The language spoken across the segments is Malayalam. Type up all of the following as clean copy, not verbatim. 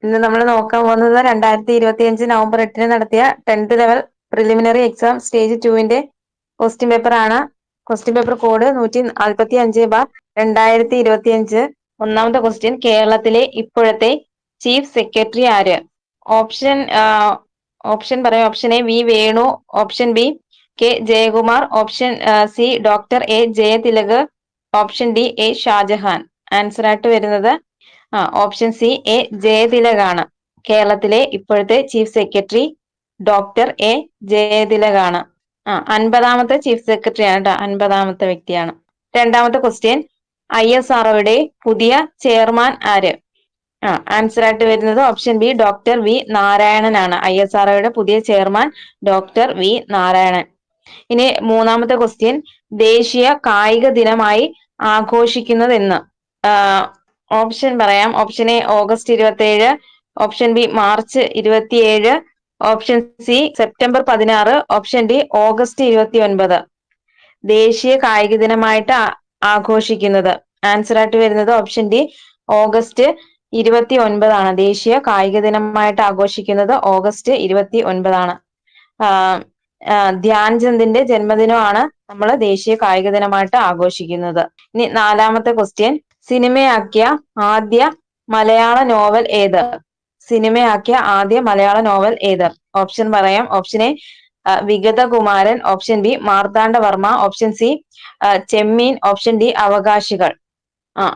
ഇന്ന് നമ്മൾ നോക്കാൻ പോകുന്നത് 2025 നവംബർ 8 നടത്തിയ 10th level preliminary exam stage 2ന്റെ ക്വസ്റ്റ്യൻ പേപ്പർ ആണ്. Question paper code 145/2025. ഒന്നാമത്തെ ക്വസ്റ്റ്യൻ, കേരളത്തിലെ ഇപ്പോഴത്തെ ചീഫ് സെക്രട്ടറി ആര്? ഓപ്ഷൻ പറയാം. Option A V Venu, option B K Jayakumar, option C doctor A Jayathilak, option D A Shajahan. Answer ആയിട്ട് വരുന്നത് ഓപ്ഷൻ സി എ ജയതിലകാണ്. കേരളത്തിലെ ഇപ്പോഴത്തെ ചീഫ് സെക്രട്ടറി ഡോക്ടർ എ ജയതിലകാണ്. 50ാമത്തെ ചീഫ് സെക്രട്ടറി ആണ് കേട്ടോ, 50ാമത്തെ വ്യക്തിയാണ്. രണ്ടാമത്തെ ക്വസ്റ്റ്യൻ, ISROയുടെ പുതിയ ചെയർമാൻ ആര്? ആൻസർ ആയിട്ട് വരുന്നത് option B doctor V Narayanan ആണ്. ISROയുടെ പുതിയ ചെയർമാൻ ഡോക്ടർ വി നാരായണൻ. ഇനി മൂന്നാമത്തെ ക്വസ്റ്റ്യൻ, ദേശീയ കായിക ദിനമായി ആഘോഷിക്കുന്നതെന്ന്? ഓപ്ഷൻ പറയാം. Option A August 27, option B March 27, option C September 16, option D August 29. ദേശീയ കായിക ദിനമായിട്ട് ആഘോഷിക്കുന്നത്. ആൻസർ ആയിട്ട് വരുന്നത് ഓപ്ഷൻ ഡി ഓഗസ്റ്റ് 29 ആണ്. ദേശീയ കായിക ദിനമായിട്ട് ആഘോഷിക്കുന്നത് ഓഗസ്റ്റ് 29 ആണ്. ധ്യാൻചന്ദിന്റെ ജന്മദിനമാണ് നമ്മൾ ദേശീയ കായിക ദിനമായിട്ട് ആഘോഷിക്കുന്നത്. ഇനി നാലാമത്തെ ക്വസ്റ്റ്യൻ, സിനിമയാക്കിയ ആദ്യ മലയാള നോവൽ ഏത്? സിനിമയാക്കിയ ആദ്യ മലയാള നോവൽ ഏത്? ഓപ്ഷൻ പറയാം. Option A Vigathakumaran, option B Marthandavarma, option C Chemmeen, option D Avakashikal.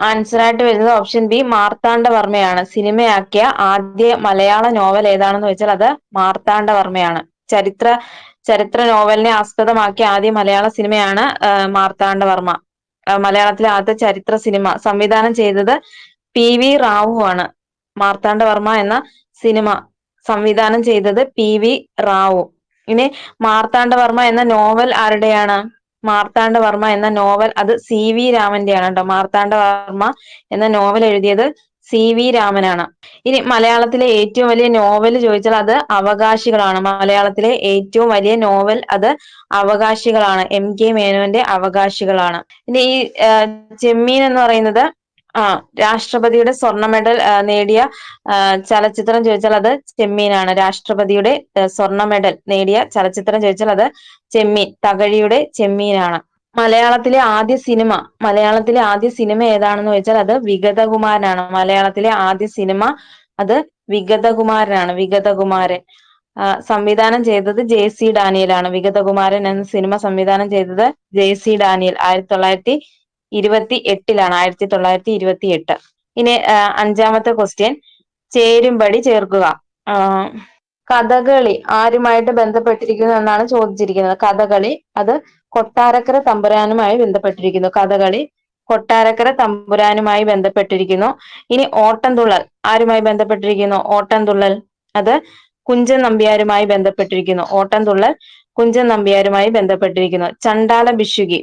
Answer ആയിട്ട് വരുന്നത് ഓപ്ഷൻ ബി മാർത്താണ്ഡവർമ്മയാണ്. സിനിമയാക്കിയ ആദ്യ മലയാള നോവൽ ഏതാണെന്ന് വെച്ചാൽ അത് മാർത്താണ്ഡവർമ്മയാണ്. ചരിത്ര നോവലിനെ ആസ്പദമാക്കിയ ആദ്യ മലയാള സിനിമയാണ് മാർത്താണ്ഡവർമ്മ. മലയാളത്തിലെ ആദ്യത്തെ ചരിത്ര സിനിമ സംവിധാനം ചെയ്തത് PV റാവു ആണ്. മാർത്താണ്ഡവർമ്മ എന്ന സിനിമ സംവിധാനം ചെയ്തത് PV റാവു. ഇനി മാർത്താണ്ഡവർമ്മ എന്ന നോവൽ ആരുടെയാണ്? മാർത്താണ്ഡവർമ്മ എന്ന നോവൽ അത് CV രാമന്റെയാണ് കേട്ടോ. മാർത്താണ്ഡവർമ്മ എന്ന നോവൽ എഴുതിയത് CV രാമനാണ്. ഇനി മലയാളത്തിലെ ഏറ്റവും വലിയ നോവൽ ചോദിച്ചാൽ അത് അവകാശികളാണ്. മലയാളത്തിലെ ഏറ്റവും വലിയ നോവൽ അത് അവകാശികളാണ്. MK മേനോന്റെ അവകാശികളാണ്. ഇനി ഈ ചെമ്മീൻ എന്ന് പറയുന്നത് രാഷ്ട്രപതിയുടെ സ്വർണ്ണ മെഡൽ നേടിയ ചലച്ചിത്രം ചോദിച്ചാൽ അത് ചെമ്മീനാണ്. രാഷ്ട്രപതിയുടെ സ്വർണ്ണ മെഡൽ നേടിയ ചലച്ചിത്രം ചോദിച്ചാൽ അത് ചെമ്മീൻ, തകഴിയുടെ ചെമ്മീനാണ്. മലയാളത്തിലെ ആദ്യ സിനിമ ഏതാണെന്ന് ചോദിച്ചാൽ അത് വിഗതകുമാരനാണ്. മലയാളത്തിലെ ആദ്യ സിനിമ അത് വിഗതകുമാരനാണ്. വിഗതകുമാരൻ സംവിധാനം ചെയ്തത് JC ഡാനിയൽ ആണ്. വിഗതകുമാരൻ എന്ന സിനിമ സംവിധാനം ചെയ്തത് JC ഡാനിയൽ 1928. ഇനി അഞ്ചാമത്തെ ക്വസ്റ്റ്യൻ, ചേരുംപടി ചേർക്കുക. കഥകളി ആരുമായിട്ട് ബന്ധപ്പെട്ടിരിക്കുന്നു എന്നാണ് ചോദിച്ചിരിക്കുന്നത്. കഥകളി അത് കൊട്ടാരക്കര തമ്പുരാനുമായി ബന്ധപ്പെട്ടിരിക്കുന്നു. കഥകളി കൊട്ടാരക്കര തമ്പുരാനുമായി ബന്ധപ്പെട്ടിരിക്കുന്നു. ഇനി ഓട്ടംതുള്ളൽ ആരുമായി ബന്ധപ്പെട്ടിരിക്കുന്നു? ഓട്ടംതുള്ളൽ അത് കുഞ്ചൻ നമ്പ്യാരുമായി ബന്ധപ്പെട്ടിരിക്കുന്നു. ഓട്ടംതുള്ളൽ കുഞ്ചൻ നമ്പ്യാരുമായി ബന്ധപ്പെട്ടിരിക്കുന്നു. ചണ്ടാല ഭിക്ഷുകി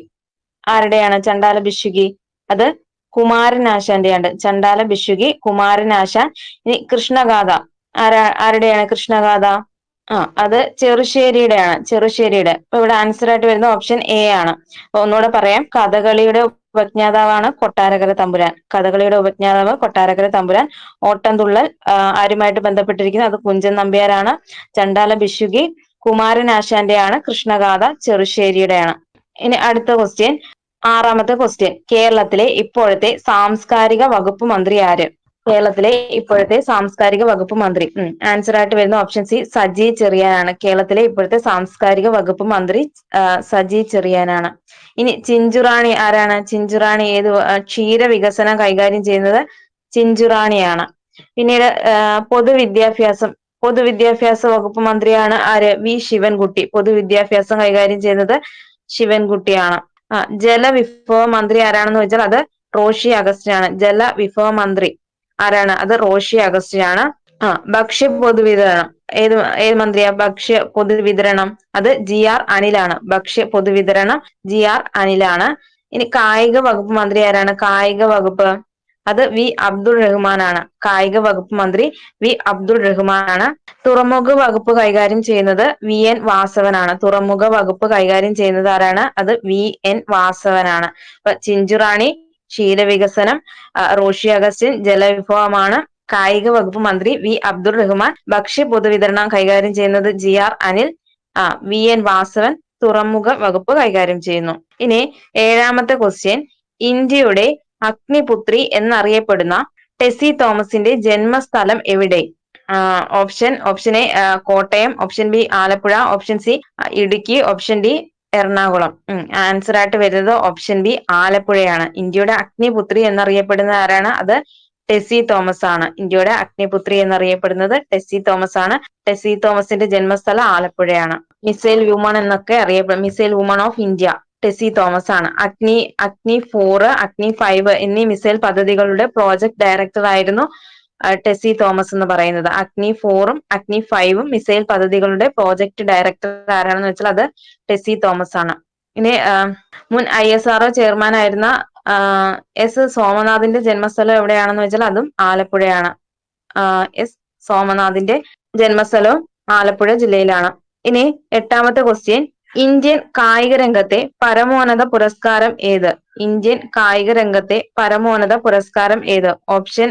ആരുടെയാണ്? ചണ്ടാല ഭിക്ഷുകി അത് കുമാരനാശാന്റെയാണ്. ചണ്ടാല ഭിക്ഷുകി കുമാരനാശാൻ. ഇനി കൃഷ്ണഗാഥ ആരുടെയാണ്? കൃഷ്ണഗാഥ അത് ചെറുശ്ശേരിയുടെയാണ്. ചെറുശ്ശേരിയുടെ. അപ്പൊ ഇവിടെ ആൻസർ ആയിട്ട് വരുന്ന ഓപ്ഷൻ A ആണ്. അപ്പൊ ഒന്നുകൂടെ പറയാം. കഥകളിയുടെ ഉപജ്ഞാതാവാണ് കൊട്ടാരക്കര തമ്പുരാൻ. കഥകളിയുടെ ഉപജ്ഞാതാവ് കൊട്ടാരക്കര തമ്പുരാൻ. ഓട്ടംതുള്ളൽ ആരുമായിട്ട് ബന്ധപ്പെട്ടിരിക്കുന്നത്? അത് കുഞ്ചൻ നമ്പ്യാരാണ്. ചണ്ടാല ഭിക്ഷുകി കുമാരനാശാന്റെയാണ്. കൃഷ്ണഗാഥ ചെറുശ്ശേരിയുടെയാണ്. ഇനി അടുത്ത ക്വസ്റ്റ്യൻ, ആറാമത്തെ ക്വസ്റ്റ്യൻ, കേരളത്തിലെ ഇപ്പോഴത്തെ സാംസ്കാരിക വകുപ്പ് മന്ത്രി ആര്? കേരളത്തിലെ ഇപ്പോഴത്തെ സാംസ്കാരിക വകുപ്പ് മന്ത്രി. ആൻസർ ആയിട്ട് വരുന്ന ഓപ്ഷൻ സി സജി ചെറിയാനാണ്. കേരളത്തിലെ ഇപ്പോഴത്തെ സാംസ്കാരിക വകുപ്പ് മന്ത്രി സജി ചെറിയാനാണ്. ഇനി ചിഞ്ചുറാണി ആരാണ്? ചിഞ്ചുറാണി ക്ഷീരവികസനം കൈകാര്യം ചെയ്യുന്നത് ചിഞ്ചുറാണിയാണ്. പിന്നീട് പൊതുവിദ്യാഭ്യാസ വകുപ്പ് മന്ത്രിയാണ് ആര്? വി ശിവൻകുട്ടി. പൊതുവിദ്യാഭ്യാസം കൈകാര്യം ചെയ്യുന്നത് ശിവൻകുട്ടിയാണ്. ജലവിഭവ മന്ത്രി ആരാണെന്ന് വെച്ചാൽ അത് റോഷി അഗസ്റ്റിനാണ്. ജലവിഭവ മന്ത്രി ആരാണ്? അത് റോഷി അഗസ്റ്റിനാണ്. ഭക്ഷ്യ പൊതുവിതരണം ഏത് മന്ത്രിയാ? ഭക്ഷ്യ പൊതുവിതരണം അത് GR അനിലാണ്. ഭക്ഷ്യ പൊതുവിതരണം GR അനിലാണ്. ഇനി കായിക വകുപ്പ് മന്ത്രി ആരാണ്? കായിക വകുപ്പ് അത് വി അബ്ദുൾ റഹ്മാനാണ്. കായിക വകുപ്പ് മന്ത്രി വി അബ്ദുൾ റഹ്മാനാണ്. തുറമുഖ വകുപ്പ് കൈകാര്യം ചെയ്യുന്നത് VN വാസവനാണ്. തുറമുഖ വകുപ്പ് കൈകാര്യം ചെയ്യുന്നത് ആരാണ്? അത് VN വാസവനാണ്. അപ്പൊ ചിഞ്ചുറാണി ക്ഷീരവികസനം, റോഷി അഗസ്റ്റിൻ ജലവിഭവമാണ്. കായിക വകുപ്പ് മന്ത്രി വി അബ്ദുൾ റഹ്മാൻ. ഭക്ഷ്യ പൊതുവിതരണം കൈകാര്യം ചെയ്യുന്നത് GR അനിൽ. VN വാസവൻ തുറമുഖ വകുപ്പ് കൈകാര്യം ചെയ്യുന്നു. ഇനി 7ാമത്തെ ക്വസ്റ്റ്യൻ, ഇന്ത്യയുടെ അഗ്നിപുത്രി എന്നറിയപ്പെടുന്ന ടെസി തോമസിന്റെ ജന്മസ്ഥലം എവിടെ? Option A Kottayam, option B Alappuzha, option C Idukki, option D Ernakulam. Answer ആയിട്ട് വരുന്നത് ഓപ്ഷൻ ബി ആലപ്പുഴയാണ്. ഇന്ത്യയുടെ അഗ്നിപുത്രി എന്നറിയപ്പെടുന്ന ആരാണ്? അത് ടെസി തോമസ് ആണ്. ഇന്ത്യയുടെ അഗ്നിപുത്രി എന്നറിയപ്പെടുന്നത് ടെസി തോമസ് ആണ്. ടെസി തോമസിന്റെ ജന്മസ്ഥലം ആലപ്പുഴയാണ്. മിസൈൽ വുമൺ എന്നൊക്കെ അറിയപ്പെടും, missile woman of India Tessy Thomas ആണ്. അഗ്നി 4, അഗ്നി 5 എന്നീ മിസൈൽ പദ്ധതികളുടെ പ്രോജക്ട് ഡയറക്ടർ ആയിരുന്നു ടെസി തോമസ് എന്ന് പറയുന്നത്. അഗ്നി 4ഉം അഗ്നി 5ഉം മിസൈൽ പദ്ധതികളുടെ പ്രോജക്ട് ഡയറക്ടർ ആരാണെന്ന് വെച്ചാൽ അത് ടെസി തോമസ് ആണ്. ഇനി മുൻ ISRO ചെയർമാൻ ആയിരുന്ന S സോമനാഥിന്റെ ജന്മസ്ഥലം എവിടെയാണെന്ന് വെച്ചാൽ അതും ആലപ്പുഴയാണ്. S സോമനാഥിന്റെ ജന്മസ്ഥലവും ആലപ്പുഴ ജില്ലയിലാണ്. ഇനി 8ാമത്തെ ക്വസ്റ്റ്യൻ, ഇന്ത്യൻ കായിക രംഗത്തെ പരമോന്നത പുരസ്കാരം ഏത്? ഇന്ത്യൻ കായിക രംഗത്തെ പരമോന്നത പുരസ്കാരം ഏത്? Option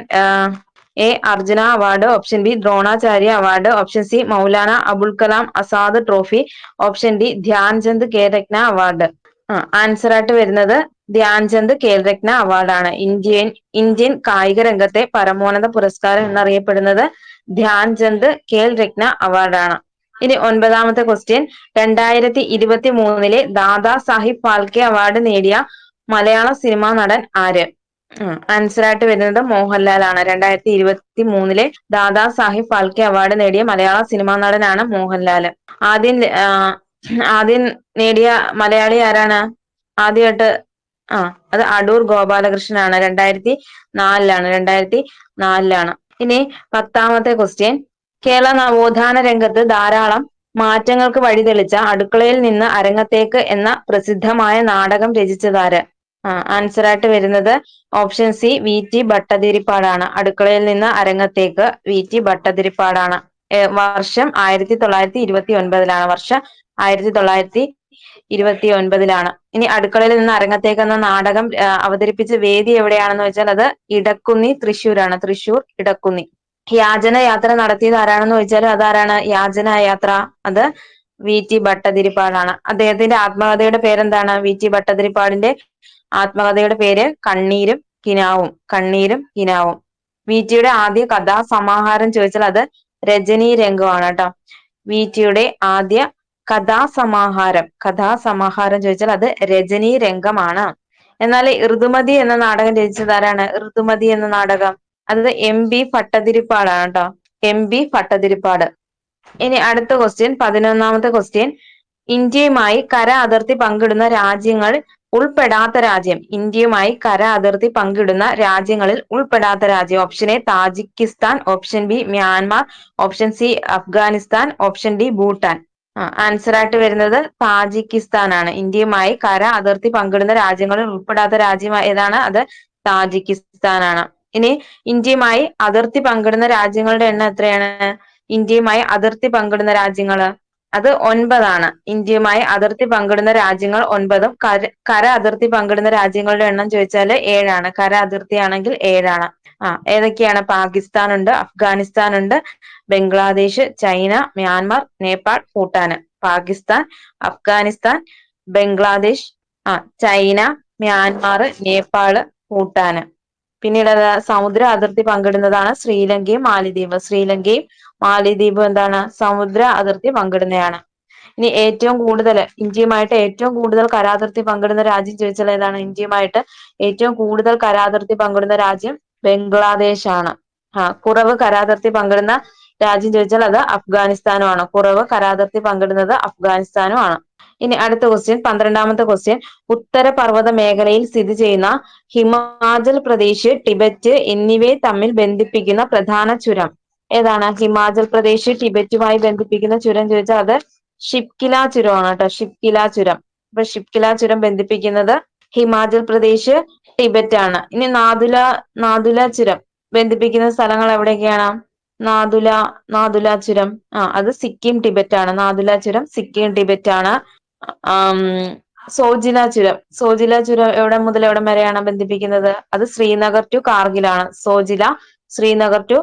A Arjuna award, option B Dronacharya award, option C Maulana Abul Kalam Azad trophy, option D Dhyan Chand Khel Ratna award. Answer ആയിട്ട് വരുന്നത് ധ്യാൻചന്ദ് ഖേൽരത്ന അവാർഡാണ്. ഇന്ത്യൻ കായിക രംഗത്തെ പരമോന്നത പുരസ്കാരം എന്നറിയപ്പെടുന്നത് ധ്യാൻചന്ദ് ഖേൽരത്ന അവാർഡാണ്. ഇനി 9ാമത്തെ ക്വസ്റ്റ്യൻ, 2023 ദാദാ സാഹിബ് ഫാൽക്കെ അവാർഡ് നേടിയ മലയാള സിനിമാ നടൻ ആര്? ആൻസർ ആയിട്ട് വരുന്നത് മോഹൻലാൽ ആണ്. 2023 ദാദാ സാഹിബ് ഫാൽക്കെ അവാർഡ് നേടിയ മലയാള സിനിമാ നടനാണ് മോഹൻലാൽ. ആദ്യം നേടിയ മലയാളി ആരാണ്? ആദ്യമായിട്ട് അത് അടൂർ ഗോപാലകൃഷ്ണനാണ്. 2004ലാണ്. ഇനി 10ാമത്തെ ക്വസ്റ്റ്യൻ, കേരള നവോത്ഥാന രംഗത്ത് ധാരാളം മാറ്റങ്ങൾക്ക് വഴിതെളിച്ച അടുക്കളയിൽ നിന്ന് അരങ്ങത്തേക്ക് എന്ന പ്രസിദ്ധമായ നാടകം രചിച്ചതാര്? ആൻസർ ആയിട്ട് വരുന്നത് ഓപ്ഷൻ സി VT ഭട്ടതിരിപ്പാടാണ്. അടുക്കളയിൽ നിന്ന് അരങ്ങത്തേക്ക് VT ഭട്ടതിരിപ്പാടാണ്. വർഷം 1929ലാണ്. വർഷം 1929ലാണ്. ഇനി അടുക്കളയിൽ നിന്ന് അരങ്ങത്തേക്ക് എന്ന നാടകം അവതരിപ്പിച്ച വേദി എവിടെയാണെന്ന് വെച്ചാൽ അത് ഇടക്കുന്നി, തൃശ്ശൂരാണ്. തൃശ്ശൂർ ഇടക്കുന്നി. യാചന യാത്ര നടത്തിയത് ആരാണെന്ന് ചോദിച്ചാൽ അതാരാണ്? യാചന യാത്ര അത് VT ഭട്ടതിരിപ്പാടാണ്. അദ്ദേഹത്തിന്റെ ആത്മകഥയുടെ പേരെന്താണ്? VT ഭട്ടതിരിപ്പാടിന്റെ ആത്മകഥയുടെ പേര് കണ്ണീരും കിനാവും. കണ്ണീരും കിനാവും. VTയുടെ ആദ്യ കഥാസമാഹാരം ചോദിച്ചാൽ അത് രജനീ രംഗമാണ് കേട്ടോ. VTയുടെ ആദ്യ കഥാസമാഹാരം ചോദിച്ചാൽ അത് രജനീ രംഗമാണ്. എന്നാൽ ഋതുമതി എന്ന നാടകം രചിച്ചത് ആരാണ്? ഋതുമതി എന്ന നാടകം അത് MB ഭട്ടതിരിപ്പാടാണ് കേട്ടോ. MB ഭട്ടതിരിപ്പാട്. ഇനി അടുത്ത ക്വസ്റ്റ്യൻ, 11ാമത്തെ ക്വസ്റ്റ്യൻ, ഇന്ത്യയുമായി കര അതിർത്തി പങ്കിടുന്ന രാജ്യങ്ങൾ ഉൾപ്പെടാത്ത രാജ്യം. ഇന്ത്യയുമായി കര അതിർത്തി പങ്കിടുന്ന രാജ്യങ്ങളിൽ ഉൾപ്പെടാത്ത രാജ്യം. Option A Tajikistan, option B Myanmar, option C Afghanistan, option D Bhutan. Answer ആയിട്ട് വരുന്നത് താജിക്കിസ്ഥാൻ ആണ്. ഇന്ത്യയുമായി കര അതിർത്തി പങ്കിടുന്ന രാജ്യങ്ങളിൽ ഉൾപ്പെടാത്ത രാജ്യം ഏതാണ്? അത് താജിക്കിസ്ഥാൻ ആണ്. ഇനി ഇന്ത്യയുമായി അതിർത്തി പങ്കിടുന്ന രാജ്യങ്ങളുടെ എണ്ണം എത്രയാണ്? ഇന്ത്യയുമായി അതിർത്തി പങ്കിടുന്ന രാജ്യങ്ങൾ അത് 9 ഇന്ത്യയുമായി അതിർത്തി പങ്കിടുന്ന രാജ്യങ്ങൾ 9ഉം കര അതിർത്തി പങ്കിടുന്ന രാജ്യങ്ങളുടെ എണ്ണം ചോദിച്ചാൽ 7 കര അതിർത്തി ആണെങ്കിൽ 7 ഏതൊക്കെയാണ്? പാകിസ്ഥാൻ ഉണ്ട്, അഫ്ഗാനിസ്ഥാൻ ഉണ്ട്, Bangladesh, China, Myanmar, Nepal, Bhutan. Pakistan, Afghanistan, Bangladesh, China, Myanmar, Nepal, Bhutan. പിന്നീട് സമുദ്ര അതിർത്തി പങ്കിടുന്നതാണ് ശ്രീലങ്കയും മാലിദ്വീപ്. ശ്രീലങ്കയും മാലിദ്വീപും എന്താണ്? സമുദ്ര അതിർത്തി പങ്കിടുന്നതാണ്. ഇനി ഏറ്റവും കൂടുതൽ ഇന്ത്യയുമായിട്ട് ഏറ്റവും കൂടുതൽ കരാതിർത്തി പങ്കിടുന്ന രാജ്യം ചോദിച്ചാൽ ഏതാണ്? ഇന്ത്യയുമായിട്ട് ഏറ്റവും കൂടുതൽ കരാതിർത്തി പങ്കിടുന്ന രാജ്യം ബംഗ്ലാദേശ് ആണ്. കുറവ് കരാതിർത്തി പങ്കിടുന്ന രാജ്യം ചോദിച്ചാൽ അത് അഫ്ഗാനിസ്ഥാനുമാണ്. കുറവ് കരാതിർത്തി പങ്കിടുന്നത് അഫ്ഗാനിസ്ഥാനുമാണ്. ഇനി അടുത്ത ക്വസ്റ്റ്യൻ, 12ാമത്തെ ക്വസ്റ്റ്യൻ, ഉത്തര പർവ്വത മേഖലയിൽ സ്ഥിതി ചെയ്യുന്ന ഹിമാചൽ പ്രദേശ്, ടിബറ്റ് എന്നിവയെ തമ്മിൽ ബന്ധിപ്പിക്കുന്ന പ്രധാന ചുരം ഏതാണ്? ഹിമാചൽ പ്രദേശ് ടിബറ്റുമായി ബന്ധിപ്പിക്കുന്ന ചുരം ചോദിച്ചാൽ അത് ഷിപ്കില ചുരമാണ് കേട്ടോ. ഷിപ്കില ചുരം. അപ്പൊ ഷിപ്കില ചുരം ബന്ധിപ്പിക്കുന്നത് ഹിമാചൽ പ്രദേശ്, ടിബറ്റ് ആണ്. ഇനി നാഥുല ചുരം ബന്ധിപ്പിക്കുന്ന സ്ഥലങ്ങൾ എവിടെയൊക്കെയാണ്? നാഥുല ചുരം അത് സിക്കിം, ടിബറ്റ് ആണ്. നാഥുല ചുരം സിക്കിം, ടിബറ്റ് ആണ്. സോജില ചുരം എവിടെ മുതൽ എവിടം വരെയാണ് ബന്ധിപ്പിക്കുന്നത്? അത് ശ്രീനഗർ ടു കാർഗിൽ ആണ്. ശ്രീനഗർ ടു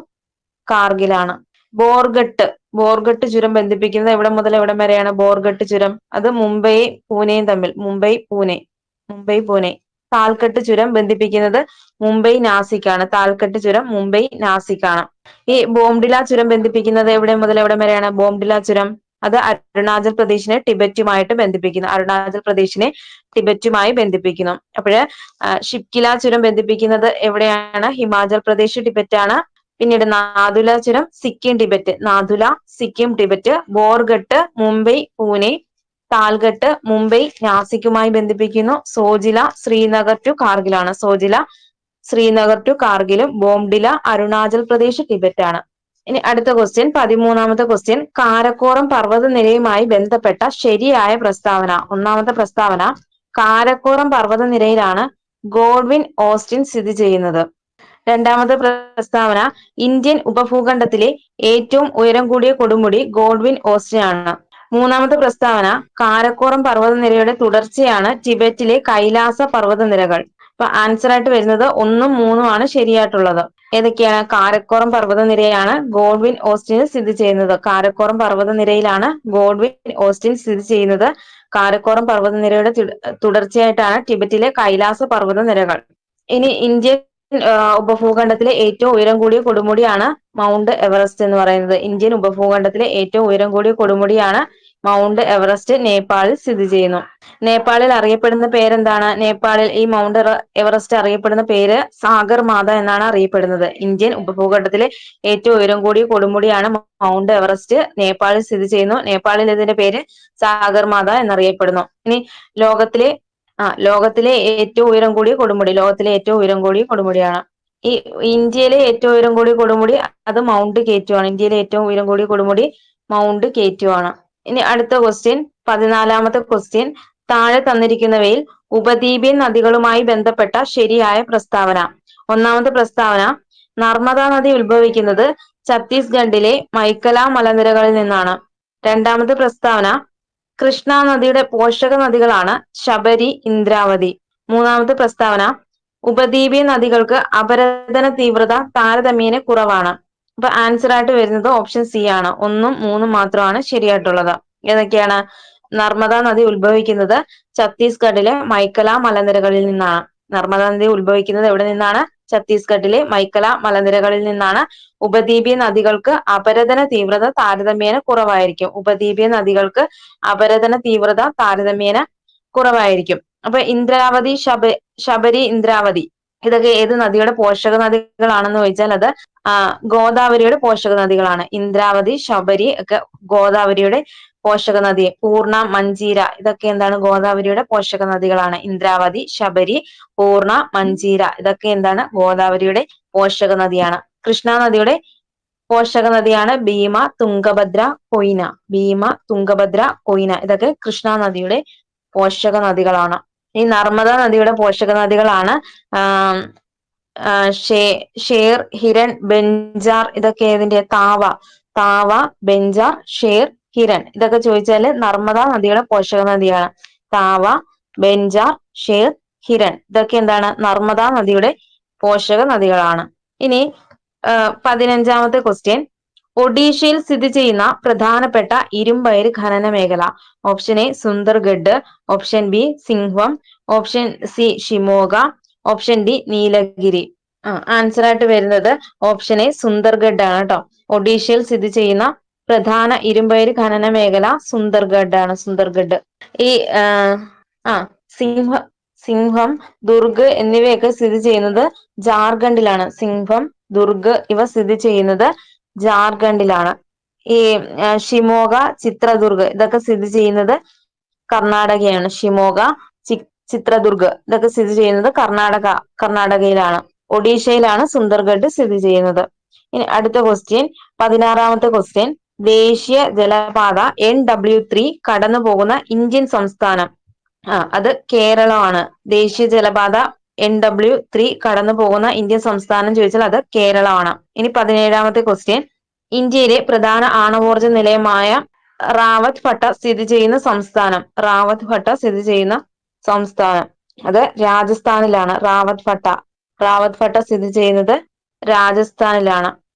കാർഗിലാണ്. ബോർഗട്ട് ചുരം ബന്ധിപ്പിക്കുന്നത് എവിടെ മുതൽ എവിടം വരെയാണ്? ബോർഗട്ട് ചുരം അത് മുംബൈയും പൂനെയും തമ്മിൽ. മുംബൈ പൂനെ. താൽക്കട്ട് ചുരം ബന്ധിപ്പിക്കുന്നത് മുംബൈ നാസിക്കാണ്. താൽക്കട്ട് ചുരം മുംബൈ നാസിക്കാണ്. ഈ ബോംഡില ചുരം ബന്ധിപ്പിക്കുന്നത് എവിടെ മുതൽ എവിടം വരെയാണ്? ബോംഡില ചുരം അത് അരുണാചൽ പ്രദേശിനെ ടിബറ്റുമായിട്ട് ബന്ധിപ്പിക്കുന്നു. അരുണാചൽ പ്രദേശിനെ ടിബറ്റുമായി ബന്ധിപ്പിക്കുന്നു. അപ്പോഴ് ഷിപ്കില ചുരം ബന്ധിപ്പിക്കുന്നത് എവിടെയാണ്? ഹിമാചൽ പ്രദേശ് ടിബറ്റ് ആണ്. പിന്നീട് നാഥുല ചുരം സിക്കിം ടിബറ്റ്. നാഥുല സിക്കിം ടിബറ്റ്. ബോർഗട്ട് മുംബൈ പൂനെ. താൽഗട്ട് മുംബൈ നാസിക്കുമായി ബന്ധിപ്പിക്കുന്നു. സോജില ശ്രീനഗർ ടു കാർഗിലാണ്. സോജില ശ്രീനഗർ ടു കാർഗിലും. ബോംഡില അരുണാചൽ പ്രദേശ് ടിബറ്റ് ആണ്. ഇനി അടുത്ത ക്വസ്റ്റ്യൻ, 13ാമത്തെ ക്വസ്റ്റ്യൻ. കാരക്കോറം പർവ്വതനിരയുമായി ബന്ധപ്പെട്ട ശരിയായ പ്രസ്താവന. ഒന്നാമത്തെ പ്രസ്താവന, കാരക്കോറം പർവ്വതനിരയിലാണ് ഗോഡ്വിൻ ഓസ്റ്റിൻ സ്ഥിതി ചെയ്യുന്നത്. രണ്ടാമത്തെ പ്രസ്താവന, ഇന്ത്യൻ ഉപഭൂഖണ്ഡത്തിലെ ഏറ്റവും ഉയരം കൂടിയ കൊടുമുടി ഗോഡ്വിൻ ഓസ്റ്റിൻ ആണ്. മൂന്നാമത്തെ പ്രസ്താവന, കാരക്കോറം പർവ്വതനിരയുടെ തുടർച്ചയാണ് ടിബറ്റിലെ കൈലാസ പർവ്വതനിരകൾ. അപ്പൊ ആൻസർ ആയിട്ട് വരുന്നത് 1ഉം 3ഉം ആണ് ശരിയായിട്ടുള്ളത്. ഏതൊക്കെയാണ്? കാരക്കോറം പർവ്വതനിരയാണ് ഗോഡ്വിൻ ഓസ്റ്റിൻ സ്ഥിതി ചെയ്യുന്നത്. കാരക്കോറം പർവ്വതനിരയിലാണ് ഗോഡ്വിൻ ഓസ്റ്റിൻ സ്ഥിതി ചെയ്യുന്നത്. കാരക്കോറം പർവ്വതനിരയുടെ തുടർച്ചയായിട്ടാണ് ടിബറ്റിലെ കൈലാസ പർവ്വതനിരകൾ. ഇനി ഇന്ത്യൻ ഉപഭൂഖണ്ഡത്തിലെ ഏറ്റവും ഉയരം കൂടിയ കൊടുമുടിയാണ് മൗണ്ട് എവറസ്റ്റ് എന്ന് പറയുന്നത്. ഇന്ത്യൻ ഉപഭൂഖണ്ഡത്തിലെ ഏറ്റവും ഉയരം കൂടിയ കൊടുമുടിയാണ് മൗണ്ട് എവറസ്റ്റ്. നേപ്പാളിൽ സ്ഥിതി ചെയ്യുന്നു. നേപ്പാളിൽ അറിയപ്പെടുന്ന പേരെന്താണ്? നേപ്പാളിൽ ഈ മൗണ്ട് എവറസ്റ്റ് അറിയപ്പെടുന്ന പേര് സാഗർ മാത എന്നാണ് അറിയപ്പെടുന്നത്. ഇന്ത്യൻ ഉപഭൂഖണ്ഡത്തിലെ ഏറ്റവും ഉയരം കൂടിയ കൊടുമുടിയാണ് മൗണ്ട് എവറസ്റ്റ്. നേപ്പാളിൽ സ്ഥിതി ചെയ്യുന്നു. നേപ്പാളിൽ ഇതിന്റെ പേര് സാഗർ മാത എന്നറിയപ്പെടുന്നു. ഇനി ലോകത്തിലെ ഏറ്റവും ഉയരം കൂടിയ കൊടുമുടി. ലോകത്തിലെ ഏറ്റവും ഉയരം കൂടിയ കൊടുമുടിയാണ്. ഈ ഇന്ത്യയിലെ ഏറ്റവും ഉയരം കൂടിയ കൊടുമുടി അത് മൗണ്ട് കെ2 ആണ്. ഇന്ത്യയിലെ ഏറ്റവും ഉയരം കൂടിയ കൊടുമുടി മൗണ്ട് കെ2 ആണ്. ഇനി അടുത്ത ക്വസ്റ്റ്യൻ, 14ാമത്തെ ക്വസ്റ്റ്യൻ. താഴെ തന്നിരിക്കുന്നവയിൽ ഉപദ്വീപിയൻ നദികളുമായി ബന്ധപ്പെട്ട ശരിയായ പ്രസ്താവന. ഒന്നാമത്തെ പ്രസ്താവന, നർമ്മദാ നദി ഉത്ഭവിക്കുന്നത് ഛത്തീസ്ഗഡിലെ മൈക്കല മലനിരകളിൽ നിന്നാണ്. രണ്ടാമത്തെ പ്രസ്താവന, കൃഷ്ണ നദിയുടെ പോഷക നദികളാണ് ശബരി, ഇന്ദ്രാവതി. മൂന്നാമത്തെ പ്രസ്താവന, ഉപദ്വീപീയ നദികൾക്ക് അപരദന തീവ്രത താരതമ്യേന കുറവാണ്. അപ്പൊ ആൻസർ ആയിട്ട് വരുന്നത് ഓപ്ഷൻ സി ആണ്. 1ഉം 3ഉം മാത്രമാണ് ശരിയായിട്ടുള്ളത്. ഏതൊക്കെയാണ്? നർമ്മദാ നദി ഉത്ഭവിക്കുന്നത് ഛത്തീസ്ഗഡിലെ മൈക്കല മലനിരകളിൽ നിന്നാണ്. നർമ്മദാ നദി ഉത്ഭവിക്കുന്നത് എവിടെ നിന്നാണ്? ഛത്തീസ്ഗഡിലെ മൈക്കല മലനിരകളിൽ നിന്നാണ്. ഉപദ്വീപീയ നദികൾക്ക് അപരദന തീവ്രത താരതമ്യേന കുറവായിരിക്കും. ഉപദ്വീപീയ നദികൾക്ക് അപരദന തീവ്രത താരതമ്യേന കുറവായിരിക്കും. അപ്പൊ ഇന്ദ്രാവതി, ശബരി, ഇന്ദ്രാവതി ഇതൊക്കെ ഏത് നദിയുടെ പോഷക നദികളാണെന്ന് ചോദിച്ചാൽ അത് ഗോദാവരിയുടെ പോഷക നദികളാണ്. ഇന്ദ്രാവതി, ശബരി ഒക്കെ ഗോദാവരിയുടെ പോഷക നദി. പൂർണ്ണ, മഞ്ചീര ഇതൊക്കെ എന്താണ്? ഗോദാവരിയുടെ പോഷക നദികളാണ്. ഇന്ദ്രാവതി, ശബരി, പൂർണ്ണ, മഞ്ചീര ഇതൊക്കെ എന്താണ്? ഗോദാവരിയുടെ പോഷക നദിയാണ്. കൃഷ്ണ നദിയുടെ പോഷക നദിയാണ് ഭീമ, തുംഗഭദ്ര, കൊയ്ന. ഭീമ, തുംഗഭദ്ര, കൊയ്ന ഇതൊക്കെ കൃഷ്ണ നദിയുടെ പോഷക നദികളാണ്. ഈ നർമ്മദ നദിയുടെ പോഷക നദികളാണ് ഷേർ, ഹിരൺ, ബെഞ്ചാർ ഇതൊക്കെ ഏതിന്റെ? താവ, ബെഞ്ചാർ, ഷേർ, ഹിരൺ ഇതൊക്കെ ചോദിച്ചാല് നർമ്മദ നദിയുടെ പോഷക നദിയാണ്. താവ, ബെഞ്ചാർ, ഷേർ, ഹിരൺ ഇതൊക്കെ എന്താണ്? നർമ്മദ നദിയുടെ പോഷക നദികളാണ്. ഇനി 15ാമത്തെ ക്വസ്റ്റ്യൻ, ഒഡീഷയിൽ സ്ഥിതി ചെയ്യുന്ന പ്രധാനപ്പെട്ട ഇരുമ്പയിര് ഖനന മേഖല. Option A Sundargarh, option B സിംഹം, option C Shimoga, option D Nilgiri. Answer ആയിട്ട് വരുന്നത് ഓപ്ഷൻ എ സുന്ദർഗഡ് ആണ് കേട്ടോ. ഒഡീഷയിൽ സ്ഥിതി ചെയ്യുന്ന പ്രധാന ഇരുമ്പയിര് ഖനന മേഖല സുന്ദർഗഡ് ആണ്. സുന്ദർഗഡ്. ഈ സിംഹം, ദുർഗ് എന്നിവയൊക്കെ സ്ഥിതി ചെയ്യുന്നത് ജാർഖണ്ഡിലാണ്. സിംഹം, ദുർഗ് ഇവ സ്ഥിതി ചെയ്യുന്നത് ജാർഖണ്ഡിലാണ്. ഈ ഷിമോഗ, ചിത്രദുർഗ് ഇതൊക്കെ സ്ഥിതി ചെയ്യുന്നത് കർണാടകയാണ്. ഷിമോഗ, ചിത്രദുർഗ് ഇതൊക്കെ സ്ഥിതി ചെയ്യുന്നത് കർണാടകയിലാണ്. ഒഡീഷയിലാണ് സുന്ദർഗഡ് സ്ഥിതി ചെയ്യുന്നത്. ഇനി അടുത്ത ക്വസ്റ്റ്യൻ, 16ാമത്തെ ക്വസ്റ്റ്യൻ. ദേശീയ ജലപാത NW3 കടന്നു പോകുന്ന ഇന്ത്യൻ സംസ്ഥാനം. അത് കേരളമാണ്. ദേശീയ ജലപാത NW3 കടന്നു പോകുന്ന ഇന്ത്യൻ സംസ്ഥാനം ചോദിച്ചാൽ അത് കേരളമാണ്. ഇനി 17ാമത്തെ ക്വസ്റ്റ്യൻ, ഇന്ത്യയിലെ പ്രധാന ആണവോർജ നിലയമായ റാവത്ത് ഭട്ട സ്ഥിതി ചെയ്യുന്ന സംസ്ഥാനം. റാവത്ത് ഭട്ട സ്ഥിതി ചെയ്യുന്ന സംസ്ഥാനം അത് രാജസ്ഥാനിലാണ്. റാവത്ത് ഭട്ട സ്ഥിതി ചെയ്യുന്നത് രാജസ്ഥാനിലാണ്.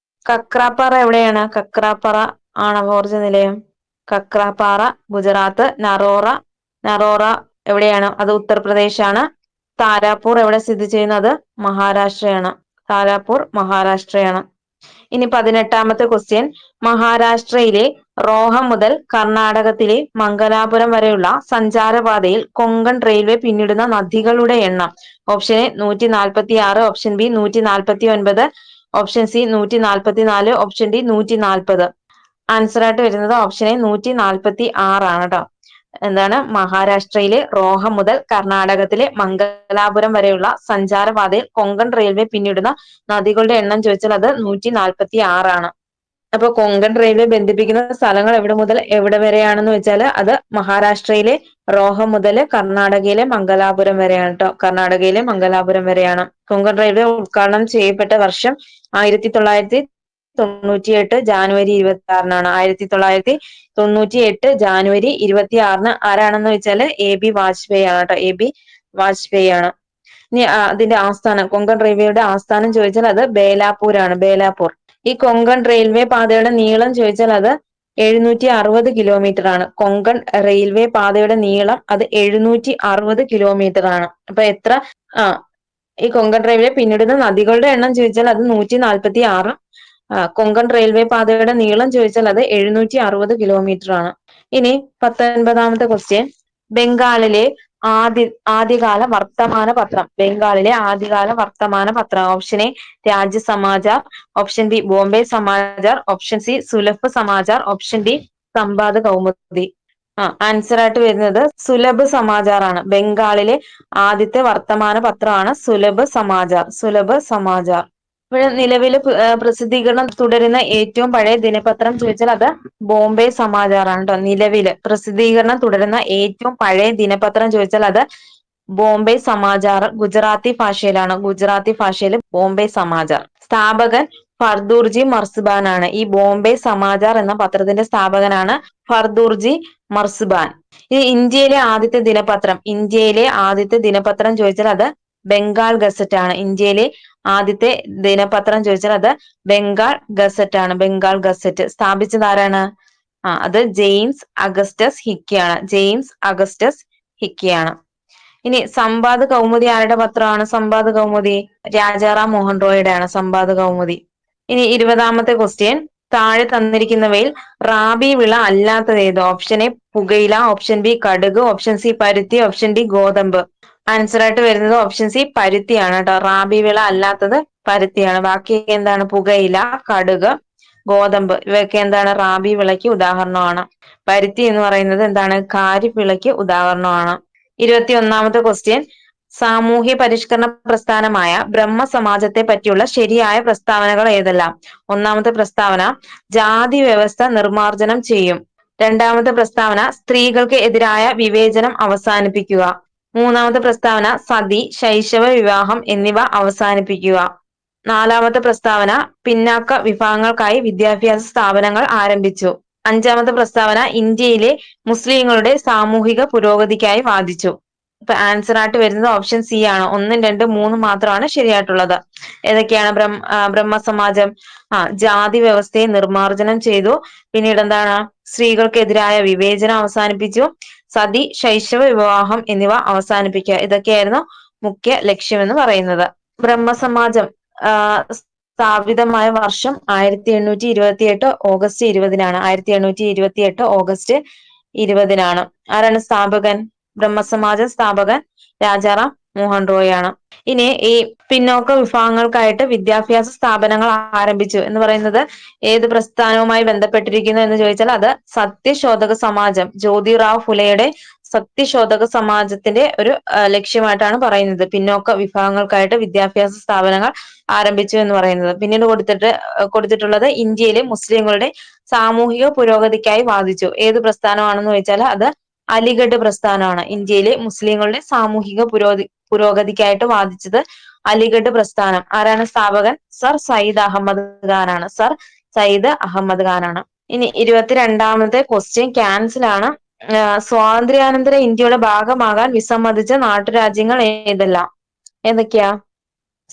കക്രാപ്പാറ എവിടെയാണ്? കക്രാപ്പാറ ആണവോർജ നിലയം. കക്രാപ്പാറ ഗുജറാത്ത്. നറോറ എവിടെയാണ്? അത് ഉത്തർപ്രദേശാണ്. താരാപൂർ എവിടെ സ്ഥിതി ചെയ്യുന്നത്? മഹാരാഷ്ട്രയാണ്. താരാപൂർ മഹാരാഷ്ട്രയാണ്. ഇനി 18ാമത്തെ ക്വസ്റ്റ്യൻ. മഹാരാഷ്ട്രയിലെ റോഹം മുതൽ കർണാടകത്തിലെ മംഗലാപുരം വരെയുള്ള സഞ്ചാരപാതയിൽ കൊങ്കൺ റെയിൽവേ പിന്നിടുന്ന നദികളുടെ എണ്ണം. Option A 146, option B 149, option C 144, option D 140. Answer ആയിട്ട് വരുന്നത് ഓപ്ഷൻ എ 146 ആണ് കേട്ടോ. എന്താണ്? മഹാരാഷ്ട്രയിലെ റോഹം മുതൽ കർണാടകത്തിലെ മംഗലാപുരം വരെയുള്ള സഞ്ചാരപാതയിൽ കൊങ്കൺ റെയിൽവേ പിന്നിടുന്ന നദികളുടെ എണ്ണം ചോദിച്ചാൽ അത് 146 ആണ്. അപ്പൊ കൊങ്കൺ റെയിൽവേ ബന്ധിപ്പിക്കുന്ന സ്ഥലങ്ങൾ എവിടെ മുതൽ എവിടെ വരെയാണെന്ന് വെച്ചാൽ അത് മഹാരാഷ്ട്രയിലെ റോഹം മുതൽ കർണാടകയിലെ മംഗലാപുരം വരെയാണ് കേട്ടോ. കർണാടകയിലെ മംഗലാപുരം വരെയാണ്. കൊങ്കൺ റെയിൽവേ ഉദ്ഘാടനം ചെയ്യപ്പെട്ട വർഷം 1998 ജാനുവരി 26-നാണ്. 1998 ജാനുവരി 26-ന് ആരാണെന്ന് വെച്ചാൽ AB വാജ്പേയി ആണ് കേട്ടോ. AB വാജ്പേയി ആണ്. ഇനി അതിന്റെ ആസ്ഥാനം, കൊങ്കൺ റെയിൽവേയുടെ ആസ്ഥാനം ചോദിച്ചാൽ അത് ബേലാപൂരാണ്. ബേലാപൂർ. ഈ കൊങ്കൺ റെയിൽവേ പാതയുടെ നീളം ചോദിച്ചാൽ അത് 760 കിലോമീറ്റർ ആണ്. കൊങ്കൺ റെയിൽവേ പാതയുടെ നീളം അത് 760 കിലോമീറ്റർ ആണ്. അപ്പൊ എത്ര ഈ കൊങ്കൺ റെയിൽവേ പിന്നിടുന്ന നദികളുടെ എണ്ണം ചോദിച്ചാൽ അത് 146. കൊങ്കൺ റെയിൽവേ പാതയുടെ നീളം ചോദിച്ചാൽ അത് 760 കിലോമീറ്റർ ആണ്. ഇനി 19ാമത്തെ ക്വസ്റ്റ്യൻ. ബംഗാളിലെ ആദ്യകാല വർത്തമാന പത്രം. ബംഗാളിലെ ആദ്യകാല വർത്തമാന പത്രം. ഓപ്ഷൻ എ രാജ്യ Samachar, option B Bombay Samachar, option C Sulabh Samachar, option D Samvad Kaumudi. Answer ആയിട്ട് വരുന്നത് സുലഭ് സമാചാർ ആണ്. ബംഗാളിലെ ആദ്യത്തെ വർത്തമാന പത്രമാണ് സുലഭ് സമാചാർ. സുലഭ് സമാചാർ. ഇവിടെ നിലവിൽ പ്രസിദ്ധീകരണം തുടരുന്ന ഏറ്റവും പഴയ ദിനപത്രം ചോദിച്ചാൽ അത് ബോംബെ സമാചാർ ആണ് കേട്ടോ. നിലവില് പ്രസിദ്ധീകരണം തുടരുന്ന ഏറ്റവും പഴയ ദിനപത്രം ചോദിച്ചാൽ അത് ബോംബെ സമാചാർ. ഗുജറാത്തി ഭാഷയിലാണ്. ഗുജറാത്തി ഭാഷയിൽ ബോംബെ സമാചാർ. സ്ഥാപകൻ ഫർദൂർജി മർസുബാൻ ആണ്. ഈ ബോംബെ സമാചാർ എന്ന പത്രത്തിന്റെ സ്ഥാപകനാണ് ഫർദൂർജി മർസുബാൻ. ഇത് ഇന്ത്യയിലെ ആദ്യത്തെ ദിനപത്രം. ഇന്ത്യയിലെ ആദ്യത്തെ ദിനപത്രം ചോദിച്ചാൽ അത് ബംഗാൾ ഗസറ്റ് ആണ്. ഇന്ത്യയിലെ ആദ്യത്തെ ദിനപത്രം ചോദിച്ചാൽ അത് ബംഗാൾ ഗസറ്റ് ആണ്. ബംഗാൾ ഗസറ്റ്. സ്ഥാപിച്ചത് ആരാണ്? അത് ജെയിംസ് അഗസ്റ്റസ് ഹിക്കിയാണ്. ജെയിംസ് അഗസ്റ്റസ് ഹിക്കിയാണ്. ഇനി സംവാദ് കൗമുദി ആരുടെ പത്രമാണ്? സംവാദ് കൗമുദി രാജാറാം മോഹൻ റോയുടെ ആണ് സംവാദ് കൗമുദി. ഇനി 20ാമത്തെ ക്വസ്റ്റ്യൻ. താഴെ തന്നിരിക്കുന്നവയിൽ റാബി വിള അല്ലാത്തത് ഏത്? ഓപ്ഷൻ എ പുകയില, ഓപ്ഷൻ ബി കടുക്, ഓപ്ഷൻ സി പരുത്തി, ഓപ്ഷൻ ഡി ഗോതമ്പ്. ആൻസർ ആയിട്ട് വരുന്നത് ഓപ്ഷൻ സി പരുത്തിയാണ് കേട്ടോ. റാബി വിള അല്ലാത്തത് പരുത്തിയാണ്. ബാക്കി എന്താണ്? പുകയില, കടുക്, ഗോതമ്പ് ഇവയൊക്കെ എന്താണ്? റാബി വിളയ്ക്ക് ഉദാഹരണമാണ്. പരുത്തി എന്ന് പറയുന്നത് എന്താണ്? ഖാരിഫ് വിളയ്ക്ക് ഉദാഹരണമാണ്. 21ാമത്തെ ക്വസ്റ്റ്യൻ. സാമൂഹ്യ പരിഷ്കരണ പ്രസ്ഥാനമായ ബ്രഹ്മ സമാജത്തെ പറ്റിയുള്ള ശരിയായ പ്രസ്താവനകൾ ഏതെല്ലാം? ഒന്നാമത്തെ പ്രസ്താവന ജാതി വ്യവസ്ഥ നിർമാർജനം ചെയ്യും. രണ്ടാമത്തെ പ്രസ്താവന സ്ത്രീകൾക്ക് എതിരായ വിവേചനം അവസാനിപ്പിക്കുക. മൂന്നാമത്തെ പ്രസ്താവന സതി, ശൈശവ വിവാഹം എന്നിവ അവസാനിപ്പിക്കുക. നാലാമത്തെ പ്രസ്താവന പിന്നാക്ക വിഭാഗങ്ങൾക്കായി വിദ്യാഭ്യാസ സ്ഥാപനങ്ങൾ ആരംഭിച്ചു. അഞ്ചാമത്തെ പ്രസ്താവന ഇന്ത്യയിലെ മുസ്ലിങ്ങളുടെ സാമൂഹിക പുരോഗതിക്കായി വാദിച്ചു. ഇപ്പൊ ആൻസർ ആയിട്ട് വരുന്നത് ഓപ്ഷൻ സി ആണ്. 1, 2, 3 മാത്രമാണ് ശരിയായിട്ടുള്ളത്. ഏതൊക്കെയാണ്? ബ്രഹ്മസമാജം ജാതി വ്യവസ്ഥയെ നിർമാർജനം ചെയ്തു. പിന്നീട് എന്താണ്? സ്ത്രീകൾക്കെതിരായ വിവേചനം അവസാനിപ്പിച്ചു. സതി, ശൈശവ വിവാഹം എന്നിവ അവസാനിപ്പിക്കുക. ഇതൊക്കെയായിരുന്നു മുഖ്യ ലക്ഷ്യമെന്ന് പറയുന്നത്. ബ്രഹ്മസമാജം സ്ഥാപിതമായ വർഷം 1828 ഓഗസ്റ്റ് 20-നാണ്. 1828 ഓഗസ്റ്റ് 20-നാണ്. ആരാണ് സ്ഥാപകൻ? ബ്രഹ്മസമാജം സ്ഥാപകൻ രാജാറാം മോഹൻ റോയ് ആണ്. ഇനി ഈ പിന്നോക്ക വിഭാഗങ്ങൾക്കായിട്ട് വിദ്യാഭ്യാസ സ്ഥാപനങ്ങൾ ആരംഭിച്ചു എന്ന് പറയുന്നത് ഏത് പ്രസ്ഥാനവുമായി ബന്ധപ്പെട്ടിരിക്കുന്നു എന്ന് ചോദിച്ചാൽ അത് സത്യശോധക സമാജം. ജ്യോതിറാവ് ഫുലെയുടെ സത്യശോധക സമാജത്തിന്റെ ഒരു ലക്ഷ്യമായിട്ടാണ് പറയുന്നത്. പിന്നോക്ക വിഭാഗങ്ങൾക്കായിട്ട് വിദ്യാഭ്യാസ സ്ഥാപനങ്ങൾ ആരംഭിച്ചു എന്ന് പറയുന്നത്. പിന്നീട് കൊടുത്തിട്ടുള്ളത് ഇന്ത്യയിലെ മുസ്ലിങ്ങളുടെ സാമൂഹിക പുരോഗതിക്കായി വാദിച്ചു. ഏത് പ്രസ്ഥാനമാണെന്ന് ചോദിച്ചാൽ അത് അലിഗഡ് പ്രസ്ഥാനമാണ്. ഇന്ത്യയിലെ മുസ്ലിങ്ങളുടെ സാമൂഹിക പുരോഗതിക്കായിട്ട് വാദിച്ചത് അലിഗഡ് പ്രസ്ഥാനം. ആരാണ് സ്ഥാപകൻ? സർ സയ്യിദ് അഹമ്മദ് ഖാനാണ്. സർ സയ്യിദ് അഹമ്മദ് ഖാനാണ്. ഇനി 22ാമത്തെ ക്വസ്റ്റ്യൻ ക്യാൻസൽ ആണ്. സ്വാതന്ത്ര്യാനന്തര ഇന്ത്യയുടെ ഭാഗമാകാൻ വിസമ്മതിച്ച നാട്ടുരാജ്യങ്ങൾ ഏതെല്ലാം? ഏതൊക്കെയാ?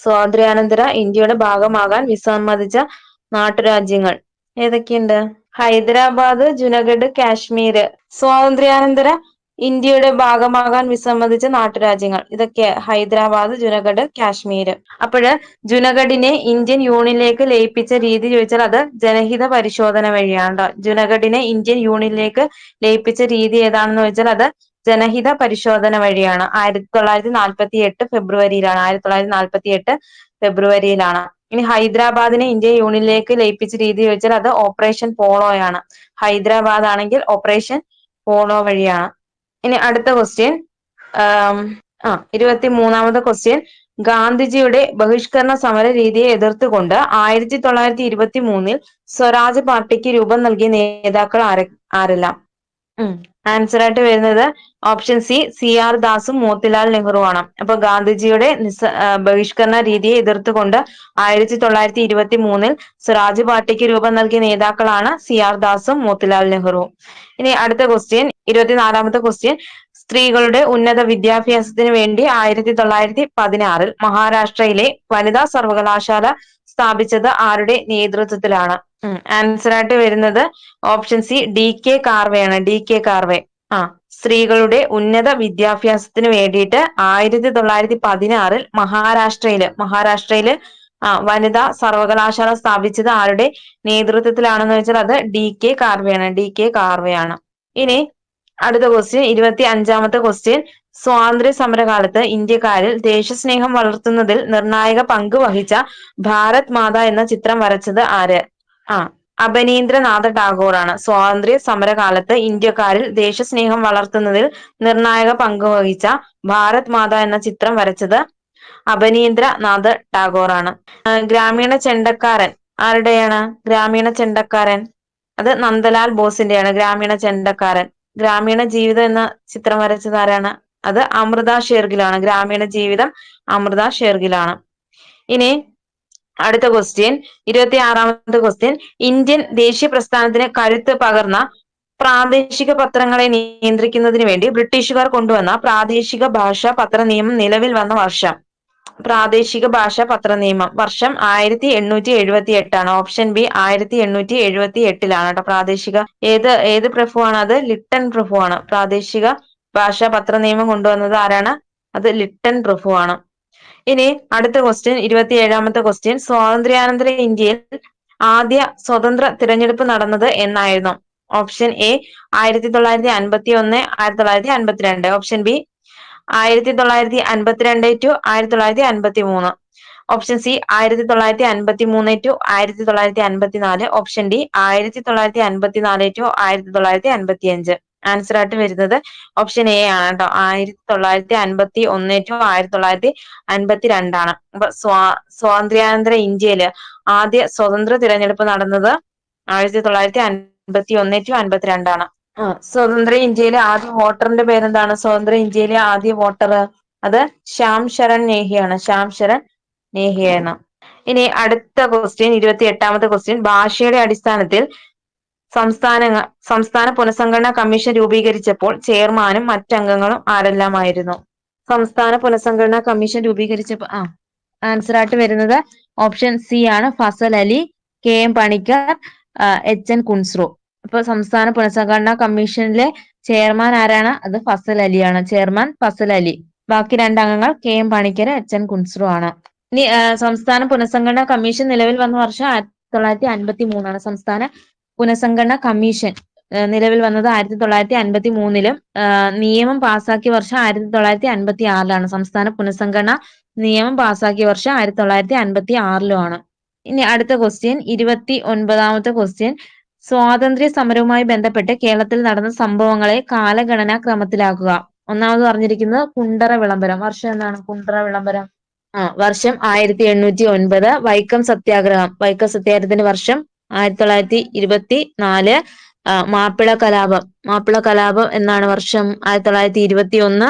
സ്വാതന്ത്ര്യാനന്തര ഇന്ത്യയുടെ ഭാഗമാകാൻ വിസമ്മതിച്ച നാട്ടുരാജ്യങ്ങൾ ഏതൊക്കെയുണ്ട്? ഹൈദരാബാദ്, ജുനഗഡ്, കാശ്മീർ. സ്വാതന്ത്ര്യാനന്തര ഇന്ത്യയുടെ ഭാഗമാകാൻ വിസമ്മതിച്ച നാട്ടുരാജ്യങ്ങൾ ഇതൊക്കെ ഹൈദരാബാദ്, ജുനഗഡ്, കാശ്മീർ. അപ്പോഴ് ജുനഗഡിനെ ഇന്ത്യൻ യൂണിയനിലേക്ക് ലയിപ്പിച്ച രീതി ചോദിച്ചാൽ അത് ജനഹിത പരിശോധന വഴിയാണ്. ജുനഗഡിനെ ഇന്ത്യൻ യൂണിയനിലേക്ക് ലയിപ്പിച്ച രീതി ഏതാണെന്ന് ചോദിച്ചാൽ അത് ജനഹിത പരിശോധന വഴിയാണ്. 1948 ഫെബ്രുവരിയിലാണ്. 1948 ഫെബ്രുവരിയിലാണ്. ഇനി ഹൈദരാബാദിനെ ഇന്ത്യൻ യൂണിയനിലേക്ക് ലയിപ്പിച്ച രീതി ചോദിച്ചാൽ അത് ഓപ്പറേഷൻ പോളോയാണ്. ഹൈദരാബാദ് ആണെങ്കിൽ ഓപ്പറേഷൻ പോളോ വഴിയാണ്. ഇനി അടുത്ത ക്വസ്റ്റ്യൻ 23ാമത്തെ ക്വസ്റ്റ്യൻ. ഗാന്ധിജിയുടെ ബഹിഷ്കരണ സമര രീതിയെ എതിർത്തുകൊണ്ട് 1923 സ്വരാജ് പാർട്ടിക്ക് രൂപം നൽകിയ നേതാക്കൾ ആരെല്ലാം? ആൻസർ ആയിട്ട് വരുന്നത് ഓപ്ഷൻ സി ആർ ദാസും മോത്തിലാൽ നെഹ്റുവാണ്. അപ്പൊ ഗാന്ധിജിയുടെ ബഹിഷ്കരണ രീതിയെ എതിർത്തുകൊണ്ട് 1923 സ്വരാജ് പാർട്ടിക്ക് രൂപം നൽകിയ നേതാക്കളാണ് സി ആർ ദാസും മോത്തിലാൽ നെഹ്റുവും. ഇനി അടുത്ത ക്വസ്റ്റ്യൻ 24ാമത്തെ ക്വസ്റ്റ്യൻ. സ്ത്രീകളുടെ ഉന്നത വിദ്യാഭ്യാസത്തിന് വേണ്ടി 1916 മഹാരാഷ്ട്രയിലെ വനിതാ സർവകലാശാല സ്ഥാപിച്ചത് ആരുടെ നേതൃത്വത്തിലാണ്? ആൻസർ ആയിട്ട് വരുന്നത് ഓപ്ഷൻ സി ഡി കെ കാർവെയാണ്. D K Karve. സ്ത്രീകളുടെ ഉന്നത വിദ്യാഭ്യാസത്തിന് വേണ്ടിയിട്ട് 1916 മഹാരാഷ്ട്രയില് വനിതാ സർവകലാശാല സ്ഥാപിച്ചത് ആരുടെ നേതൃത്വത്തിലാണെന്ന് വെച്ചാൽ അത് ഡി കെ കാർവെയാണ്. ഡി കെ കാർവെയാണ്. ഇനി അടുത്ത ക്വസ്റ്റ്യൻ 25ാമത്തെ ക്വസ്റ്റ്യൻ. സ്വാതന്ത്ര്യ സമരകാലത്ത് ഇന്ത്യക്കാരിൽ ദേശസ്നേഹം വളർത്തുന്നതിൽ നിർണായക പങ്ക് വഹിച്ച ഭാരത് മാത എന്ന ചിത്രം വരച്ചത് ആര്? അബനീന്ദ്രനാഥ ടാഗോർ ആണ്. സ്വാതന്ത്ര്യ സമരകാലത്ത് ഇന്ത്യക്കാരിൽ ദേശസ്നേഹം വളർത്തുന്നതിൽ നിർണായക പങ്ക് വഹിച്ച ഭാരത് മാത എന്ന ചിത്രം വരച്ചത് അബനീന്ദ്രനാഥ ടാഗോർ ആണ്. ഗ്രാമീണ ചെണ്ടക്കാരൻ ആരുടെയാണ്? ഗ്രാമീണ ചെണ്ടക്കാരൻ അത് നന്ദലാൽ ബോസിന്റെയാണ്. ഗ്രാമീണ ചെണ്ടക്കാരൻ. ഗ്രാമീണ ജീവിതം എന്ന ചിത്രം വരച്ചത് ആരാണ്? അത് അമൃത ഷേർഗിലാണ്. ഗ്രാമീണ ജീവിതം അമൃത ഷേർഗിലാണ്. ഇനി അടുത്ത ക്വസ്റ്റ്യൻ 26ാമത്തെ ക്വസ്റ്റ്യൻ. ഇന്ത്യൻ ദേശീയ പ്രസ്ഥാനത്തിന് കരുത്ത് പകർന്ന പ്രാദേശിക പത്രങ്ങളെ നിയന്ത്രിക്കുന്നതിന് വേണ്ടി ബ്രിട്ടീഷുകാർ കൊണ്ടുവന്ന പ്രാദേശിക ഭാഷാ പത്ര നിയമം നിലവിൽ വന്ന വർഷം? പ്രാദേശിക ഭാഷാ പത്ര നിയമം വർഷം 1878 ആണ്. ഓപ്ഷൻ ബി 1878 കേട്ടോ. പ്രാദേശിക ഏത് പ്രഭുവാണ്? അത് ലിട്ടൻ പ്രഭുവാണ്. പ്രാദേശിക ഭാഷാ പത്ര നിയമം കൊണ്ടുവന്നത് ആരാണ്? അത് ലിട്ടൻ പ്രഭുവാണ്. ഇനി അടുത്ത ക്വസ്റ്റ്യൻ 27ാമത്തെ ക്വസ്റ്റ്യൻ. സ്വാതന്ത്ര്യാനന്തര ഇന്ത്യയിൽ ആദ്യ സ്വതന്ത്ര തിരഞ്ഞെടുപ്പ് നടന്നത് എന്നായിരുന്നു? Option A 1951 1952. Option B 1952 to 1953. Option C 1953 to 1954. Option D 1954 to 1955. Answer ആയിട്ട് വരുന്നത് ഓപ്ഷൻ എ ആണ് കേട്ടോ. 1951 ടു 1952 ആണ്. അപ്പൊ സ്വാതന്ത്ര്യാനന്തര ഇന്ത്യയില് ആദ്യ സ്വതന്ത്ര തിരഞ്ഞെടുപ്പ് നടന്നത് 1951 ടു 52 ആണ്. സ്വതന്ത്ര ഇന്ത്യയിലെ ആദ്യ വോട്ടറിന്റെ പേരെന്താണ്? സ്വതന്ത്ര ഇന്ത്യയിലെ ആദ്യ വോട്ടർ അത് ശ്യാം ശരൺ നേഹിയാണ്. ശ്യാം ശരൺ നേഹിയാണ്. ഇനി അടുത്ത ക്വസ്റ്റ്യൻ 28ാമത്തെ ക്വസ്റ്റ്യൻ. ഭാഷയുടെ അടിസ്ഥാനത്തിൽ സംസ്ഥാന പുനഃസംഘടനാ കമ്മീഷൻ രൂപീകരിച്ചപ്പോൾ ചെയർമാനും മറ്റംഗങ്ങളും ആരെല്ലാമായിരുന്നു? സംസ്ഥാന പുനഃസംഘടനാ കമ്മീഷൻ രൂപീകരിച്ചപ്പോൾ ആൻസർ ആയിട്ട് വരുന്നത് ഓപ്ഷൻ സി ആണ്. Fazal Ali, K M Panikkar, H N Kunzru. അപ്പൊ സംസ്ഥാന പുനഃസംഘടനാ കമ്മീഷനിലെ ചെയർമാൻ ആരാണ്? അത് ഫസൽ അലിയാണ്. ചെയർമാൻ ഫസൽ അലി. ബാക്കി രണ്ടംഗങ്ങൾ K M Panikkar, H N Kunzru ആണ്. ഇനി സംസ്ഥാന പുനഃസംഘടനാ കമ്മീഷൻ നിലവിൽ വന്ന വർഷം 1953 ആണ്. സംസ്ഥാന പുനഃസംഘടനാ കമ്മീഷൻ നിലവിൽ വന്നത് 1953-ലും നിയമം പാസാക്കിയ വർഷം 1956-ലാണ്. സംസ്ഥാന പുനഃസംഘടനാ നിയമം പാസാക്കിയ വർഷം 1956-ലുമാണ്. ഇനി അടുത്ത ക്വസ്റ്റ്യൻ 29ാമത്തെ ക്വസ്റ്റ്യൻ. സ്വാതന്ത്ര്യ സമരവുമായി ബന്ധപ്പെട്ട് കേരളത്തിൽ നടന്ന സംഭവങ്ങളെ കാലഗണനാ ക്രമത്തിലാക്കുക. ഒന്നാമത് പറഞ്ഞിരിക്കുന്നത് കുണ്ടറ വിളംബരം. വർഷം എന്താണ്? കുണ്ടറ വിളംബരം വർഷം 1809. വൈക്കം സത്യാഗ്രഹം. വൈക്കം സത്യാഗ്രഹത്തിന്റെ വർഷം 1924. മാപ്പിള കലാപം. മാപ്പിള കലാപം എന്നാണ് വർഷം 1921.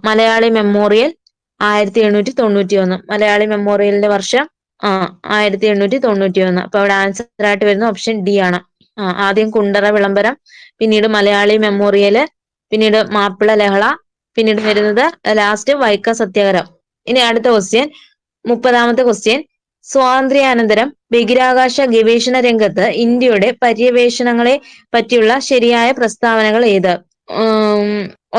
മലയാളി മെമ്മോറിയൽ 1891. മലയാളി മെമ്മോറിയലിന്റെ വർഷം 1891. അപ്പൊ അവിടെ ആൻസർ ആയിട്ട് വരുന്ന ഓപ്ഷൻ ഡി ആണ്. ആദ്യം കുണ്ടറ വിളംബരം, പിന്നീട് മലയാളി മെമ്മോറിയല്, പിന്നീട് മാപ്പിള ലഹള, പിന്നീട് വരുന്നത് ലാസ്റ്റ് വൈക്കം സത്യാഗ്രഹം. ഇനി അടുത്ത ക്വസ്റ്റ്യൻ 30ാമത്തെ ക്വസ്റ്റ്യൻ, സ്വാതന്ത്ര്യാനന്തരം ബഹിരാകാശ ഗവേഷണ രംഗത്ത് ഇന്ത്യയുടെ പര്യവേഷണങ്ങളെ പറ്റിയുള്ള ശരിയായ പ്രസ്താവനകൾ ഏത്?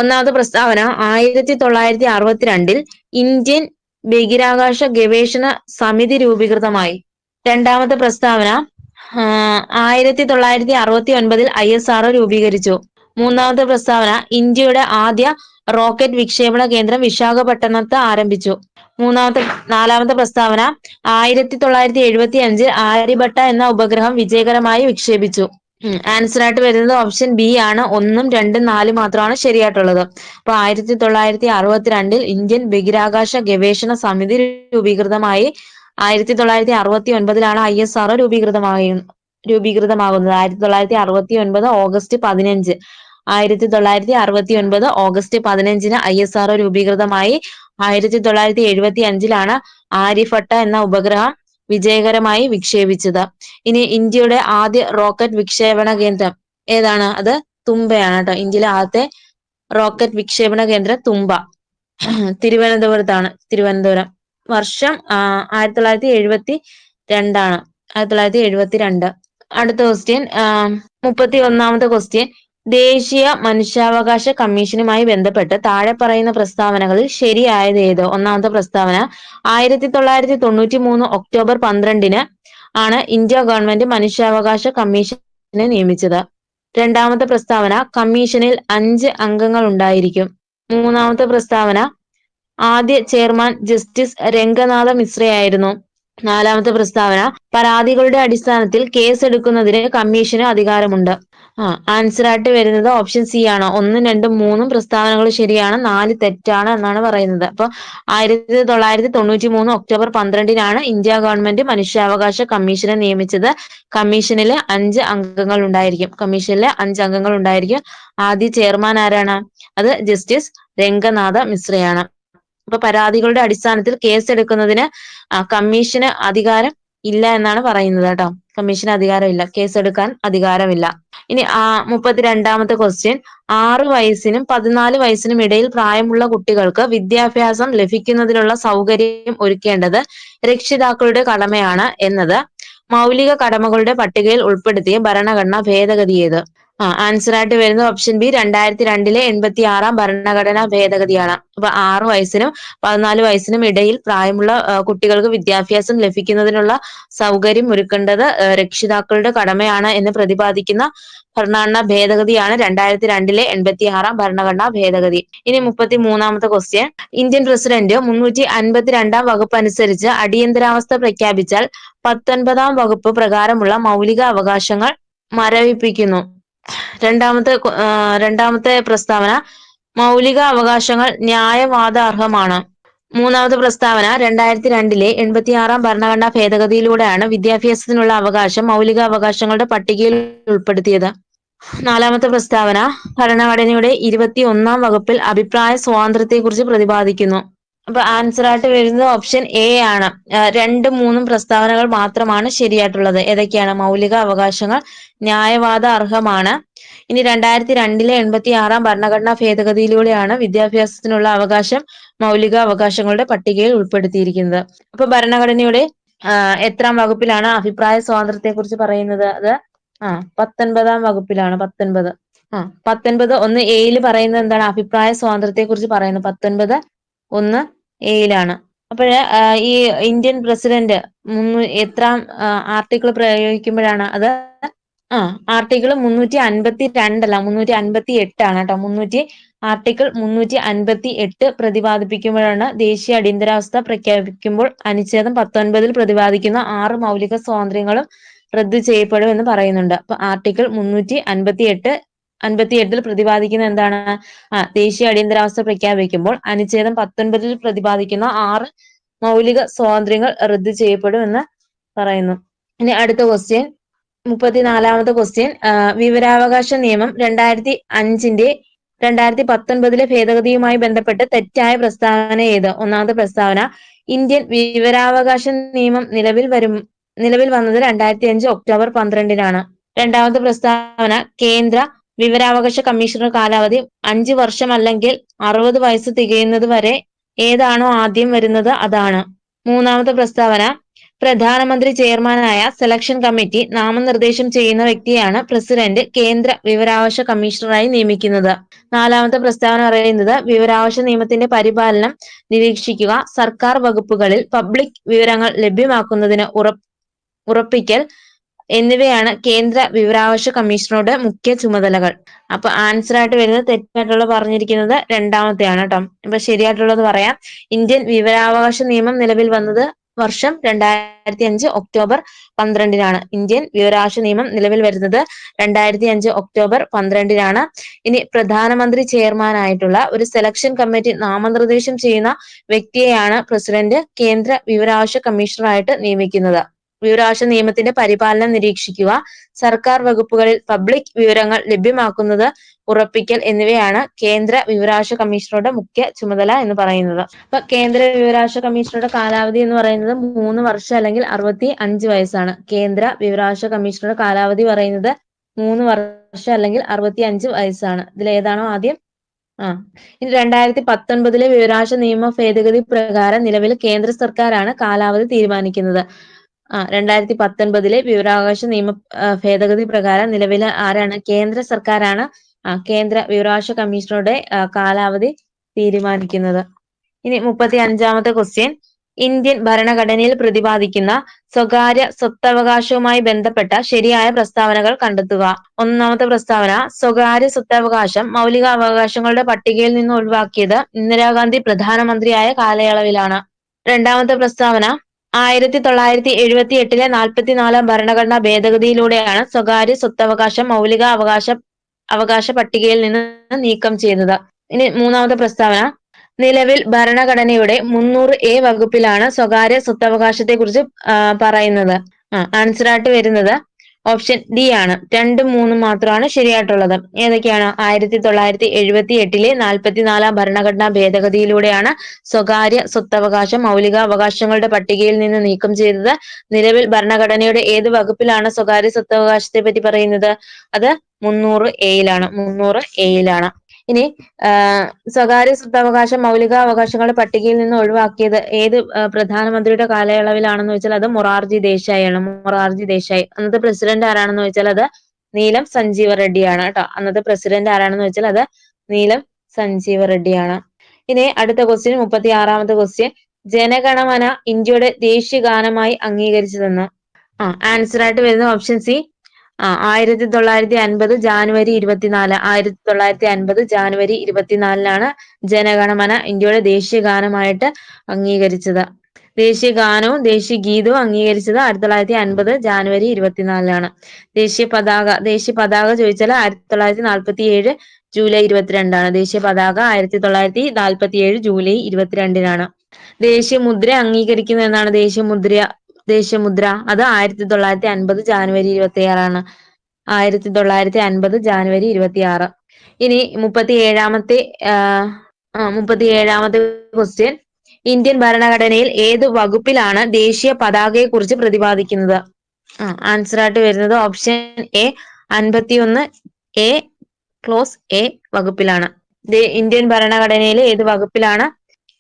ഒന്നാമത്തെ പ്രസ്താവന 1962 ഇന്ത്യൻ ബഹിരാകാശ ഗവേഷണ സമിതി രൂപീകൃതമായി. രണ്ടാമത്തെ പ്രസ്താവന 1969 ISRO രൂപീകരിച്ചു. മൂന്നാമത്തെ പ്രസ്താവന ഇന്ത്യയുടെ ആദ്യ റോക്കറ്റ് വിക്ഷേപണ കേന്ദ്രം വിശാഖപട്ടണത്ത് ആരംഭിച്ചു. നാലാമത്തെ പ്രസ്താവന 1975 ആര്യഭട്ട എന്ന ഉപഗ്രഹം വിജയകരമായി വിക്ഷേപിച്ചു. ആൻസർ ആയിട്ട് വരുന്നത് ഓപ്ഷൻ ബി ആണ്. 1, 2, 4 മാത്രമാണ് ശരിയായിട്ടുള്ളത്. അപ്പൊ 1962 ഇന്ത്യൻ ബഹിരാകാശ ഗവേഷണ സമിതി രൂപീകൃതമായി. 1969 ISRO രൂപീകൃതമാകുന്നത്. 1969 August 15. 1969 August 15 ISRO രൂപീകൃതമായി. 1975 Aryabhata എന്ന ഉപഗ്രഹം വിജയകരമായി വിക്ഷേപിച്ചത്. ഇനി ഇന്ത്യയുടെ ആദ്യ റോക്കറ്റ് വിക്ഷേപണ കേന്ദ്രം ഏതാണ്? അത് തുമ്പയാണ് കേട്ടോ. ഇന്ത്യയിലെ ആദ്യത്തെ റോക്കറ്റ് വിക്ഷേപണ കേന്ദ്രം തുമ്പ, തിരുവനന്തപുരത്താണ്. തിരുവനന്തപുരം. വർഷം 1972. 1972. അടുത്ത ക്വസ്റ്റ്യൻ, 31ാമത്തെ ക്വസ്റ്റ്യൻ, ദേശീയ മനുഷ്യാവകാശ കമ്മീഷനുമായി ബന്ധപ്പെട്ട് താഴെ പറയുന്ന പ്രസ്താവനകളിൽ ശരിയായത് ഏത്? ഒന്നാമത്തെ പ്രസ്താവന 1993 ഒക്ടോബർ 12 ആണ് ഇന്ത്യ ഗവൺമെന്റ് മനുഷ്യാവകാശ കമ്മീഷനെ നിയമിച്ചത്. രണ്ടാമത്തെ പ്രസ്താവന കമ്മീഷനിൽ 5 അംഗങ്ങൾ ഉണ്ടായിരിക്കും. മൂന്നാമത്തെ പ്രസ്താവന ആദ്യ ചെയർമാൻ ജസ്റ്റിസ് രംഗനാഥ മിശ്രയായിരുന്നു. നാലാമത്തെ പ്രസ്താവന പരാതികളുടെ അടിസ്ഥാനത്തിൽ കേസ് എടുക്കുന്നതിന് കമ്മീഷന് അധികാരമുണ്ട്. ആൻസർ ആയിട്ട് വരുന്നത് ഓപ്ഷൻ സി ആണ്. 1, 2, 3 പ്രസ്താവനകൾ ശരിയാണ്, 4 തെറ്റാണ് എന്നാണ് പറയുന്നത്. അപ്പൊ 1993 ഒക്ടോബർ 12 ഇന്ത്യ ഗവൺമെന്റ് മനുഷ്യാവകാശ കമ്മീഷനെ നിയമിച്ചത്. കമ്മീഷനിൽ 5 അംഗങ്ങൾ ഉണ്ടായിരിക്കും. ആദ്യ ചെയർമാൻ ആരാണ്? അത് ജസ്റ്റിസ് രംഗനാഥ മിശ്രയാണ്. അപ്പൊ പരാതികളുടെ അടിസ്ഥാനത്തിൽ കേസ് എടുക്കുന്നതിന് കമ്മീഷന് അധികാരം ഇല്ല എന്നാണ് പറയുന്നത് കേട്ടോ. കമ്മീഷന് അധികാരമില്ല, കേസെടുക്കാൻ അധികാരമില്ല. ഇനി 32ാമത്തെ ക്വസ്റ്റ്യൻ, 6 വയസ്സിനും 14 വയസ്സിനും ഇടയിൽ പ്രായമുള്ള കുട്ടികൾക്ക് വിദ്യാഭ്യാസം ലഭിക്കുന്നതിനുള്ള സൗകര്യം ഒരുക്കേണ്ടത് രക്ഷിതാക്കളുടെ കടമയാണ് എന്നത് മൗലിക കടമകളുടെ പട്ടികയിൽ ഉൾപ്പെടുത്തിയ ഭരണഘടനാ ഭേദഗതി ഏത്? ആൻസർ ആയിട്ട് വരുന്നത് ഓപ്ഷൻ ബി 2002 86ാം ഭരണഘടനാ ഭേദഗതിയാണ്. അപ്പൊ 6 വയസ്സിനും 14 വയസ്സിനും ഇടയിൽ പ്രായമുള്ള കുട്ടികൾക്ക് വിദ്യാഭ്യാസം ലഭിക്കുന്നതിനുള്ള സൗകര്യം ഒരുക്കേണ്ടത് രക്ഷിതാക്കളുടെ കടമയാണ് എന്ന് പ്രതിപാദിക്കുന്ന ഭരണഘടനാ ഭേദഗതിയാണ് 2002 86ാം ഭരണഘടനാ ഭേദഗതി. ഇനി 33ാമത്തെ ക്വസ്റ്റ്യൻ, ഇന്ത്യൻ പ്രസിഡന്റ് 352ാം വകുപ്പ് അനുസരിച്ച് അടിയന്തരാവസ്ഥ പ്രഖ്യാപിച്ചാൽ 19ാം വകുപ്പ് പ്രകാരമുള്ള മൗലിക അവകാശങ്ങൾ മരവിപ്പിക്കുന്നു. രണ്ടാമത്തെ പ്രസ്താവന മൗലിക അവകാശങ്ങൾ ന്യായവാദാർഹമാണ്. മൂന്നാമത്തെ പ്രസ്താവന 2002 86ാം ഭരണഘടനാ ഭേദഗതിയിലൂടെയാണ് വിദ്യാഭ്യാസത്തിനുള്ള അവകാശം മൗലിക അവകാശങ്ങളുടെ പട്ടികയിൽ ഉൾപ്പെടുത്തിയത്. നാലാമത്തെ പ്രസ്താവന ഭരണഘടനയുടെ 21ാം വകുപ്പിൽ അഭിപ്രായ സ്വാതന്ത്ര്യത്തെക്കുറിച്ച് പ്രതിപാദിക്കുന്നു. അപ്പൊ ആൻസർ ആയിട്ട് വരുന്നത് ഓപ്ഷൻ എ ആണ്. 2, 3 പ്രസ്താവനകൾ മാത്രമാണ് ശരിയായിട്ടുള്ളത്. ഏതൊക്കെയാണ്? മൗലിക അവകാശങ്ങൾ ന്യായവാദ അർഹമാണ്. ഇനി 2002 86ാം ഭരണഘടനാ ഭേദഗതിയിലൂടെയാണ് വിദ്യാഭ്യാസത്തിനുള്ള അവകാശം മൗലിക അവകാശങ്ങളുടെ പട്ടികയിൽ ഉൾപ്പെടുത്തിയിരിക്കുന്നത്. അപ്പൊ ഭരണഘടനയുടെ എത്രാം വകുപ്പിലാണ് അഭിപ്രായ സ്വാതന്ത്ര്യത്തെ കുറിച്ച് പറയുന്നത്? അത് 19ാം വകുപ്പിലാണ്. 19 1 എയിൽ പറയുന്നത് എന്താണ്? അഭിപ്രായ സ്വാതന്ത്ര്യത്തെ കുറിച്ച് പറയുന്നത് 19 എയിലാണ്. അപ്പോഴ് ഈ ഇന്ത്യൻ പ്രസിഡന്റ് എത്രാം ആർട്ടിക്കിൾ പ്രയോഗിക്കുമ്പോഴാണ്? അത് ആർട്ടിക്കിൾ 352 അല്ല, 358 ആണ് കേട്ടോ. ആർട്ടിക്കിൾ 358 പ്രതിപാദിപ്പിക്കുമ്പോഴാണ് ദേശീയ അടിയന്തരാവസ്ഥ പ്രഖ്യാപിക്കുമ്പോൾ അനുച്ഛേദം 19 പ്രതിപാദിക്കുന്ന 6 മൗലിക സ്വാതന്ത്ര്യങ്ങളും റദ്ദു ചെയ്യപ്പെടും എന്ന് പറയുന്നുണ്ട്. അപ്പൊ ആർട്ടിക്കിൾ 358 പ്രതിപാദിക്കുന്ന എന്താണ്? ദേശീയ അടിയന്തരാവസ്ഥ പ്രഖ്യാപിക്കുമ്പോൾ അനുച്ഛേദം 19 പ്രതിപാദിക്കുന്ന 6 മൗലിക സ്വാതന്ത്ര്യങ്ങൾ റദ്ദു ചെയ്യപ്പെടും എന്ന് പറയുന്നു. ഇനി അടുത്ത ക്വസ്റ്റ്യൻ, 34ാമത്തെ ക്വസ്റ്റ്യൻ, വിവരാവകാശ നിയമം 2019 ഭേദഗതിയുമായി ബന്ധപ്പെട്ട് തെറ്റായ പ്രസ്താവന ഏത്? ഒന്നാമത്തെ പ്രസ്താവന ഇന്ത്യൻ വിവരാവകാശ നിയമം നിലവിൽ വന്നത് 2005 ഒക്ടോബർ 12 രണ്ടാമത്തെ പ്രസ്താവന കേന്ദ്ര വിവരാവകാശ കമ്മീഷണർ കാലാവധി 5 വർഷം അല്ലെങ്കിൽ 60 വയസ്സ് തികയുന്നത് വരെ ഏതാണോ ആദ്യം വരുന്നത് അതാണ്. മൂന്നാമത്തെ പ്രസ്താവന പ്രധാനമന്ത്രി ചെയർമാനായ സെലക്ഷൻ കമ്മിറ്റി നാമനിർദ്ദേശം ചെയ്യുന്ന വ്യക്തിയാണ് പ്രസിഡന്റ് കേന്ദ്ര വിവരാവകാശ കമ്മീഷണറായി നിയമിക്കുന്നത്. നാലാമത്തെ പ്രസ്താവന പറയുന്നത് വിവരാവകാശ നിയമത്തിന്റെ പരിപാലനം നിരീക്ഷിക്കുക, സർക്കാർ വകുപ്പുകളിൽ പബ്ലിക് വിവരങ്ങൾ ലഭ്യമാക്കുന്നതിന് ഉറപ്പിക്കൽ എന്നിവയാണ് കേന്ദ്ര വിവരാവകാശ കമ്മീഷണറുടെ മുഖ്യ ചുമതലകൾ. അപ്പൊ ആൻസർ ആയിട്ട് വരുന്നത് തെറ്റായിട്ടുള്ളത് പറഞ്ഞിരിക്കുന്നത് രണ്ടാമത്തെയാണ് കേട്ടോ. അപ്പൊ ശരിയായിട്ടുള്ളത് പറയാം. ഇന്ത്യൻ വിവരാവകാശ നിയമം നിലവിൽ വന്നത് വർഷം 2005 ഒക്ടോബർ 12-നാണ്. ഇന്ത്യൻ വിവരാവകാശ നിയമം നിലവിൽ വരുന്നത് 2005 ഒക്ടോബർ 12-നാണ്. ഇനി പ്രധാനമന്ത്രി ചെയർമാനായിട്ടുള്ള ഒരു സെലക്ഷൻ കമ്മിറ്റി നാമനിർദ്ദേശം ചെയ്യുന്ന വ്യക്തിയെയാണ് പ്രസിഡന്റ് കേന്ദ്ര വിവരാവകാശ കമ്മീഷണറായിട്ട് നിയമിക്കുന്നത്. വിവരാവകാശ നിയമത്തിന്റെ പരിപാലനം നിരീക്ഷിക്കുക, സർക്കാർ വകുപ്പുകളിൽ പബ്ലിക് വിവരങ്ങൾ ലഭ്യമാക്കുന്നത് ഉറപ്പിക്കൽ എന്നിവയാണ് കേന്ദ്ര വിവരാവകാശ കമ്മീഷണറുടെ മുഖ്യ ചുമതല എന്ന് പറയുന്നത്. അപ്പൊ കേന്ദ്ര വിവരാവകാശ കമ്മീഷണറുടെ കാലാവധി എന്ന് പറയുന്നത് 3 വർഷം അല്ലെങ്കിൽ 65 വയസ്സാണ്. കേന്ദ്ര വിവരാവകാശ കമ്മീഷണറുടെ കാലാവധി പറയുന്നത് 3 വർഷം അല്ലെങ്കിൽ 65 വയസ്സാണ്. ഇതിൽ ഏതാണോ ആദ്യം? ഇനി 2019 വിവരാവകാശ നിയമ ഭേദഗതി പ്രകാരം നിലവിൽ കേന്ദ്ര സർക്കാരാണ് കാലാവധി തീരുമാനിക്കുന്നത്. 2019 വിവരാവകാശ നിയമ ഭേദഗതി പ്രകാരം നിലവിലെ ആരാണ്? കേന്ദ്ര സർക്കാരാണ് കേന്ദ്ര വിവരാവകാശ കമ്മീഷണറുടെ കാലാവധി തീരുമാനിക്കുന്നത്. ഇനി 35-ാമത്തെ ക്വസ്റ്റ്യൻ, ഇന്ത്യൻ ഭരണഘടനയിൽ പ്രതിപാദിക്കുന്ന സ്വകാര്യ സ്വത്തവകാശവുമായി ബന്ധപ്പെട്ട ശരിയായ പ്രസ്താവനകൾ കണ്ടെത്തുക. ഒന്നാമത്തെ പ്രസ്താവന, സ്വകാര്യ സ്വത്തവകാശം മൗലികാവകാശങ്ങളുടെ പട്ടികയിൽ നിന്ന് ഒഴിവാക്കിയത് ഇന്ദിരാഗാന്ധി പ്രധാനമന്ത്രിയായ കാലയളവിലാണ്. രണ്ടാമത്തെ പ്രസ്താവന, 1978 44-ാം ഭരണഘടനാ ഭേദഗതിയിലൂടെയാണ് സ്വകാര്യ സ്വത്തവകാശം മൗലിക അവകാശ പട്ടികയിൽ നിന്ന് നീക്കം ചെയ്തത്. ഇനി മൂന്നാമത്തെ പ്രസ്താവന, നിലവിൽ ഭരണഘടനയുടെ 300A വകുപ്പിലാണ് സ്വകാര്യ സ്വത്തവകാശത്തെ കുറിച്ച് പറയുന്നത്. ആൻസർ ആയിട്ട് വരുന്നത് ഓപ്ഷൻ ഡി ആണ്. 2ഉം 3ഉം മാത്രമാണ് ശരിയായിട്ടുള്ളത്. ഏതൊക്കെയാണ്? 1978 44-ാം ഭരണഘടനാ ഭേദഗതിയിലൂടെയാണ് സ്വകാര്യ സ്വത്തവകാശം മൗലിക അവകാശങ്ങളുടെ പട്ടികയിൽ നിന്ന് നീക്കം ചെയ്തത്. നിലവിൽ ഭരണഘടനയുടെ ഏത് വകുപ്പിലാണ് സ്വകാര്യ സ്വത്തവകാശത്തെ പറ്റി പറയുന്നത്? അത് 300A-യിലാണ്. 300A-യിലാണ്. ഇനി സ്വകാര്യ സ്വത്തവകാശം മൗലിക അവകാശങ്ങളുടെ പട്ടികയിൽ നിന്ന് ഒഴിവാക്കിയത് ഏത് പ്രധാനമന്ത്രിയുടെ കാലയളവിലാണെന്ന് വെച്ചാൽ അത് മൊറാർജി ദേശായിയാണ്. മൊറാർജി ദേശായി. അന്നത്തെ പ്രസിഡന്റ് ആരാണെന്ന് വെച്ചാൽ അത് നീലം സഞ്ജീവ റെഡ്ഡിയാണ് കേട്ടോ. അന്നത്തെ പ്രസിഡന്റ് ആരാണെന്ന് വെച്ചാൽ അത് നീലം സഞ്ജീവ റെഡ്ഡിയാണ്. ഇനി അടുത്ത ക്വസ്റ്റ്യൻ, 36-ാമത്തെ ക്വസ്റ്റ്യൻ, ജനഗണമന ഇന്ത്യയുടെ ദേശീയ ഗാനമായി അംഗീകരിച്ചതെന്ന്. ആൻസർ ആയിട്ട് വരുന്ന ഓപ്ഷൻ സി 1950 ജാനുവരി 24. 1950 ജാനുവരി 24-നാണ് ജനഗണമന ഇന്ത്യയുടെ ദേശീയ ഗാനമായിട്ട് അംഗീകരിച്ചത്. ദേശീയ ഗാനവും ദേശീയ ഗീതവും അംഗീകരിച്ചത് 1950 ജാനുവരി 24-നാണ്. ദേശീയ പതാക ചോദിച്ചാൽ 1947 ജൂലൈ 22-ആണ്. ദേശീയ പതാക 1947 ജൂലൈ 22-നാണ്. ദേശീയ മുദ്ര അംഗീകരിക്കുന്നത് എന്നാണ്? ദേശീയമുദ്ര അത് 1950 ജാനുവരി 26-ആണ്. 1950 ജാനുവരി 26. ഇനി 37-ാമത്തെ ക്വസ്റ്റ്യൻ, ഇന്ത്യൻ ഭരണഘടനയിൽ ഏത് വകുപ്പിലാണ് ദേശീയ പതാകയെ കുറിച്ച് പ്രതിപാദിക്കുന്നത്? ആൻസർ ആയിട്ട് വരുന്നത് option A 51A clause A വകുപ്പിലാണ്. ഇന്ത്യൻ ഭരണഘടനയിലെ ഏത് വകുപ്പിലാണ്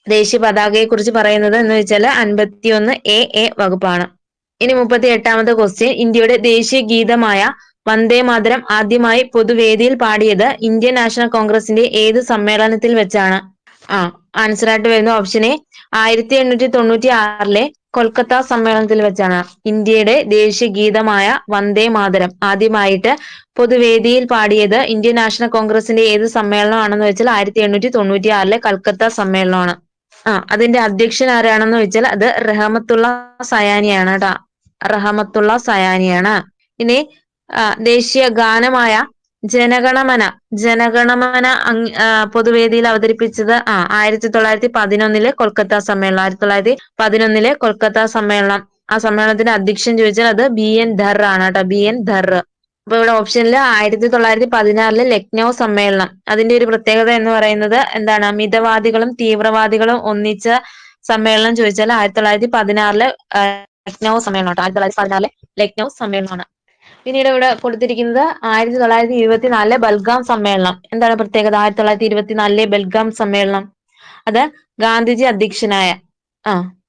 ദേശീയ പതാകയെ കുറിച്ച് പറയുന്നത് എന്ന് വെച്ചാൽ 51A വകുപ്പാണ്. ഇനി 38-ാമത്തെ ക്വസ്റ്റ്യൻ, ഇന്ത്യയുടെ ദേശീയ ഗീതമായ വന്ദേ മാതരം ആദ്യമായി പൊതുവേദിയിൽ പാടിയത് ഇന്ത്യൻ നാഷണൽ കോൺഗ്രസിന്റെ ഏത് സമ്മേളനത്തിൽ വെച്ചാണ്? ആൻസർ ആയിട്ട് വരുന്ന ഓപ്ഷൻ എ 1896 കൊൽക്കത്ത സമ്മേളനത്തിൽ വെച്ചാണ്. ഇന്ത്യയുടെ ദേശീയ ഗീതമായ വന്ദേ മാതരം ആദ്യമായിട്ട് പൊതുവേദിയിൽ പാടിയത് ഇന്ത്യൻ നാഷണൽ കോൺഗ്രസിന്റെ ഏത് സമ്മേളനമാണെന്ന് വെച്ചാൽ 1896 കൽക്കത്ത സമ്മേളനമാണ്. അതിന്റെ അധ്യക്ഷൻ ആരാണെന്ന് വെച്ചാൽ അത് റഹമത്തുള്ള സയാനിയാണ് കേട്ടോ. റഹമത്തുള്ള സയാനിയാണ്. ഇനി ദേശീയ ഗാനമായ ജനഗണമന പൊതുവേദിയിൽ അവതരിപ്പിച്ചത് 1911 കൊൽക്കത്ത സമ്മേളനം. 1911 കൊൽക്കത്ത സമ്മേളനം. ആ സമ്മേളനത്തിന്റെ അധ്യക്ഷൻ ചോദിച്ചാൽ അത് BN ധർ ആണ് കേട്ടോ. BN ധർ. അപ്പൊ ഇവിടെ ഓപ്ഷനിൽ 1916 ലക്നൗ സമ്മേളനം. അതിന്റെ ഒരു പ്രത്യേകത എന്ന് പറയുന്നത് എന്താണ്? മിതവാദികളും തീവ്രവാദികളും ഒന്നിച്ച സമ്മേളനം ചോദിച്ചാൽ 1916 ലക്നൗ സമ്മേളനം. 1916 ലക്നൗ സമ്മേളനമാണ്. പിന്നീട് ഇവിടെ കൊടുത്തിരിക്കുന്നത് 1924 ബൽഗാം സമ്മേളനം. എന്താണ് പ്രത്യേകത? 1924 ബൽഗാം സമ്മേളനം അത് ഗാന്ധിജി അധ്യക്ഷനായ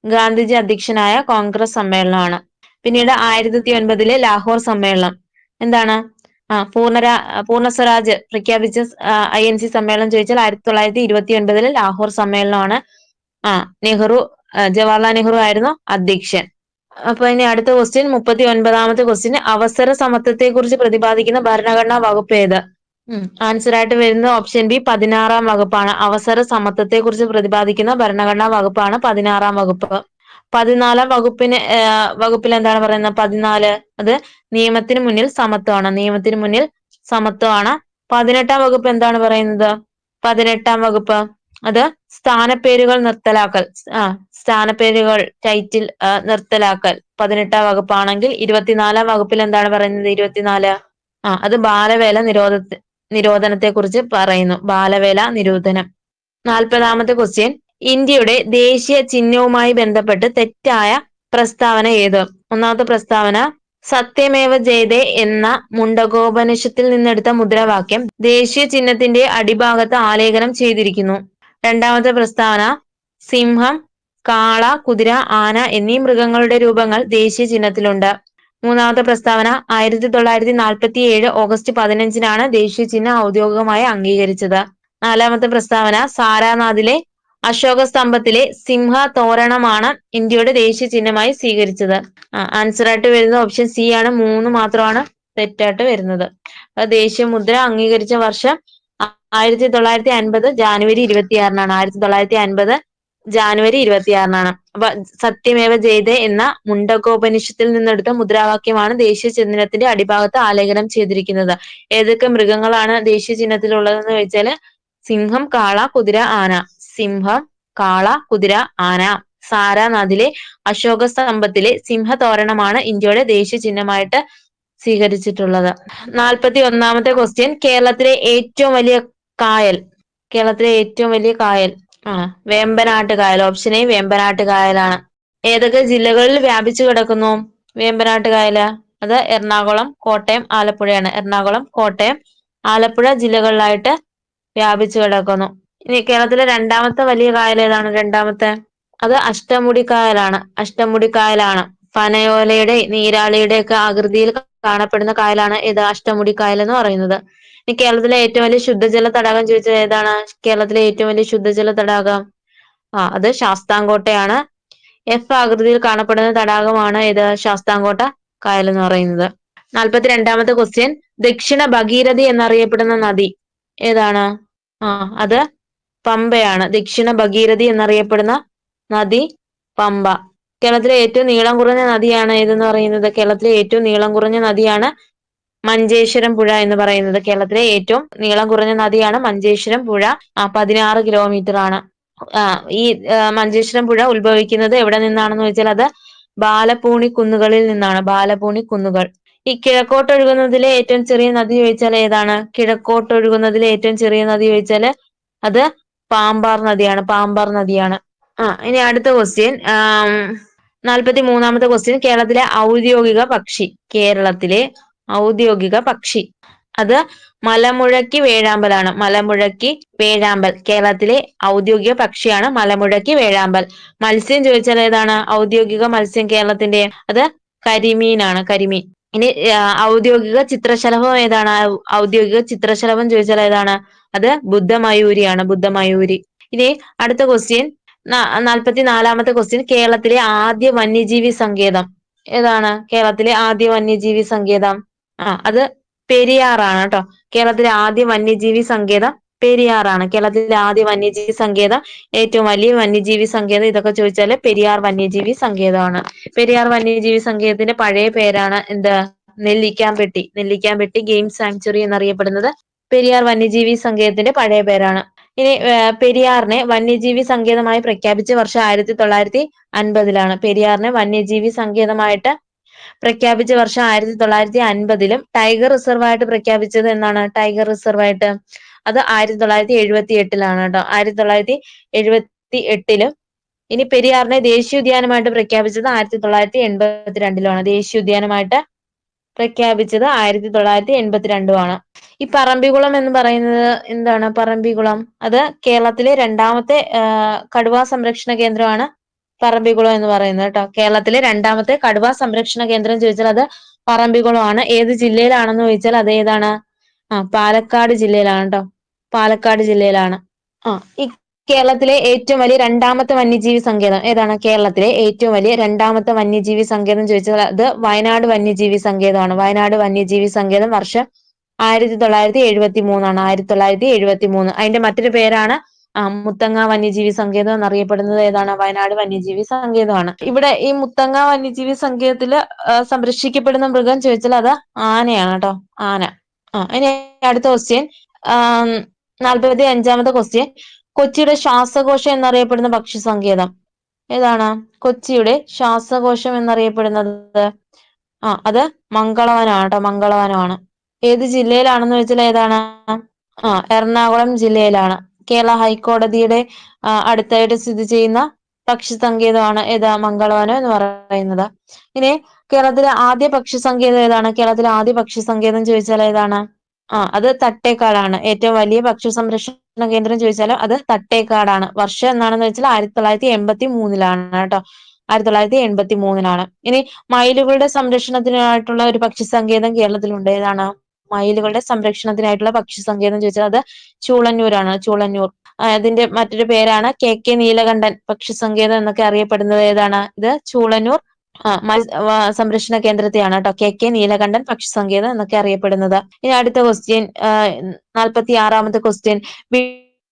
ഗാന്ധിജി അധ്യക്ഷനായ കോൺഗ്രസ് സമ്മേളനമാണ്. പിന്നീട് 1909 ലാഹോർ സമ്മേളനം. എന്താണ്? പൂർണ്ണ സ്വരാജ് പ്രഖ്യാപിച്ച INC സമ്മേളനം ചോദിച്ചാൽ 1929 ലാഹോർ സമ്മേളനമാണ്. നെഹ്റു, ജവഹർലാൽ നെഹ്റു ആയിരുന്നു അധ്യക്ഷൻ. അപ്പൊ ഇനി അടുത്ത ക്വസ്റ്റ്യൻ, 39ാമത്തെ ക്വസ്റ്റ്യൻ, അവസര സമത്വത്തെ കുറിച്ച് പ്രതിപാദിക്കുന്ന ഭരണഘടനാ വകുപ്പ് ഏത്? ആൻസർ ആയിട്ട് വരുന്ന ഓപ്ഷൻ ബി 16ാം വകുപ്പാണ്. അവസര സമത്വത്തെ കുറിച്ച് പ്രതിപാദിക്കുന്ന ഭരണഘടനാ വകുപ്പാണ് 16ാം വകുപ്പ്. 14ാം വകുപ്പിൽ എന്താണ് പറയുന്നത്? 14 അത് നിയമത്തിന് മുന്നിൽ സമത്വമാണ്. നിയമത്തിന് മുന്നിൽ സമത്വമാണ്. 18ാം വകുപ്പ് എന്താണ് പറയുന്നത്? 18ാം വകുപ്പ് അത് സ്ഥാനപ്പേരുകൾ നിർത്തലാക്കൽ. സ്ഥാനപ്പേരുകൾ, ടൈറ്റിൽ നിർത്തലാക്കൽ 18ാം വകുപ്പാണെങ്കിൽ 24ാം വകുപ്പിൽ എന്താണ് പറയുന്നത്? 24 അത് ബാലവേല നിരോധനത്തെ കുറിച്ച് പറയുന്നു. ബാലവേല നിരോധനം. 40ാമത്തെ ക്വസ്റ്റ്യൻ, ഇന്ത്യയുടെ ദേശീയ ചിഹ്നവുമായി ബന്ധപ്പെട്ട് തെറ്റായ പ്രസ്താവന ഏത്? ഒന്നാമത്തെ പ്രസ്താവന, സത്യമേവ ജയതേ എന്ന മുണ്ടകോപനിഷത്തിൽ നിന്നെടുത്ത മുദ്രാവാക്യം ദേശീയ ചിഹ്നത്തിന്റെ അടിഭാഗത്ത് ആലേഖനം ചെയ്തിരിക്കുന്നു. രണ്ടാമത്തെ പ്രസ്താവന, സിംഹം, കാള, കുതിര, ആന എന്നീ മൃഗങ്ങളുടെ രൂപങ്ങൾ ദേശീയ ചിഹ്നത്തിലുണ്ട്. മൂന്നാമത്തെ പ്രസ്താവന, 1947 ഓഗസ്റ്റ് 15-നാണ് ദേശീയ ചിഹ്നം ഔദ്യോഗികമായി അംഗീകരിച്ചത്. നാലാമത്തെ പ്രസ്താവന, സാരാനാഥിലെ അശോക സ്തംഭത്തിലെ സിംഹ തോരണമാണ് ഇന്ത്യയുടെ ദേശീയ ചിഹ്നമായി സ്വീകരിച്ചത്. ആൻസർ ആയിട്ട് വരുന്ന ഓപ്ഷൻ സി ആണ്. 3 മാത്രമാണ് തെറ്റായിട്ട് വരുന്നത്. ദേശീയ മുദ്ര അംഗീകരിച്ച വർഷം 1950 ജാനുവരി 26-നാണ്. 1950 ജാനുവരി 26-നാണ്. അപ്പൊ സത്യമേവ ജയതേ എന്ന മുണ്ടകോപനിഷത്തിൽ നിന്നെടുത്ത മുദ്രാവാക്യമാണ് ദേശീയ ചിഹ്നത്തിന്റെ അടിഭാഗത്ത് ആലേഖനം ചെയ്തിരിക്കുന്നത്. ഏതൊക്കെ മൃഗങ്ങളാണ് ദേശീയ ചിഹ്നത്തിലുള്ളതെന്ന് ചോദിച്ചാല് സിംഹം, കാള, കുതിര, ആന. സിംഹം, കാള, കുതിര, ആന. സാരാനാഥിലെ അശോക സ്തംഭത്തിലെ സിംഹതോരണമാണ് ഇന്ത്യയുടെ ദേശീയ ചിഹ്നമായിട്ട് സ്വീകരിച്ചിട്ടുള്ളത്. 41ാമത്തെ ക്വസ്റ്റ്യൻ, കേരളത്തിലെ ഏറ്റവും വലിയ കായൽ. കേരളത്തിലെ ഏറ്റവും വലിയ കായൽ വേമ്പനാട്ട് കായൽ. ഓപ്ഷൻ എ വേമ്പനാട്ട് കായലാണ്. ഏതൊക്കെ ജില്ലകളിൽ വ്യാപിച്ചു കിടക്കുന്നു വേമ്പനാട്ട് കായല്? അത് എറണാകുളം, കോട്ടയം, ആലപ്പുഴയാണ്. എറണാകുളം, കോട്ടയം, ആലപ്പുഴ ജില്ലകളിലായിട്ട് വ്യാപിച്ചു കിടക്കുന്നു. ഇനി കേരളത്തിലെ രണ്ടാമത്തെ വലിയ കായൽ ഏതാണ്? രണ്ടാമത്തെ അത് അഷ്ടമുടിക്കായലാണ്. അഷ്ടമുടിക്കായലാണ്. പനയോലയുടെ, നീരാളിയുടെ ഒക്കെ ആകൃതിയിൽ കാണപ്പെടുന്ന കായലാണ് ഇത് അഷ്ടമുടിക്കായൽ എന്ന് പറയുന്നത്. ഇനി കേരളത്തിലെ ഏറ്റവും വലിയ ശുദ്ധജല തടാകം ചോദിച്ചാൽ ഏതാണ്? കേരളത്തിലെ ഏറ്റവും വലിയ ശുദ്ധജല തടാകം അത് ശാസ്താംകോട്ടയാണ്. എഫ് ആകൃതിയിൽ കാണപ്പെടുന്ന തടാകമാണ് ഇത് ശാസ്താംകോട്ട കായൽ എന്ന് പറയുന്നത്. 42ാമത്തെ ക്വസ്റ്റ്യൻ, ദക്ഷിണ ഭഗീരഥി എന്നറിയപ്പെടുന്ന നദി ഏതാണ്? അത് പമ്പയാണ്. ദക്ഷിണ ഭഗീരഥി എന്നറിയപ്പെടുന്ന നദി പമ്പ. കേരളത്തിലെ ഏറ്റവും നീളം കുറഞ്ഞ നദിയാണ് ഏതെന്ന് പറയുന്നത്? കേരളത്തിലെ ഏറ്റവും നീളം കുറഞ്ഞ നദിയാണ് മഞ്ചേശ്വരം പുഴ എന്ന് പറയുന്നത്. കേരളത്തിലെ ഏറ്റവും നീളം കുറഞ്ഞ നദിയാണ് മഞ്ചേശ്വരം പുഴ. 16 കിലോമീറ്റർ ആണ്. ഈ മഞ്ചേശ്വരം പുഴ ഉത്ഭവിക്കുന്നത് എവിടെ നിന്നാണെന്ന് ചോദിച്ചാൽ അത് ബാലപൂണി കുന്നുകളിൽ നിന്നാണ്. ബാലപൂണി കുന്നുകൾ. ഈ കിഴക്കോട്ടൊഴുകുന്നതിലെ ഏറ്റവും ചെറിയ നദി ചോദിച്ചാൽ ഏതാണ്? കിഴക്കോട്ടൊഴുകുന്നതിലെ ഏറ്റവും ചെറിയ നദി ചോദിച്ചാല് അത് പാമ്പാർ നദിയാണ്. പാമ്പാർ നദിയാണ്. ഇനി അടുത്ത ക്വസ്റ്റ്യൻ, 43ാമത്തെ ക്വസ്റ്റ്യൻ, കേരളത്തിലെ ഔദ്യോഗിക പക്ഷി. കേരളത്തിലെ ഔദ്യോഗിക പക്ഷി അത് മലമുഴക്കി വേഴാമ്പലാണ്. മലമുഴക്കി വേഴാമ്പൽ കേരളത്തിലെ ഔദ്യോഗിക പക്ഷിയാണ്. മലമുഴക്കി വേഴാമ്പൽ. മത്സ്യം ചോദിച്ചാൽ ഏതാണ് ഔദ്യോഗിക മത്സ്യം കേരളത്തിന്റെ? അത് കരിമീനാണ്. കരിമീൻ. ഇനി ഔദ്യോഗിക ചിത്രശലഭം ഏതാണ്? ഔദ്യോഗിക ചിത്രശലഭം ചോദിച്ചാൽ ഏതാണ്? അത് ബുദ്ധമയൂരിയാണ്. ബുദ്ധമയൂരി. ഇനി അടുത്ത ക്വസ്റ്റ്യൻ, 44ാമത്തെ ക്വസ്റ്റ്യൻ, കേരളത്തിലെ ആദ്യ വന്യജീവി സങ്കേതം ഏതാണ്? കേരളത്തിലെ ആദ്യ വന്യജീവി സങ്കേതം അത് പെരിയാറാണ് കേട്ടോ. കേരളത്തിലെ ആദ്യ വന്യജീവി സങ്കേതം പെരിയാറാണ്. കേരളത്തിലെ ആദ്യ വന്യജീവി സങ്കേതം, ഏറ്റവും വലിയ വന്യജീവി സങ്കേതം, ഇതൊക്കെ ചോദിച്ചാല് പെരിയാർ വന്യജീവി സങ്കേതമാണ്. പെരിയാർ വന്യജീവി സങ്കേതത്തിന്റെ പഴയ പേരാണ് എന്ത്? നെല്ലിക്കാംപെട്ടി. നെല്ലിക്കാംപെട്ടി ഗെയിം സാങ്ച്വറി എന്നറിയപ്പെടുന്നത് പെരിയാർ വന്യജീവി സങ്കേതത്തിന്റെ പഴയ പേരാണ്. ഇനി പെരിയാറിനെ വന്യജീവി സങ്കേതമായി പ്രഖ്യാപിച്ച വർഷം 1950-ലാണ്. പെരിയാറിനെ വന്യജീവി സങ്കേതമായിട്ട് പ്രഖ്യാപിച്ച വർഷം 1950-ലും ടൈഗർ റിസർവ് ആയിട്ട് പ്രഖ്യാപിച്ചത് എന്നാണ്? ടൈഗർ റിസർവ് ആയിട്ട് അത് 1978-ലാണ് കേട്ടോ. 1978-ലും. ഇനി പെരിയാറിനെ ദേശീയോദ്യാനമായിട്ട് പ്രഖ്യാപിച്ചത് 1982-ലാണ്. ദേശീയോദ്യാനമായിട്ട് പ്രഖ്യാപിച്ചത് 1982-ആണ്. ഈ പറമ്പിക്കുളം എന്ന് പറയുന്നത് എന്താണ്? പറമ്പിക്കുളം അത് കേരളത്തിലെ രണ്ടാമത്തെ കടുവാ സംരക്ഷണ കേന്ദ്രമാണ് പറമ്പിക്കുളം എന്ന് പറയുന്നത് കേട്ടോ. കേരളത്തിലെ രണ്ടാമത്തെ കടുവ സംരക്ഷണ കേന്ദ്രം ചോദിച്ചാൽ അത് പറമ്പിക്കുളം ആണ്. ഏത് ജില്ലയിലാണെന്ന് ചോദിച്ചാൽ അത് ഏതാണ്? പാലക്കാട് ജില്ലയിലാണ് കേട്ടോ. പാലക്കാട് ജില്ലയിലാണ്. ഈ കേരളത്തിലെ ഏറ്റവും വലിയ രണ്ടാമത്തെ വന്യജീവി സങ്കേതം ഏതാണ്? കേരളത്തിലെ ഏറ്റവും വലിയ രണ്ടാമത്തെ വന്യജീവി സങ്കേതം ചോദിച്ചാൽ അത് വയനാട് വന്യജീവി സങ്കേതമാണ്. വയനാട് വന്യജീവി സങ്കേതം വർഷം 1973 1973. അതിന്റെ മറ്റൊരു പേരാണ് മുത്തങ്ങ വന്യജീവി സങ്കേതം എന്നറിയപ്പെടുന്നത് ഏതാണ്? വയനാട് വന്യജീവി സങ്കേതമാണ്. ഇവിടെ ഈ മുത്തങ്ങ വന്യജീവി സങ്കേതത്തില് സംരക്ഷിക്കപ്പെടുന്ന മൃഗം ചോദിച്ചാൽ അത് ആനയാണ് കേട്ടോ. ആന. ഇനി അടുത്ത ക്വസ്റ്റ്യൻ, 45ാമത്തെ ക്വസ്റ്റ്യൻ, കൊച്ചിയുടെ ശ്വാസകോശം എന്നറിയപ്പെടുന്ന പക്ഷി സങ്കേതം ഏതാണ്? കൊച്ചിയുടെ ശ്വാസകോശം എന്നറിയപ്പെടുന്നത് അത് മംഗളവനമാണ് കേട്ടോ. മംഗളവനമാണ്. ഏത് ജില്ലയിലാണെന്ന് വെച്ചാൽ ഏതാണ്? എറണാകുളം ജില്ലയിലാണ്. കേരള ഹൈക്കോടതിയുടെ അടുത്തായിട്ട് സ്ഥിതി ചെയ്യുന്ന പക്ഷി സങ്കേതമാണ് ഏതാ? മംഗളവനം എന്ന് പറയുന്നത്. ഇനി കേരളത്തിലെ ആദ്യ പക്ഷി സങ്കേതം ഏതാണ്? കേരളത്തിലെ ആദ്യ പക്ഷി സങ്കേതം ചോദിച്ചാൽ ഏതാണ്? അത് തട്ടേക്കാടാണ്. ഏറ്റവും വലിയ പക്ഷി സംരക്ഷണ കേന്ദ്രം ചോദിച്ചാൽ അത് തട്ടേക്കാടാണ്. വർഷം എന്നാണെന്ന് വെച്ചാൽ 1983 കേട്ടോ. 1983. ഇനി മയിലുകളുടെ സംരക്ഷണത്തിനായിട്ടുള്ള ഒരു പക്ഷി സങ്കേതം കേരളത്തിലുണ്ട്. ഏതാണ്? മയിലുകളുടെ സംരക്ഷണത്തിനായിട്ടുള്ള പക്ഷി സങ്കേതം ചോദിച്ചാൽ അത് ചൂളന്നൂരാണ്. ചൂളന്നൂർ. അതിന്റെ മറ്റൊരു പേരാണ് KK നീലകണ്ഠൻ പക്ഷി സങ്കേതം എന്നൊക്കെ അറിയപ്പെടുന്നത് ഏതാണ്? ഇത് ചൂളന്നൂർ സംരക്ഷണ കേന്ദ്രത്തെയാണ് കേട്ടോ. KK നീലകണ്ഠൻ പക്ഷി സങ്കേതം എന്നൊക്കെ അറിയപ്പെടുന്നത്. ഇനി അടുത്ത ക്വസ്റ്റ്യൻ, 46ാമത്തെ ക്വസ്റ്റ്യൻ,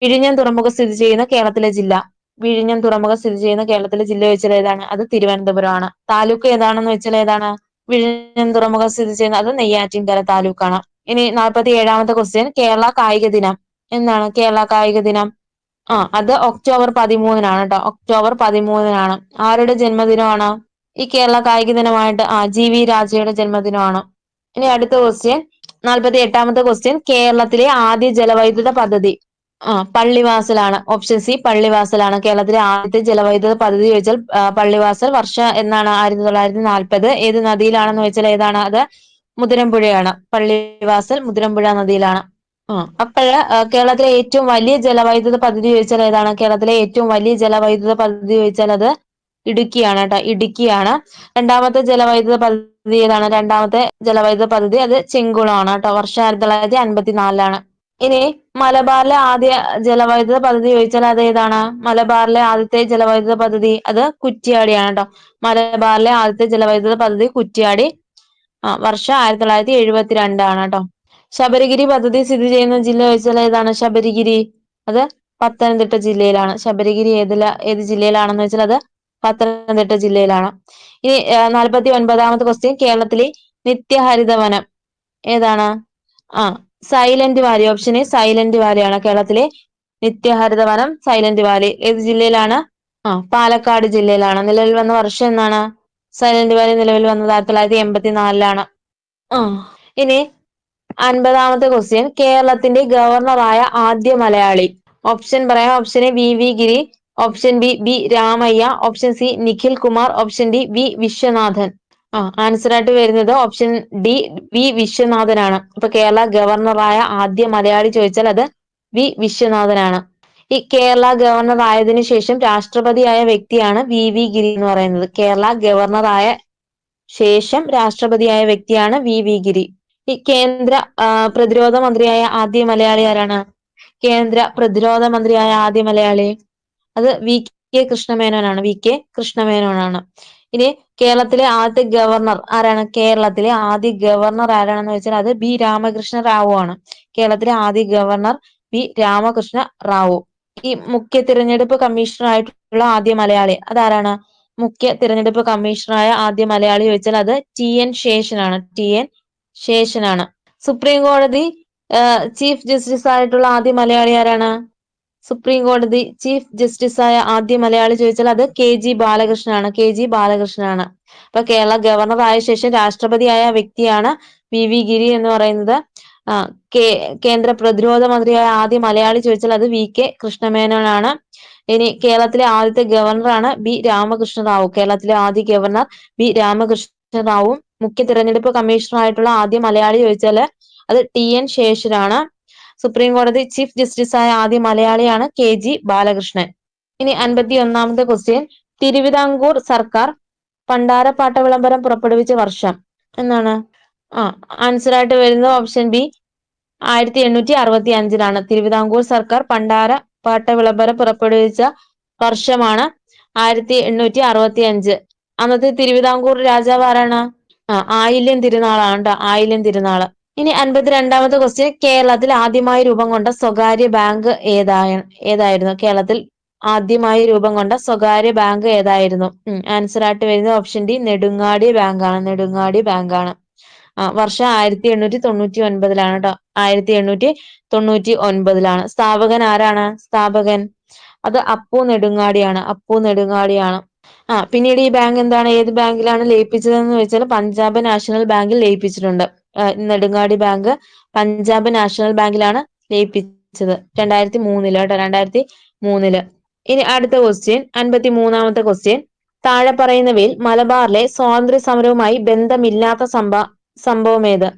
വിഴിഞ്ഞം തുറമുഖം സ്ഥിതി ചെയ്യുന്ന കേരളത്തിലെ ജില്ല. വിഴിഞ്ഞം തുറമുഖം സ്ഥിതി ചെയ്യുന്ന കേരളത്തിലെ ജില്ല വെച്ചാൽ ഏതാണ്? അത് തിരുവനന്തപുരമാണ്. താലൂക്ക് ഏതാണെന്ന് വെച്ചാൽ ഏതാണ്? വിഴിഞ്ഞം തുറമുഖം സ്ഥിതി ചെയ്യുന്ന അത് നെയ്യാറ്റിൻകര താലൂക്കാണ്. ഇനി 47ാമത്തെ ക്വസ്റ്റ്യൻ, കേരള കായിക ദിനം എന്നാണ്? കേരള കായിക ദിനം അത് ഒക്ടോബർ 13 കേട്ടോ. ഒക്ടോബർ 13. ആരുടെ ജന്മദിനമാണ് ഈ കേരള കായിക ദിനമായിട്ട്? GV രാജയുടെ ജന്മദിനമാണ്. ഇനി അടുത്ത ക്വസ്റ്റ്യൻ, 48ാമത്തെ ക്വസ്റ്റ്യൻ, കേരളത്തിലെ ആദ്യ ജലവൈദ്യുത പദ്ധതി പള്ളിവാസലാണ്. Option C പള്ളിവാസലാണ്. കേരളത്തിലെ ആദ്യത്തെ ജലവൈദ്യുത പദ്ധതി ചോദിച്ചാൽ പള്ളിവാസൽ. വർഷം എന്നാണ്? 1940. ഏത് നദിയിലാണെന്ന് ചോദിച്ചാൽ ഏതാണ്? അത് മുതിരമ്പുഴയാണ്. പള്ളിവാസൽ മുതിരമ്പുഴ നദിയിലാണ്. അപ്പോഴ് കേരളത്തിലെ ഏറ്റവും വലിയ ജലവൈദ്യുത പദ്ധതി ചോദിച്ചാൽ ഏതാണ്? കേരളത്തിലെ ഏറ്റവും വലിയ ജലവൈദ്യുത പദ്ധതി ചോദിച്ചാൽ അത് ഇടുക്കിയാണ് കേട്ടോ. ഇടുക്കിയാണ്. രണ്ടാമത്തെ ജലവൈദ്യുത പദ്ധതി ഏതാണ്? രണ്ടാമത്തെ ജലവൈദ്യുത പദ്ധതി അത് ചെങ്കുളമാണ് കേട്ടോ. വർഷം 1954. ഇനി മലബാറിലെ ആദ്യ ജലവൈദ്യുത പദ്ധതി ചോദിച്ചാൽ അത് ഏതാണ്? മലബാറിലെ ആദ്യത്തെ ജലവൈദ്യുത പദ്ധതി അത് കുറ്റ്യാടിയാണ് കേട്ടോ. മലബാറിലെ ആദ്യത്തെ ജലവൈദ്യുത പദ്ധതി കുറ്റ്യാടി. വർഷം 1972 കേട്ടോ. ശബരിഗിരി പദ്ധതി സ്ഥിതി ചെയ്യുന്ന ജില്ല ചോദിച്ചാൽ ഏതാണ്? ശബരിഗിരി അത് പത്തനംതിട്ട ജില്ലയിലാണ്. ശബരിഗിരി ഏത് ജില്ലയിലാണെന്ന് വെച്ചാൽ അത് പത്തനംതിട്ട ജില്ലയിലാണ്. ഇനി 49ാമത്തെ ക്വസ്റ്റ്യൻ, കേരളത്തിലെ നിത്യഹരിതവനം ഏതാണ്? Silent valley. Option A silent വാലിയാണ്. കേരളത്തിലെ നിത്യഹരിതവനം സൈലന്റ് വാലി ഏത് ജില്ലയിലാണ്? പാലക്കാട് ജില്ലയിലാണ്. നിലവിൽ വന്ന വർഷം എന്നാണ്? സൈലന്റ് വാലി നിലവിൽ വന്നത് 1984. ഇനി 50ാമത്തെ ക്വസ്റ്റ്യൻ, കേരളത്തിന്റെ ഗവർണറായ ആദ്യ മലയാളി. ഓപ്ഷൻ പറയാം. Option A VV Giri, option B Ramaiah, option C Nikhil Kumar, option D V Viswanathan. Answer ആയിട്ട് വരുന്നത് ഓപ്ഷൻ D V വിശ്വനാഥനാണ്. അപ്പൊ കേരള ഗവർണറായ ആദ്യ മലയാളി ചോദിച്ചാൽ അത് V വിശ്വനാഥനാണ്. ഈ കേരള ഗവർണർ ആയതിനു ശേഷം രാഷ്ട്രപതിയായ വ്യക്തിയാണ് VV ഗിരി എന്ന് പറയുന്നത്. കേരള ഗവർണറായ ശേഷം രാഷ്ട്രപതിയായ വ്യക്തിയാണ് VV ഗിരി. ഈ കേന്ദ്ര പ്രതിരോധ മന്ത്രിയായ ആദ്യ മലയാളി ആരാണ്? കേന്ദ്ര പ്രതിരോധ മന്ത്രിയായ ആദ്യ മലയാളി അത് VK കൃഷ്ണമേനോനാണ്. VK കൃഷ്ണമേനോനാണ്. ഇനി കേരളത്തിലെ ആദ്യ ഗവർണർ ആരാണ്? കേരളത്തിലെ ആദ്യ ഗവർണർ ആരാണെന്ന് വെച്ചാൽ അത് B രാമകൃഷ്ണ റാവു ആണ്. കേരളത്തിലെ ആദ്യ ഗവർണർ B രാമകൃഷ്ണ റാവു. ഈ മുഖ്യ തിരഞ്ഞെടുപ്പ് കമ്മീഷണർ ആയിട്ടുള്ള ആദ്യ മലയാളി അതാരാണ്? മുഖ്യ തിരഞ്ഞെടുപ്പ് കമ്മീഷണറായ ആദ്യ മലയാളി ചോദിച്ചാൽ അത് TN ശേഷനാണ്. TN ശേഷനാണ്. സുപ്രീം കോടതി ചീഫ് ജസ്റ്റിസ് ആയിട്ടുള്ള ആദ്യ മലയാളി ആരാണ്? സുപ്രീം കോടതി ചീഫ് ജസ്റ്റിസ് ആയ ആദ്യ മലയാളി ചോദിച്ചാൽ അത് KG ബാലകൃഷ്ണനാണ്. KG ബാലകൃഷ്ണനാണ്. അപ്പൊ കേരള ഗവർണർ ആയ ശേഷം രാഷ്ട്രപതിയായ വ്യക്തിയാണ് VV ഗിരി എന്ന് പറയുന്നത്. കേന്ദ്ര പ്രതിരോധ മന്ത്രിയായ ആദ്യ മലയാളി ചോദിച്ചാൽ അത് VK കൃഷ്ണമേനോനാണ്. ഇനി കേരളത്തിലെ ആദ്യത്തെ ഗവർണറാണ് B രാമകൃഷ്ണ റാവു. കേരളത്തിലെ ആദ്യ ഗവർണർ B രാമകൃഷ്ണ റാവുവും മുഖ്യ തിരഞ്ഞെടുപ്പ് കമ്മീഷണർ ആയിട്ടുള്ള ആദ്യ മലയാളി ചോദിച്ചാൽ അത് TN ശേഷനാണ്. സുപ്രീം കോടതി ചീഫ് ജസ്റ്റിസ് ആയ ആദ്യ മലയാളിയാണ് KG ബാലകൃഷ്ണൻ. ഇനി 51ാമത്തെ ക്വസ്റ്റ്യൻ, തിരുവിതാംകൂർ സർക്കാർ പണ്ടാരപ്പാട്ട വിളംബരം പുറപ്പെടുവിച്ച വർഷം എന്നാണ്? ആൻസർ ആയിട്ട് വരുന്നത് ഓപ്ഷൻ ബി 1865 തിരുവിതാംകൂർ സർക്കാർ പണ്ടാര പാട്ട വിളംബരം പുറപ്പെടുവിച്ച വർഷമാണ് 1865. അന്നത്തെ തിരുവിതാംകൂർ രാജാവ് ആരാണ്? ആയില്യം തിരുനാളാണ് ട്ടോ, ആയില്യം തിരുനാള്. ഇനി 52ാമത്തെ ക്വസ്റ്റ്യൻ, കേരളത്തിൽ ആദ്യമായി രൂപം കൊണ്ട സ്വകാര്യ ബാങ്ക് ഏതായിരുന്നു? കേരളത്തിൽ ആദ്യമായി രൂപം കൊണ്ട സ്വകാര്യ ബാങ്ക് ഏതായിരുന്നു? ആൻസർ ആയിട്ട് വരുന്നത് ഓപ്ഷൻ ഡി നെടുങ്ങാടി ബാങ്കാണ്. നെടുങ്ങാടി ബാങ്കാണ്. വർഷം 1899 ട്ടോ. 1899 സ്ഥാപകൻ ആരാണ്? സ്ഥാപകൻ അത് അപ്പു നെടുങ്ങാടിയാണ്. അപ്പു നെടുങ്ങാടിയാണ്. പിന്നീട് ഈ ബാങ്ക് എന്താണ്, ഏത് ബാങ്കിലാണ് ലയിപ്പിച്ചതെന്ന് ചോദിച്ചാൽ പഞ്ചാബ് നാഷണൽ ബാങ്കിൽ ലയിപ്പിച്ചിട്ടുണ്ട്. നെടുങ്ങാടി ബാങ്ക് പഞ്ചാബ് നാഷണൽ ബാങ്കിലാണ് ലയിപ്പിച്ചത് 2003 കേട്ടോ, 2003. ഇനി അടുത്ത ക്വസ്റ്റ്യൻ, 53ാമത്തെ ക്വസ്റ്റ്യൻ, താഴെ പറയുന്നവയിൽ മലബാറിലെ സ്വാതന്ത്ര്യ സമരവുമായി ബന്ധമില്ലാത്ത സംഭവം ഏത്?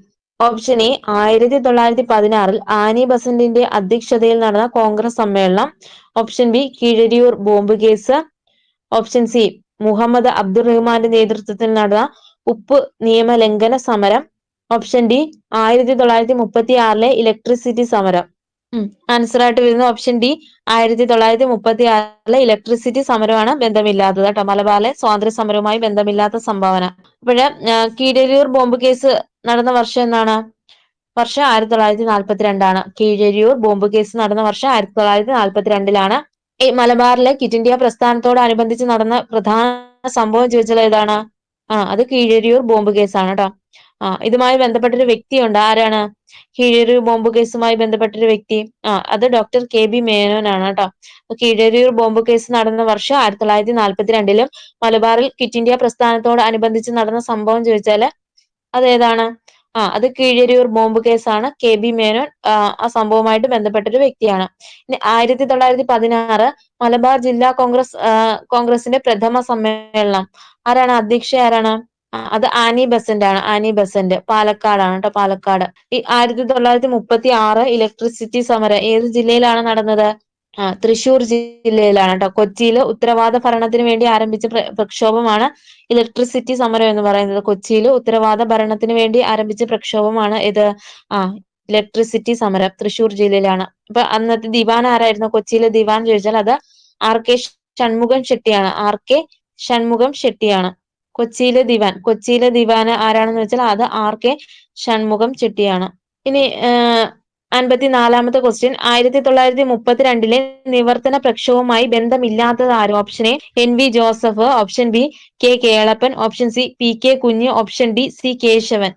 ഓപ്ഷൻ എ 1916 ആനി ബസന്റിന്റെ അധ്യക്ഷതയിൽ നടന്ന കോൺഗ്രസ് സമ്മേളനം. Option B Keezhariyur bomb case. Option C Muhammad അബ്ദുറഹ്മാന്റെ നേതൃത്വത്തിൽ നടന്ന ഉപ്പ് നിയമലംഘന സമരം. ഓപ്ഷൻ ഡി 1936 ഇലക്ട്രിസിറ്റി സമരം. ആൻസർ ആയിട്ട് വരുന്ന ഓപ്ഷൻ ഡി 1936 ഇലക്ട്രിസിറ്റി സമരമാണ് ബന്ധമില്ലാത്തത് കേട്ടോ. മലബാറിലെ സ്വാതന്ത്ര്യ സമരവുമായി ബന്ധമില്ലാത്ത സംഭാവന. അപ്പോഴ് കീഴരിയൂർ ബോംബ് കേസ് നടന്ന വർഷം എന്നാണ്? വർഷം 1942. കീഴരിയൂർ ബോംബ് കേസ് നടന്ന വർഷം 1942. ഈ മലബാറിലെ ക്വിറ്റ് ഇന്ത്യ പ്രസ്ഥാനത്തോടനുബന്ധിച്ച് നടന്ന പ്രധാന സംഭവം ചോദിച്ചാൽ ഏതാണ്? അത് കീഴരിയൂർ ബോംബ് കേസാണ് കേട്ടോ. ഇതുമായി ബന്ധപ്പെട്ടൊരു വ്യക്തിയുണ്ട്. ആരാണ്? കീഴരിയൂർ ബോംബ് കേസുമായി ബന്ധപ്പെട്ടൊരു വ്യക്തി. അത് ഡോക്ടർ KB മേനോൻ ആണ് കേട്ടോ. കീഴരിയൂർ ബോംബ് കേസ് നടന്ന വർഷം 1942. മലബാറിൽ ക്വിറ്റ് ഇന്ത്യ പ്രസ്ഥാനത്തോട് അനുബന്ധിച്ച് നടന്ന സംഭവം ചോദിച്ചാല് അതേതാണ്? അത് കീഴരിയൂർ ബോംബ് കേസാണ്. KB മേനോൻ ആ സംഭവവുമായിട്ട് ബന്ധപ്പെട്ടൊരു വ്യക്തിയാണ്. ഇനി 1916 മലബാർ ജില്ലാ കോൺഗ്രസിന്റെ പ്രഥമ സമ്മേളനം ആരാണ്? അധ്യക്ഷ ആരാണ്? അത് ആനി ബസന്റ് ആണ്. ആനി ബസന്റ് പാലക്കാടാണ് കേട്ടോ, പാലക്കാട്. ഈ 1936 ഇലക്ട്രിസിറ്റി സമരം ഏത് ജില്ലയിലാണ് നടന്നത്? തൃശ്ശൂർ ജില്ലയിലാണ് കേട്ടോ. കൊച്ചിയില് ഉത്തരവാദ ഭരണത്തിന് വേണ്ടി ആരംഭിച്ച പ്രക്ഷോഭമാണ് ഇലക്ട്രിസിറ്റി സമരം എന്ന് പറയുന്നത്. കൊച്ചിയില് ഉത്തരവാദ ഭരണത്തിന് വേണ്ടി ആരംഭിച്ച പ്രക്ഷോഭമാണ് ഇത് ഇലക്ട്രിസിറ്റി സമരം. തൃശ്ശൂർ ജില്ലയിലാണ്. അപ്പൊ അന്നത്തെ ദിവാൻ ആരായിരുന്നു? കൊച്ചിയിലെ ദിവാൻ ചോദിച്ചാൽ അത് RK ഷൺമുഖം ഷെട്ടിയാണ്. RK ഷൺമുഖം ഷെട്ടിയാണ് കൊച്ചിയിലെ ദിവാൻ ആരാണെന്ന് വെച്ചാൽ അത് RK ഷൺമുഖം ചെട്ടിയാണ്. ഇനി 54ാമത്തെ ക്വസ്റ്റ്യൻ, 1932 നിവർത്തന പ്രക്ഷോഭവുമായി ബന്ധമില്ലാത്തത് ആരും? Option A NV Joseph. Option B K Kelappan. Option C PK Kunju. Option D C Kesavan.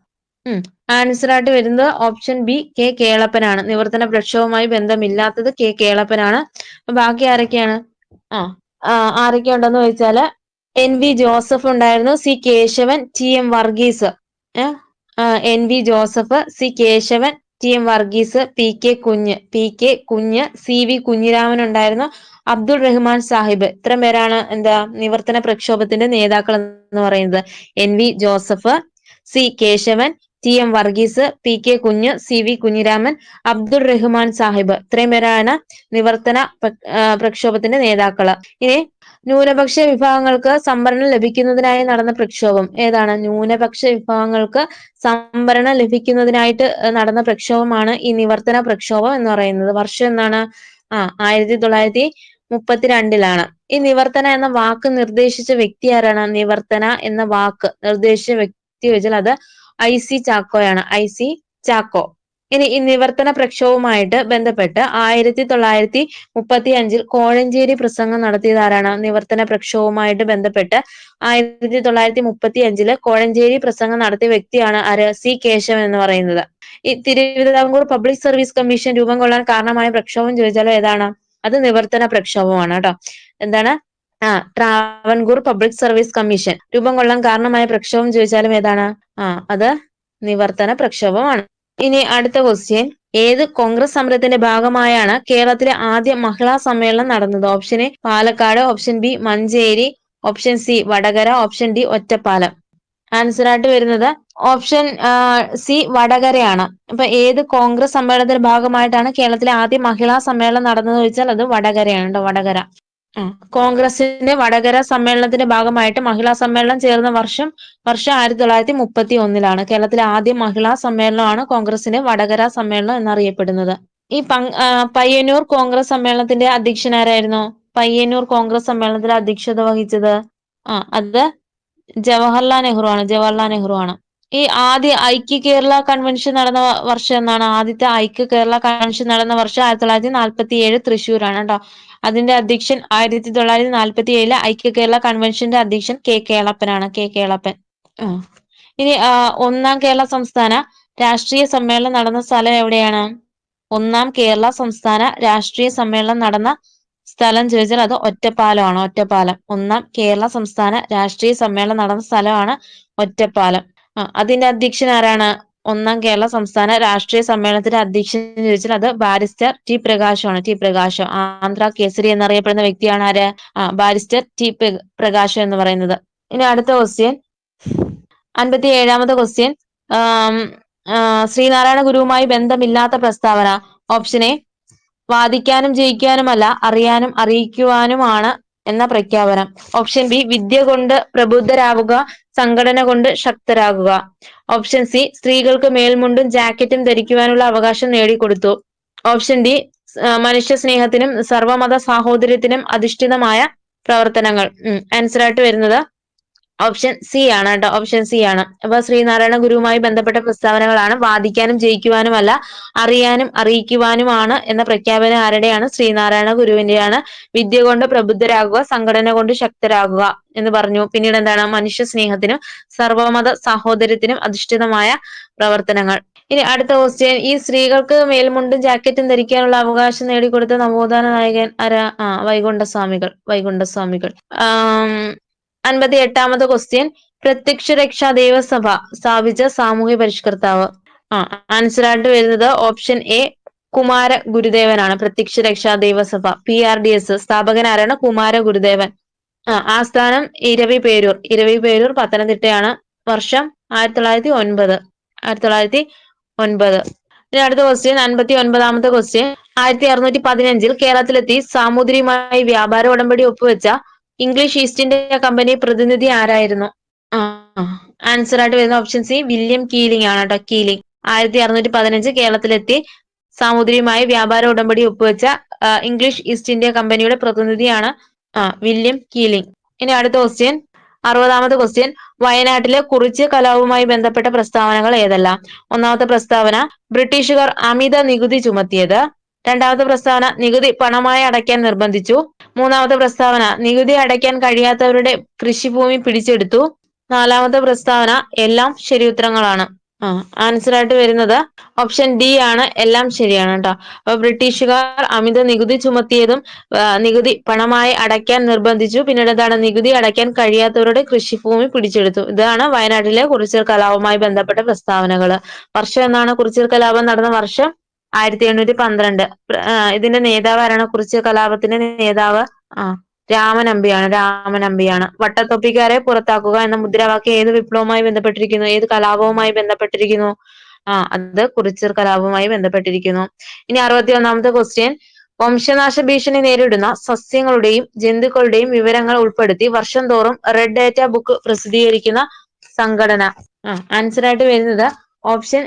Answer ആയിട്ട് വരുന്നത് ഓപ്ഷൻ ബി K കേളപ്പനാണ്. നിവർത്തന പ്രക്ഷോഭവുമായി ബന്ധമില്ലാത്തത് K കേളപ്പനാണ്. ബാക്കി ആരൊക്കെയാണ്? ആരൊക്കെ ഉണ്ടെന്ന് ചോദിച്ചാല് NV ജോസഫ് ഉണ്ടായിരുന്നു, C Kesavan, TM Varghese. NV Joseph, C Kesavan, TM Varghese, PK Kunju, CV Kunhiraman ഉണ്ടായിരുന്നു, അബ്ദുൾ റഹ്മാൻ സാഹിബ്. ഇത്രയും പേരാണ് നിവർത്തന പ്രക്ഷോഭത്തിന്റെ നേതാക്കൾ എന്ന് പറയുന്നത്. NV Joseph, C Kesavan, TM Varghese, PK Kunju, CV Kunhiraman, Abdul Rahman Sahib. ഇത്രയും പേരാണ് നിവർത്തന പ്രക്ഷോഭത്തിന്റെ നേതാക്കള്. ഇനി ന്യൂനപക്ഷ വിഭാഗങ്ങൾക്ക് സംവരണം ലഭിക്കുന്നതിനായി നടന്ന പ്രക്ഷോഭം ഏതാണ്? ന്യൂനപക്ഷ വിഭാഗങ്ങൾക്ക് സംവരണം ലഭിക്കുന്നതിനായിട്ട് നടന്ന പ്രക്ഷോഭമാണ് ഈ നിവർത്തന പ്രക്ഷോഭം എന്ന് പറയുന്നത്. വർഷം എന്നാണ്? 1932. ഈ നിവർത്തന എന്ന വാക്ക് നിർദ്ദേശിച്ച വ്യക്തി ആരാണ്? നിവർത്തന എന്ന വാക്ക് നിർദ്ദേശിച്ച വ്യക്തി വെച്ചാൽ അത് IC ചാക്കോയാണ്. IC ചാക്കോ. ഇനി ഈ നിവർത്തന പ്രക്ഷോഭവുമായിട്ട് ബന്ധപ്പെട്ട് 1935 കോഴഞ്ചേരി പ്രസംഗം നടത്തിയത് ആരാണ്? നിവർത്തന പ്രക്ഷോഭവുമായിട്ട് ബന്ധപ്പെട്ട് 1935 കോഴഞ്ചേരി പ്രസംഗം നടത്തിയ വ്യക്തിയാണ് ആര്? C കേശവൻ എന്ന് പറയുന്നത്. ഈ തിരുവിതാംകൂർ പബ്ലിക് സർവീസ് കമ്മീഷൻ രൂപം കൊള്ളാൻ കാരണമായ പ്രക്ഷോഭം ചോദിച്ചാൽ ഏതാണ്? അത് നിവർത്തന പ്രക്ഷോഭമാണ് കേട്ടോ. എന്താണ്? ട്രാവൻകൂർ പബ്ലിക് സർവീസ് കമ്മീഷൻ രൂപം കൊള്ളാൻ കാരണമായ പ്രക്ഷോഭം ചോദിച്ചാലും ഏതാണ്? അത് നിവർത്തന പ്രക്ഷോഭമാണ്. ഇനി അടുത്ത ക്വസ്റ്റ്യൻ, ഏത് കോൺഗ്രസ് സമരത്തിന്റെ ഭാഗമായാണ് കേരളത്തിലെ ആദ്യ മഹിളാ സമ്മേളനം നടന്നത്? Option A Palakkad. Option B Manjeri. Option C Vadakara. Option D Ottapalam. Answer ആയിട്ട് വരുന്നത് ഓപ്ഷൻ സി വടകരയാണ്. അപ്പൊ ഏത് കോൺഗ്രസ് സമ്മേളനത്തിന്റെ ഭാഗമായിട്ടാണ് കേരളത്തിലെ ആദ്യ മഹിളാ സമ്മേളനം നടന്നത് ചോദിച്ചാൽ അത് വടകരയാണ് കേട്ടോ, വടകര. കോൺഗ്രസിന്റെ വടകര സമ്മേളനത്തിന്റെ ഭാഗമായിട്ട് മഹിളാ സമ്മേളനം ചേർന്ന വർഷം 1931 കേരളത്തിലെ ആദ്യ മഹിളാ സമ്മേളനമാണ് കോൺഗ്രസിന്റെ വടകര സമ്മേളനം എന്നറിയപ്പെടുന്നത്. ഈ പയ്യന്നൂർ കോൺഗ്രസ് സമ്മേളനത്തിന്റെ അധ്യക്ഷൻ ആരായിരുന്നു? പയ്യന്നൂർ കോൺഗ്രസ് സമ്മേളനത്തിൽ അധ്യക്ഷത വഹിച്ചത് അത് ജവഹർലാൽ നെഹ്റു ആണ്. ജവഹർലാൽ നെഹ്റു ആണ്. ഈ ആദ്യ ഐക്യ കേരള കൺവെൻഷൻ നടന്ന വർഷം എന്നാണ്? ആദ്യത്തെ ഐക്യ കേരള കൺവെൻഷൻ നടന്ന വർഷം 1947 തൃശ്ശൂരാണ് കേട്ടോ. അതിന്റെ അധ്യക്ഷൻ 1947 ഐക്യ കേരള കൺവെൻഷന്റെ അധ്യക്ഷൻ കെ കേളപ്പനാണ്. കെ കേളപ്പൻ. ഇനി ഒന്നാം കേരള സംസ്ഥാന രാഷ്ട്രീയ സമ്മേളനം നടന്ന സ്ഥലം എവിടെയാണ്? ഒന്നാം കേരള സംസ്ഥാന രാഷ്ട്രീയ സമ്മേളനം നടന്ന സ്ഥലം ചോദിച്ചാൽ അത് ഒറ്റപ്പാലമാണ്. ഒറ്റപ്പാലം. ഒന്നാം കേരള സംസ്ഥാന രാഷ്ട്രീയ സമ്മേളനം നടന്ന സ്ഥലമാണ് ഒറ്റപ്പാലം. അതിന്റെ അധ്യക്ഷൻ ആരാണ്? ഒന്നാം കേരള സംസ്ഥാന രാഷ്ട്രീയ സമ്മേളനത്തിന്റെ അധ്യക്ഷൻ ചോദിച്ചാൽ അത് ബാരിസ്റ്റർ ടി പ്രകാശമാണ്. ടി പ്രകാശം. ആന്ധ്ര കേസരി എന്നറിയപ്പെടുന്ന വ്യക്തിയാണ് ആര്? ബാരിസ്റ്റർ ടി പ്രകാശം എന്ന് പറയുന്നത്. ഇനി അടുത്ത ക്വസ്റ്റ്യൻ, 57ാമത്തെ ക്വസ്റ്റ്യൻ. ശ്രീനാരായണ ഗുരുവുമായി ബന്ധമില്ലാത്ത പ്രസ്താവന. ഓപ്ഷൻ എ വാദിക്കാനും ജയിക്കാനുമല്ല അറിയാനും അറിയിക്കുവാനുമാണ് എന്ന പ്രഖ്യാപനം. ഓപ്ഷൻ ബി വിദ്യ കൊണ്ട് പ്രബുദ്ധരാവുക, സംഘടന കൊണ്ട് ശക്തരാകുക. ഓപ്ഷൻ സി സ്ത്രീകൾക്ക് മേൽമുണ്ടും ജാക്കറ്റും ധരിക്കുവാനുള്ള അവകാശം നേടിക്കൊടുത്തു. ഓപ്ഷൻ ഡി മനുഷ്യ സ്നേഹത്തിനും സർവമത സാഹോദര്യത്തിനും അധിഷ്ഠിതമായ പ്രവർത്തനങ്ങൾ. ആൻസർ ആയിട്ട് വരുന്നത് ഓപ്ഷൻ സി ആണ് കേട്ടോ. ഓപ്ഷൻ സി ആണ്. അപ്പൊ ശ്രീനാരായണ ഗുരുവുമായി ബന്ധപ്പെട്ട പ്രസ്താവനകളാണ്. വാദിക്കാനും ജയിക്കുവാനുമല്ല അറിയാനും അറിയിക്കുവാനുമാണ് എന്ന പ്രഖ്യാപനം ആരുടെയാണ്? ശ്രീനാരായണ ഗുരുവിന്റെയാണ്. വിദ്യ കൊണ്ട് പ്രബുദ്ധരാകുക, സംഘടന കൊണ്ട് ശക്തരാകുക എന്ന് പറഞ്ഞു. പിന്നീട് എന്താണ്? മനുഷ്യ സ്നേഹത്തിനും സർവമത സാഹോദര്യത്തിനും അധിഷ്ഠിതമായ പ്രവർത്തനങ്ങൾ. ഇനി അടുത്ത ക്വസ്റ്റ്യൻ, ഈ സ്ത്രീകൾക്ക് മേൽമുണ്ടും ജാക്കറ്റും ധരിക്കാനുള്ള അവകാശം നേടിക്കൊടുത്ത നവോത്ഥാന നായകൻ ആരാ? വൈകുണ്ഠസ്വാമികൾ. വൈകുണ്ഠസ്വാമികൾ. 58ാമത്തെ ക്വസ്റ്റ്യൻ, പ്രത്യക്ഷ രക്ഷാ ദേവസഭ സ്ഥാപിച്ച സാമൂഹ്യ പരിഷ്കർത്താവ്. ആൻസർ ആയിട്ട് വരുന്നത് ഓപ്ഷൻ എ കുമാര ഗുരുദേവനാണ്. പ്രത്യക്ഷ രക്ഷാ ദേവസഭ PRDS സ്ഥാപകൻ ആരാണ്? കുമാര ഗുരുദേവൻ. ആസ്ഥാനം ഇരവിപേരൂർ. ഇരവിപേരൂർ പത്തനംതിട്ടയാണ്. വർഷം 1909. 1909. ഇനി അടുത്ത ക്വസ്റ്റ്യൻ, 59ാമത്തെ ക്വസ്റ്റ്യൻ, 1615 കേരളത്തിലെത്തി സാമൂതിരിയുമായി വ്യാപാര ഉടമ്പടി ഒപ്പുവെച്ച ഇംഗ്ലീഷ് ഈസ്റ്റ് ഇന്ത്യ കമ്പനി പ്രതിനിധി ആരായിരുന്നു? ആൻസർ ആയിട്ട് വരുന്ന ഓപ്ഷൻ സി വില്യം കീലിംഗ് ആണ് കേട്ടോ. കീലിംഗ്. 1615 കേരളത്തിലെത്തി സാമൂതിരിയുമായി വ്യാപാര ഉടമ്പടി ഒപ്പുവെച്ച ഇംഗ്ലീഷ് ഈസ്റ്റ് ഇന്ത്യ കമ്പനിയുടെ പ്രതിനിധിയാണ് വില്യം കീലിംഗ്. ഇനി അടുത്ത ക്വസ്റ്റ്യൻ, 60ാമത്തെ ക്വസ്റ്റ്യൻ, വയനാട്ടിലെ കുറിച്യ കലാപവുമായി ബന്ധപ്പെട്ട പ്രസ്താവനകൾ ഏതെല്ലാം? ഒന്നാമത്തെ പ്രസ്താവന ബ്രിട്ടീഷുകാർ അമിത നികുതി ചുമത്തിയത്. രണ്ടാമത്തെ പ്രസ്താവന നികുതി പണമായി അടയ്ക്കാൻ നിർബന്ധിച്ചു. മൂന്നാമത്തെ പ്രസ്താവന നികുതി അടയ്ക്കാൻ കഴിയാത്തവരുടെ കൃഷിഭൂമി പിടിച്ചെടുത്തു. നാലാമത്തെ പ്രസ്താവന എല്ലാം ശരിയുത്തരങ്ങളാണ്. ആൻസർ ആയിട്ട് വരുന്നത് ഓപ്ഷൻ ഡി ആണ്. എല്ലാം ശരിയാണ് കേട്ടോ. അപ്പൊ ബ്രിട്ടീഷുകാർ അമിത നികുതി ചുമത്തിയതും നികുതി പണമായി അടയ്ക്കാൻ നിർബന്ധിച്ചു. പിന്നീട് എന്താണ്? നികുതി അടയ്ക്കാൻ കഴിയാത്തവരുടെ കൃഷിഭൂമി പിടിച്ചെടുത്തു. ഇതാണ് വയനാട്ടിലെ കുറിച്യർ കലാപവുമായി ബന്ധപ്പെട്ട പ്രസ്താവനകൾ. വർഷം എന്നാണ് കുറിച്യർ കലാപം നടന്ന വർഷം? 1812. ഇതിന്റെ നേതാവ് ആരാണ്? കുറിച്യർ കലാപത്തിന്റെ നേതാവ് രാമനമ്പിയാണ്. രാമനമ്പിയാണ്. വട്ടത്തൊപ്പിക്കാരെ പുറത്താക്കുക എന്ന മുദ്രാവാക്യം ഏത് വിപ്ലവവുമായി ബന്ധപ്പെട്ടിരിക്കുന്നു? ഏത് കലാപവുമായി ബന്ധപ്പെട്ടിരിക്കുന്നു? അത് കുറിച്യർ കലാപവുമായി ബന്ധപ്പെട്ടിരിക്കുന്നു. ഇനി 61ാമത്തെ ക്വസ്റ്റ്യൻ, വംശനാശ ഭീഷണി നേരിടുന്ന സസ്യങ്ങളുടെയും ജന്തുക്കളുടെയും വിവരങ്ങൾ ഉൾപ്പെടുത്തി വർഷം തോറും റെഡ് ഡേറ്റ ബുക്ക് പ്രസിദ്ധീകരിക്കുന്ന സംഘടന. ആൻസർ ആയിട്ട് വരുന്നത് ഓപ്ഷൻ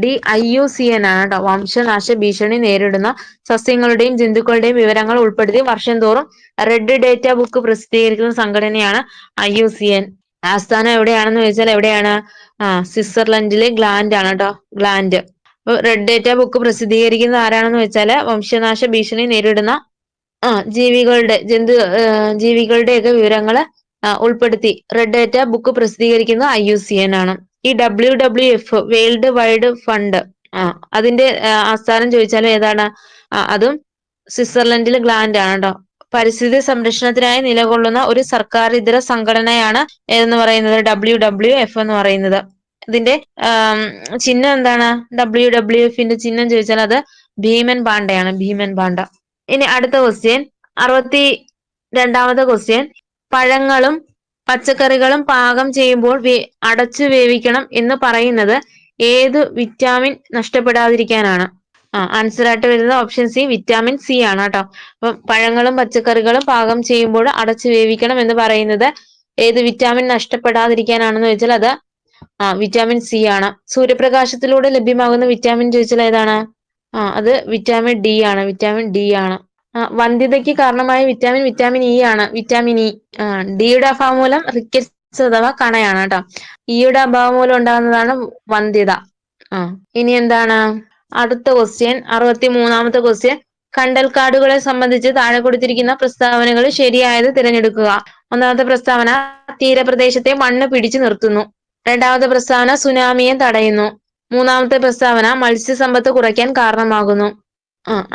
ഡി IUCN ആണ് കേട്ടോ. വംശനാശ ഭീഷണി നേരിടുന്ന സസ്യങ്ങളുടെയും ജന്തുക്കളുടെയും വിവരങ്ങൾ ഉൾപ്പെടുത്തി വർഷം തോറും റെഡ് ഡേറ്റ ബുക്ക് പ്രസിദ്ധീകരിക്കുന്ന സംഘടനയാണ് IUCN. ആസ്ഥാനം എവിടെയാണെന്ന് ചോദിച്ചാൽ എവിടെയാണ്? സ്വിറ്റ്സർലൻഡിലെ ഗ്ലാൻഡ് ആണ് കേട്ടോ. ഗ്ലാൻഡ്. റെഡ് ഡേറ്റ ബുക്ക് പ്രസിദ്ധീകരിക്കുന്ന ആരാണെന്ന് വെച്ചാല് വംശനാശ ഭീഷണി നേരിടുന്ന ജീവികളുടെയൊക്കെ വിവരങ്ങള് ഉൾപ്പെടുത്തി റെഡ് ഡേറ്റ ബുക്ക് പ്രസിദ്ധീകരിക്കുന്ന IUCN ആണ്. ഈ WWF വേൾഡ് വൈഡ് ഫണ്ട് അതിന്റെ ആസ്ഥാനം ചോദിച്ചാൽ ഏതാണ്? അതും സ്വിറ്റ്സർലൻഡിൽ ഗ്ലാൻഡ് ആണ് കേട്ടോ. പരിസ്ഥിതി സംരക്ഷണത്തിനായി നിലകൊള്ളുന്ന ഒരു സർക്കാർ ഇതര സംഘടനയാണ് എന്ന് പറയുന്നത് WWF എന്ന് പറയുന്നത്. ഇതിന്റെ ചിഹ്നം എന്താണ്? WWFന്റെ ചിഹ്നം ചോദിച്ചാൽ അത് ഭീമൻ പാണ്ടയാണ്. ഭീമൻ പാണ്ട. ഇനി അടുത്ത ക്വസ്റ്റ്യൻ, 62ാമത്തെ ക്വസ്റ്റ്യൻ, പഴങ്ങളും പച്ചക്കറികളും പാകം ചെയ്യുമ്പോൾ അടച്ചു വേവിക്കണം എന്ന് പറയുന്നത് ഏത് വിറ്റാമിൻ നഷ്ടപ്പെടാതിരിക്കാനാണ്? ആൻസർ ആയിട്ട് വരുന്നത് ഓപ്ഷൻ സി വിറ്റാമിൻ സി ആണ് കേട്ടോ. അപ്പം പഴങ്ങളും പച്ചക്കറികളും പാകം ചെയ്യുമ്പോൾ അടച്ചു വേവിക്കണം എന്ന് പറയുന്നത് ഏത് വിറ്റാമിൻ നഷ്ടപ്പെടാതിരിക്കാനാണെന്ന് ചോദിച്ചാൽ അത് വിറ്റാമിൻ സി ആണ്. സൂര്യപ്രകാശത്തിലൂടെ ലഭ്യമാകുന്ന വിറ്റാമിൻ ചോദിച്ചാൽ ഏതാണ്? അത് വിറ്റാമിൻ ഡി ആണ്. വിറ്റാമിൻ ഡി ആണ്. വന്ധ്യതയ്ക്ക് കാരണമായ വിറ്റാമിൻ ഇ ആണ്. Vitamin E. ഡിയുടെ അഭാവം മൂലം റിക്കറ്റ്സ് അഥവാ കണയാണ് കേട്ടോ. ഇയുടെ അഭാവം മൂലം ഉണ്ടാകുന്നതാണ് വന്ധ്യത. ഇനി എന്താണ് അടുത്ത ക്വസ്റ്റ്യൻ? 63ാമത്തെ ക്വസ്റ്റ്യൻ. കണ്ടൽക്കാടുകളെ സംബന്ധിച്ച് താഴെ കൊടുത്തിരിക്കുന്ന പ്രസ്താവനകൾ ശരിയായത് തിരഞ്ഞെടുക്കുക. ഒന്നാമത്തെ പ്രസ്താവന തീരപ്രദേശത്തെ മണ്ണ് പിടിച്ചു നിർത്തുന്നു. രണ്ടാമത്തെ പ്രസ്താവന സുനാമിയെ തടയുന്നു. മൂന്നാമത്തെ പ്രസ്താവന മത്സ്യസമ്പത്ത് കുറയ്ക്കാൻ കാരണമാകുന്നു.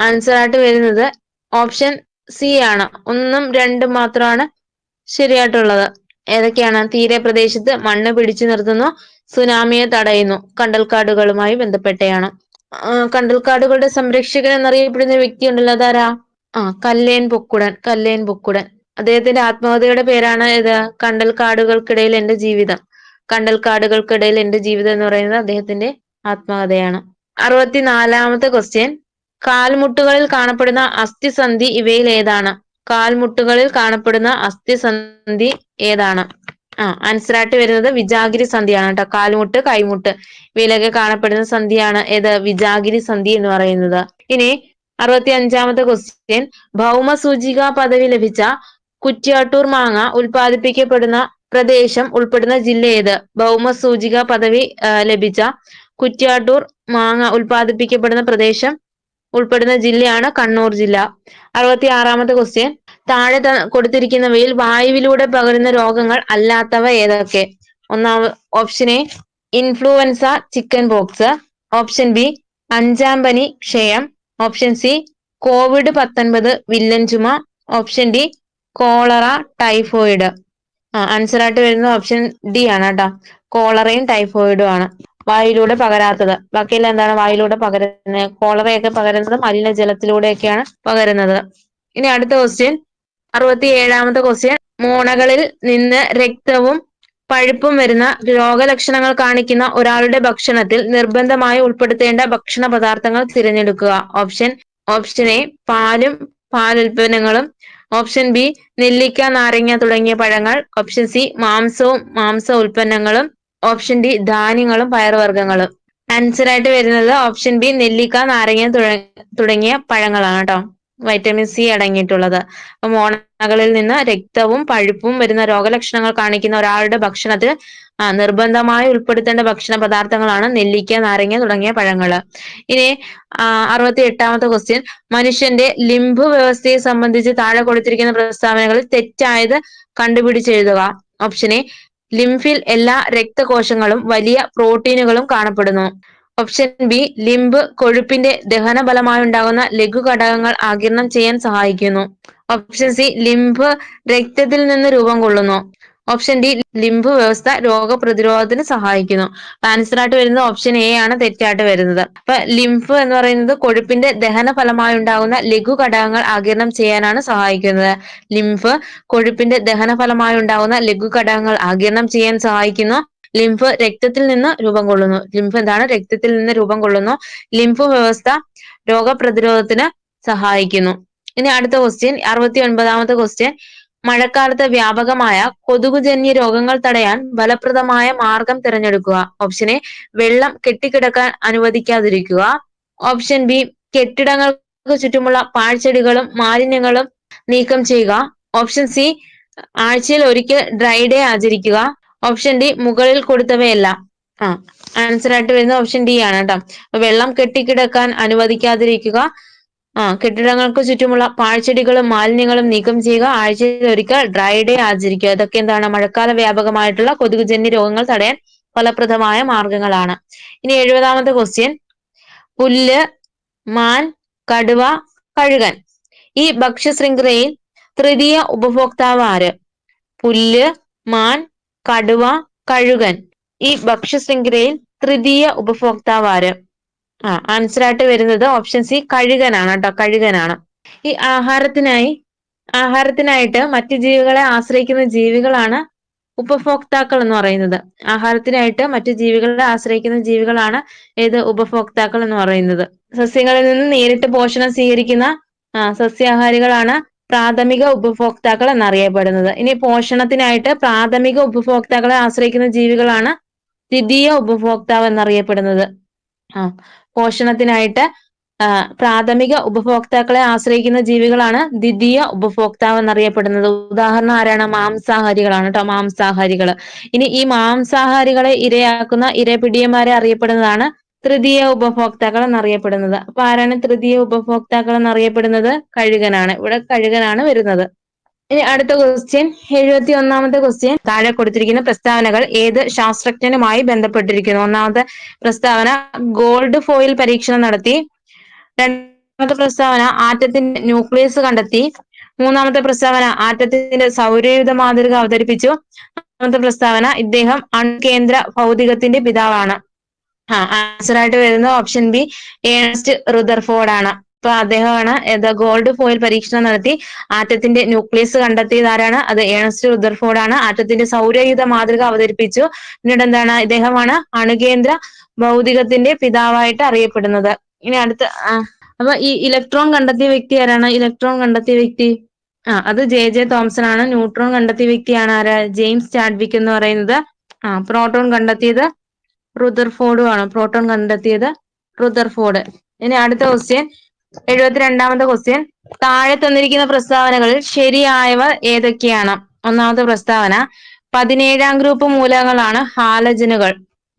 ആൻസർ ആയിട്ട് വരുന്നത് ഓപ്ഷൻ സി ആണ്. 1ഉം 2ഉം മാത്രമാണ് ശരിയായിട്ടുള്ളത്. ഏതൊക്കെയാണ്? തീരപ്രദേശത്ത് മണ്ണ് പിടിച്ചു നിർത്തുന്നു, സുനാമിയെ തടയുന്നു. കണ്ടൽക്കാടുകളുമായി ബന്ധപ്പെട്ടയാണ്. കണ്ടൽക്കാടുകളുടെ സംരക്ഷകൻ എന്നറിയപ്പെടുന്ന വ്യക്തി ഉണ്ടല്ലോ, അതാരാ? കല്ലേൻ പൊക്കുടൻ. കല്ലേൻ പൊക്കുടൻ. അദ്ദേഹത്തിന്റെ ആത്മകഥയുടെ പേരാണ് ഇത് കണ്ടൽക്കാടുകൾക്കിടയിൽ എന്റെ ജീവിതം. കണ്ടൽക്കാടുകൾക്കിടയിൽ എന്റെ ജീവിതം എന്ന് പറയുന്നത് അദ്ദേഹത്തിന്റെ ആത്മകഥയാണ്. 64ാമത്തെ ക്വസ്റ്റ്യൻ. കാൽമുട്ടുകളിൽ കാണപ്പെടുന്ന അസ്ഥിസന്ധി ഇവയിൽ ഏതാണ്? കാൽമുട്ടുകളിൽ കാണപ്പെടുന്ന അസ്ഥിസന്ധി ഏതാണ്? ആൻസർ ആയിട്ട് വരുന്നത് വിജാഗിരി സന്ധിയാണ് കേട്ടോ. കാൽമുട്ട്, കൈമുട്ട് ഇവയിലൊക്കെ കാണപ്പെടുന്ന സന്ധിയാണ് ഏത്? വിജാഗിരി സന്ധി എന്ന് പറയുന്നത്. ഇനി 65ാമത്തെ ക്വസ്റ്റ്യൻ. ഭൗമസൂചിക പദവി ലഭിച്ച കുറ്റ്യാട്ടൂർ മാങ്ങ ഉൽപ്പാദിപ്പിക്കപ്പെടുന്ന പ്രദേശം ഉൾപ്പെടുന്ന ജില്ല ഏത്? ഭൗമസൂചിക പദവി ലഭിച്ച കുറ്റ്യാട്ടൂർ മാങ്ങ ഉൽപ്പാദിപ്പിക്കപ്പെടുന്ന പ്രദേശം ഉൾപ്പെടുന്ന ജില്ലയാണ് കണ്ണൂർ ജില്ല. 66ാമത്തെ ക്വസ്റ്റ്യൻ. താഴെ കൊടുത്തിരിക്കുന്നവയിൽ വായുവിലൂടെ പകരുന്ന രോഗങ്ങൾ അല്ലാത്തവ ഏതൊക്കെ? Option A influenza chicken pox. Option B അഞ്ചാം പനി ക്ഷയം. ഓപ്ഷൻ സി COVID-19 വില്ലൻ ചുമ. Option D cholera typhoid. Answer ആയിട്ട് വരുന്നത് ഓപ്ഷൻ ഡി ആണ് കേട്ടോ. കോളറയും ടൈഫോയിഡും ആണ് വായിലൂടെ പകരാത്തത്. ബാക്കിയെല്ലാം എന്താണ്? വായിലൂടെ പകരുന്നത്. കോളറയൊക്കെ പകരുന്നത് മലിനജലത്തിലൂടെയൊക്കെയാണ് പകരുന്നത്. ഇനി അടുത്ത ക്വസ്റ്റ്യൻ 67ാമത്തെ ക്വസ്റ്റ്യൻ. മോണകളിൽ നിന്ന് രക്തവും പഴുപ്പും വരുന്ന രോഗലക്ഷണങ്ങൾ കാണിക്കുന്ന ഒരാളുടെ ഭക്ഷണത്തിൽ നിർബന്ധമായി ഉൾപ്പെടുത്തേണ്ട ഭക്ഷണ പദാർത്ഥങ്ങൾ തിരഞ്ഞെടുക്കുക. ഓപ്ഷൻ എ പാലും പാലുൽപ്പന്നങ്ങളും. ഓപ്ഷൻ ബി നെല്ലിക്ക, നാരങ്ങ തുടങ്ങിയ പഴങ്ങൾ. ഓപ്ഷൻ സി മാംസവും മാംസ ഉൽപ്പന്നങ്ങളും. ഓപ്ഷൻ ഡി ധാന്യങ്ങളും പയറുവർഗ്ഗങ്ങളും. ആൻസർ ആയിട്ട് വരുന്നത് ഓപ്ഷൻ ബി നെല്ലിക്ക, നാരങ്ങ തുടങ്ങിയ പഴങ്ങളാണ് കേട്ടോ. വൈറ്റമിൻ സി അടങ്ങിയിട്ടുള്ളത്. അപ്പൊ മോണകളിൽ നിന്ന് രക്തവും പഴുപ്പും വരുന്ന രോഗലക്ഷണങ്ങൾ കാണിക്കുന്ന ഒരാളുടെ ഭക്ഷണത്തിൽ നിർബന്ധമായി ഉൾപ്പെടുത്തേണ്ട ഭക്ഷണ പദാർത്ഥങ്ങളാണ് നെല്ലിക്ക, നാരങ്ങ തുടങ്ങിയ പഴങ്ങള്. ഇനി 68ാമത്തെ ക്വസ്റ്റ്യൻ. മനുഷ്യന്റെ ലിംബ് വ്യവസ്ഥയെ സംബന്ധിച്ച് താഴെ കൊടുത്തിരിക്കുന്ന പ്രസ്താവനകളിൽ തെറ്റായത് കണ്ടുപിടിച്ചെഴുതുക. ഓപ്ഷൻ എ ലിംഫിൽ എല്ലാ രക്തകോശങ്ങളും വലിയ പ്രോട്ടീനുകളും കാണപ്പെടുന്നു. ഓപ്ഷൻ ബി ലിംബ് കൊഴുപ്പിന്റെ ദഹന ഫലമായുണ്ടാകുന്ന ലഘുഘടകങ്ങൾ ആഗിരണം ചെയ്യാൻ സഹായിക്കുന്നു. ഓപ്ഷൻ സി ലിംബ് രക്തത്തിൽ നിന്ന് രൂപം കൊള്ളുന്നു. ഓപ്ഷൻ ഡി ലിംബ് വ്യവസ്ഥ രോഗപ്രതിരോധത്തിന് സഹായിക്കുന്നു. ആൻസർ ആയിട്ട് വരുന്നത് ഓപ്ഷൻ എ ആണ് തെറ്റായിട്ട് വരുന്നത്. അപ്പൊ ലിംഫ് എന്ന് പറയുന്നത് കൊഴുപ്പിന്റെ ദഹന ഫലമായി ഉണ്ടാകുന്ന ലഘുഘടകങ്ങൾ ആഗിരണം ചെയ്യാനാണ് സഹായിക്കുന്നത്. ലിംഫ് കൊഴുപ്പിന്റെ ദഹന ഫലമായി ഉണ്ടാകുന്ന ലഘുഘടകങ്ങൾ ആഗിരണം ചെയ്യാൻ സഹായിക്കുന്നു. ലിംഫ് രക്തത്തിൽ നിന്ന് രൂപം കൊള്ളുന്നു. ലിംഫ് എന്താണ്? രക്തത്തിൽ നിന്ന് രൂപം കൊള്ളുന്നു. ലിംഫ് വ്യവസ്ഥ രോഗപ്രതിരോധത്തിന് സഹായിക്കുന്നു. ഇനി അടുത്ത ക്വസ്റ്റ്യൻ 69ാമത്തെ ക്വസ്റ്റ്യൻ. മഴക്കാലത്ത് വ്യാപകമായ കൊതുകുജന്യ രോഗങ്ങൾ തടയാൻ ഫലപ്രദമായ മാർഗം തിരഞ്ഞെടുക്കുക. ഓപ്ഷൻ എ വെള്ളം കെട്ടിക്കിടക്കാൻ അനുവദിക്കാതിരിക്കുക. ഓപ്ഷൻ ബി കെട്ടിടങ്ങൾക്ക് ചുറ്റുമുള്ള പാഴ്ചെടികളും മാലിന്യങ്ങളും നീക്കം ചെയ്യുക. ഓപ്ഷൻ സി ആഴ്ചയിൽ ഒരിക്കൽ ഡ്രൈ ഡേ ആചരിക്കുക. ഓപ്ഷൻ ഡി മുകളിൽ കൊടുത്തവയെല്ലാം. ആൻസർ ആയിട്ട് വരുന്നത് ഓപ്ഷൻ ഡി ആണ് കേട്ടോ. വെള്ളം കെട്ടിക്കിടക്കാൻ അനുവദിക്കാതിരിക്കുക, കെട്ടിടങ്ങൾക്ക് ചുറ്റുമുള്ള പാഴ്ചെടികളും മാലിന്യങ്ങളും നീക്കം ചെയ്യുക, ആഴ്ചയിൽ ഒരിക്കൽ ഡ്രൈ ഡേ ആചരിക്കുക. ഇതൊക്കെ എന്താണ്? മഴക്കാല വ്യാപകമായിട്ടുള്ള കൊതുകുജന്യ രോഗങ്ങൾ തടയാൻ ഫലപ്രദമായ മാർഗങ്ങളാണ്. ഇനി 70ാമത്തെ ക്വസ്റ്റ്യൻ. പുല്ല്, മാൻ, കടുവ, കഴുകൻ ഈ ഭക്ഷ്യശൃംഖലയിൽ തൃതീയ ഉപഭോക്താവ് ആര്? പുല്ല്, മാൻ, കടുവ, കഴുകൻ ഈ ഭക്ഷ്യശൃംഖലയിൽ തൃതീയ ഉപഭോക്താവ് ആര്? ആൻസർ ആയിട്ട് വരുന്നത് ഓപ്ഷൻ സി കഴുകനാണ് കേട്ടോ. കഴുകനാണ്. ഈ ആഹാരത്തിനായിട്ട് മറ്റു ജീവികളെ ആശ്രയിക്കുന്ന ജീവികളാണ് ഉപഭോക്താക്കൾ എന്ന് പറയുന്നത്. ആഹാരത്തിനായിട്ട് മറ്റു ജീവികളെ ആശ്രയിക്കുന്ന ജീവികളാണ് ഏത്? ഉപഭോക്താക്കൾ എന്ന് പറയുന്നത്. സസ്യങ്ങളിൽ നിന്ന് നേരിട്ട് പോഷണം സ്വീകരിക്കുന്ന സസ്യാഹാരികളാണ് പ്രാഥമിക ഉപഭോക്താക്കൾ എന്നറിയപ്പെടുന്നത്. ഇനി പോഷണത്തിനായിട്ട് പ്രാഥമിക ഉപഭോക്താക്കളെ ആശ്രയിക്കുന്ന ജീവികളാണ് ദ്വിതീയ ഉപഭോക്താവ് എന്നറിയപ്പെടുന്നത്. പോഷണത്തിനായിട്ട് പ്രാഥമിക ഉപഭോക്താക്കളെ ആശ്രയിക്കുന്ന ജീവികളാണ് ദ്വിതീയ ഉപഭോക്താവ് എന്നറിയപ്പെടുന്നത്. ഉദാഹരണം ആരാണ്? മാംസാഹാരികളാണ് കേട്ടോ, മാംസാഹാരികൾ. ഇനി ഈ മാംസാഹാരികളെ ഇരയാക്കുന്ന ഇരപിടിയന്മാരെ അറിയപ്പെടുന്നതാണ് തൃതീയ ഉപഭോക്താക്കൾ എന്നറിയപ്പെടുന്നത്. അപ്പൊ ആരാണ് തൃതീയ ഉപഭോക്താക്കൾ എന്നറിയപ്പെടുന്നത്? കഴുകനാണ്. ഇവിടെ കഴുകനാണ് വരുന്നത്. ഇനി അടുത്ത ക്വസ്റ്റ്യൻ, 71ാമത്തെ ക്വസ്റ്റ്യൻ. താഴെ കൊടുത്തിരിക്കുന്ന പ്രസ്താവനകൾ ഏത് ശാസ്ത്രജ്ഞനുമായി ബന്ധപ്പെട്ടിരിക്കുന്നു? ഒന്നാമത്തെ പ്രസ്താവന ഗോൾഡ് ഫോയിൽ പരീക്ഷണം നടത്തി. രണ്ടാമത്തെ പ്രസ്താവന ആറ്റത്തിന്റെ ന്യൂക്ലിയസ് കണ്ടെത്തി. മൂന്നാമത്തെ പ്രസ്താവന ആറ്റത്തിന്റെ സൗരയൂഥ മാതൃക അവതരിപ്പിച്ചു. നാലാമത്തെ പ്രസ്താവന ഇദ്ദേഹം അണുകേന്ദ്ര ഭൗതികത്തിന്റെ പിതാവാണ്. ആൻസർ ആയിട്ട് വരുന്നത് ഓപ്ഷൻ ബി, ഏണസ്റ്റ് റുദർഫോർഡ് ആണ്. അപ്പൊ അദ്ദേഹമാണ് ഗോൾഡ് ഫോയിൽ പരീക്ഷണം നടത്തി ആറ്റത്തിന്റെ ന്യൂക്ലിയസ് കണ്ടെത്തിയത് ആരാണ്? അത് ഏണസ്റ്റ് റുദർഫോർഡ് ആണ്. ആറ്റത്തിന്റെ സൗരയൂഥ മാതൃക അവതരിപ്പിച്ചു. പിന്നീട് എന്താണ്? ഇദ്ദേഹമാണ് അണുകേന്ദ്ര ഭൗതികത്തിന്റെ പിതാവായിട്ട് അറിയപ്പെടുന്നത്. ഇനി അടുത്ത അപ്പൊ ഈ ഇലക്ട്രോൺ കണ്ടെത്തിയ വ്യക്തി ആരാണ്? ഇലക്ട്രോൺ കണ്ടെത്തിയ വ്യക്തി അത് ജെ തോംസൺ ആണ്. ന്യൂട്രോൺ കണ്ടെത്തിയ വ്യക്തിയാണ് ആര്? ജെയിംസ് ചാഡ്വിക് എന്ന് പറയുന്നത്. പ്രോട്ടോൺ കണ്ടെത്തിയത് റുദർഫോർഡും ആണ്. പ്രോട്ടോൺ കണ്ടെത്തിയത് റുദർഫോർഡ്. ഇനി അടുത്ത ക്വസ്റ്റ്യൻ, 72ാമത്തെ ക്വസ്റ്റ്യൻ. താഴെ തന്നിരിക്കുന്ന പ്രസ്താവനകളിൽ ശരിയായവ ഏതൊക്കെയാണ്? ഒന്നാമത്തെ പ്രസ്താവന 17ാം ഗ്രൂപ്പ് മൂലകങ്ങളാണ് ഹാലജനുകൾ.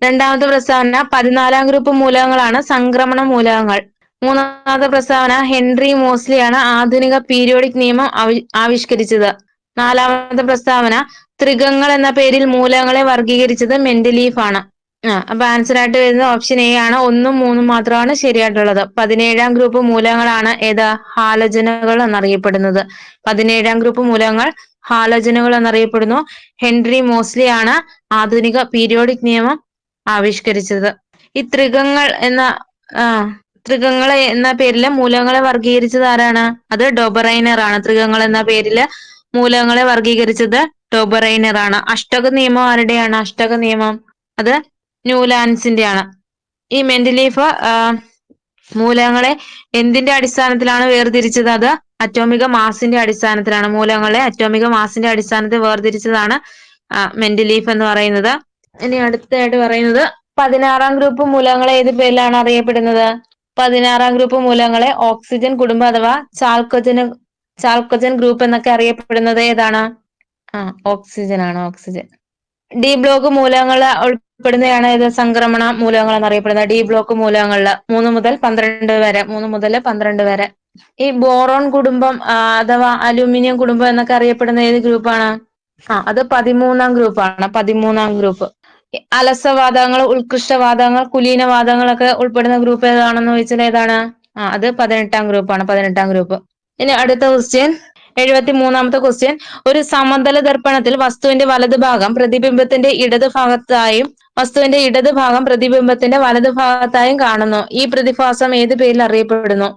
രണ്ടാമത്തെ പ്രസ്താവന 14ാം ഗ്രൂപ്പ് മൂലകങ്ങളാണ് സംക്രമണ മൂലകങ്ങൾ. മൂന്നാമത്തെ പ്രസ്താവന ഹെൻറി മോസ്ലിയാണ് ആധുനിക പീരിയോഡിക് നിയമം ആവിഷ്കരിച്ചത്. നാലാമത്തെ പ്രസ്താവന ത്രികങ്ങൾ എന്ന പേരിൽ മൂലകങ്ങളെ വർഗീകരിച്ചത് മെൻഡലീഫ് ആണ്. അപ്പൊ ആൻസർ ആയിട്ട് വരുന്നത് ഓപ്ഷൻ എ ആണ്. 1ഉം 3ഉം മാത്രമാണ് ശരിയായിട്ടുള്ളത്. 17ാം ഗ്രൂപ്പ് മൂലകങ്ങളാണ് ഏത്? ഹാലജനുകൾ എന്നറിയപ്പെടുന്നത്. 17ാം ഗ്രൂപ്പ് മൂലകങ്ങൾ ഹാലജനുകൾ എന്നറിയപ്പെടുന്നു. ഹെൻറി മോസ്ലി ആണ് ആധുനിക പീരിയോഡിക് നിയമം ആവിഷ്കരിച്ചത്. ഈ ത്രികങ്ങൾ എന്ന പേരില് മൂലകങ്ങളെ വർഗീകരിച്ചത് ആരാണ്? അത് ഡൊബറൈനർ ആണ്. ത്രികങ്ങൾ എന്ന പേരില് മൂലകങ്ങളെ വർഗീകരിച്ചത് ഡൊബറൈനർ ആണ്. അഷ്ടക നിയമം ആരുടെയാണ്? അഷ്ടക നിയമം അത് ന്യൂലാൻസിന്റെ ആണ്. ഈ മെൻഡലീഫ് മൂലകങ്ങളെ എന്തിന്റെ അടിസ്ഥാനത്തിലാണ് വേർതിരിച്ചത്? അത് അറ്റോമിക മാസിന്റെ അടിസ്ഥാനത്തിലാണ്. മൂലകങ്ങളെ അറ്റോമിക മാസിന്റെ അടിസ്ഥാനത്തിൽ വേർതിരിച്ചതാണ് മെൻഡലീഫ് എന്ന് പറയുന്നത്. ഇനി അടുത്തായിട്ട് പറയുന്നത് 16ാം ഗ്രൂപ്പ് മൂലകങ്ങളെ ഏത് പേരിലാണ് അറിയപ്പെടുന്നത്? 16ാം ഗ്രൂപ്പ് മൂലകങ്ങളെ ഓക്സിജൻ കുടുംബം അഥവാ ചാൽക്കോജൻ ഗ്രൂപ്പ് എന്നൊക്കെ അറിയപ്പെടുന്നത് ഏതാണ്? ഓക്സിജൻ ആണ്. ഓക്സിജൻ. ഡി ബ്ലോക്ക് മൂലകങ്ങൾ ഉൾപ്പെടുന്നതാണ് ഏത്? സംക്രമണ മൂലകങ്ങൾ എന്നറിയപ്പെടുന്നത്. ഡി ബ്ലോക്ക് മൂലകങ്ങളില് 3 മുതൽ 12 വരെ. ഈ ബോറോൺ കുടുംബം അഥവാ അലൂമിനിയം കുടുംബം എന്നൊക്കെ അറിയപ്പെടുന്ന ഏത് ഗ്രൂപ്പാണ്? അത് 13ാം ഗ്രൂപ്പാണ്. 13ാം ഗ്രൂപ്പ്. അലസവാതകങ്ങൾ, ഉത്കൃഷ്ടവാതകങ്ങൾ, കുലീനവാതകങ്ങളൊക്കെ ഉൾപ്പെടുന്ന ഗ്രൂപ്പ് ഏതാണെന്ന് ചോദിച്ചാൽ ഏതാണ്? അത് 18ാം ഗ്രൂപ്പാണ്. 18ാം ഗ്രൂപ്പ്. ഇനി അടുത്ത ക്വസ്റ്റ്യൻ, 73ാമത്തെ ക്വസ്റ്റ്യൻ. ഒരു സമതല ദർപ്പണത്തിൽ വസ്തുവിന്റെ വലതുഭാഗം പ്രതിബിംബത്തിന്റെ ഇടതുഭാഗത്തായും വസ്തുവിന്റെ ഇടതുഭാഗം പ്രതിബിംബത്തിന്റെ വലതുഭാഗത്തായും കാണുന്നു. ഈ പ്രതിഭാസം ഏത് പേരിൽ അറിയപ്പെടുന്നു?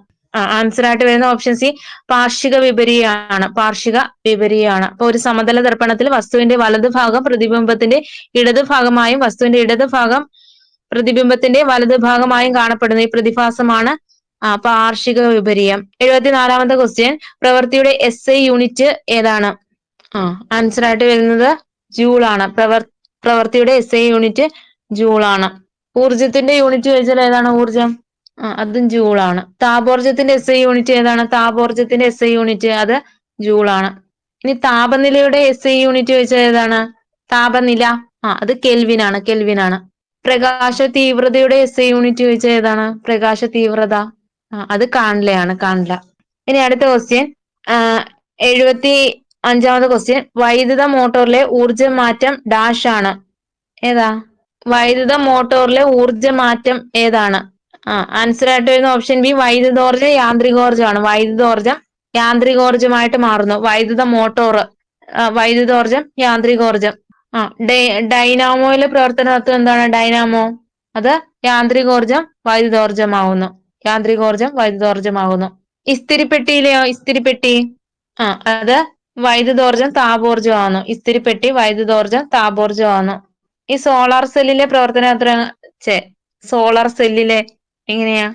ആൻസർ ആയിട്ട് വരുന്ന ഓപ്ഷൻ സി, പാർഷിക വിപരീയമാണ്. പാർഷിക വിപരീയമാണ്. അപ്പൊ ഒരു സമതല ദർപ്പണത്തിൽ വസ്തുവിന്റെ വലതുഭാഗം പ്രതിബിംബത്തിന്റെ ഇടതുഭാഗമായും വസ്തുവിന്റെ ഇടതുഭാഗം പ്രതിബിംബത്തിന്റെ വലതുഭാഗമായും കാണപ്പെടുന്ന ഈ പ്രതിഭാസമാണ് പാർഷിക വിപരീയം. 74ാമത്തെ ക്വസ്റ്റ്യൻ. പ്രവൃത്തിയുടെ SI യൂണിറ്റ് ഏതാണ്? ആൻസർ ആയിട്ട് വരുന്നത് ജൂൾ ആണ്. പ്രവൃത്തിയുടെ SI യൂണിറ്റ് ജൂൾ ആണ്. ഊർജത്തിന്റെ യൂണിറ്റ് ചോദിച്ചാൽ ഏതാണ്? ഊർജം അതും ജൂൾ ആണ്. താപോർജത്തിന്റെ SI യൂണിറ്റ് ഏതാണ്? താപോർജത്തിന്റെ SI യൂണിറ്റ് അത് ജൂൾ ആണ്. ഇനി താപനിലയുടെ SI യൂണിറ്റ് ചോദിച്ചാൽ ഏതാണ്? താപനില അത് കെൽവിൻ ആണ്. കെൽവിൻ ആണ്. പ്രകാശ തീവ്രതയുടെ SI യൂണിറ്റ് ചോദിച്ചാൽ ഏതാണ്? പ്രകാശ തീവ്രത അത് കാൺലയാണ്. കാൺല. ഇനി അടുത്ത ക്വസ്റ്റ്യൻ, 75ാമത്തെ ക്വസ്റ്റ്യൻ. വൈദ്യുത മോട്ടോറിലെ ഊർജ്ജമാറ്റം ഡാഷ് ആണ്. ഏതാ? വൈദ്യുത മോട്ടോറിലെ ഊർജ്ജമാറ്റം ഏതാണ്? ആൻസർ ആയിട്ട് വരുന്ന ഓപ്ഷൻ ബി, വൈദ്യുതോർജ്ജം യാന്ത്രികോർജ്ജമാണ്. വൈദ്യുതോർജ്ജം യാന്ത്രികോർജ്ജമായിട്ട് മാറുന്നു. വൈദ്യുത മോട്ടോർ വൈദ്യുതോർജ്ജം യാന്ത്രികോർജ്ജം. ഡൈനാമോയിലെ പ്രവർത്തന തത്വം എന്താണ്? ഡൈനാമോ അത് യാന്ത്രികോർജ്ജം വൈദ്യുതോർജ്ജമാവുന്നു. യാന്ത്രികോർജ്ജം വൈദ്യുതോർജ്ജമാകുന്നു. ഇസ്തിരിപ്പെട്ടിയിലെയോ? ഇസ്തിരിപ്പെട്ടി അത് വൈദ്യുതോർജ്ജം താപോർജ്ജമാകുന്നു. ഇസ്തിരിപ്പെട്ടി വൈദ്യുതോർജ്ജം താപോർജ്ജമാകുന്നു. ഈ സോളാർ സെല്ലിലെ പ്രവർത്തന സോളാർ സെല്ലിലെ എങ്ങനെയാ?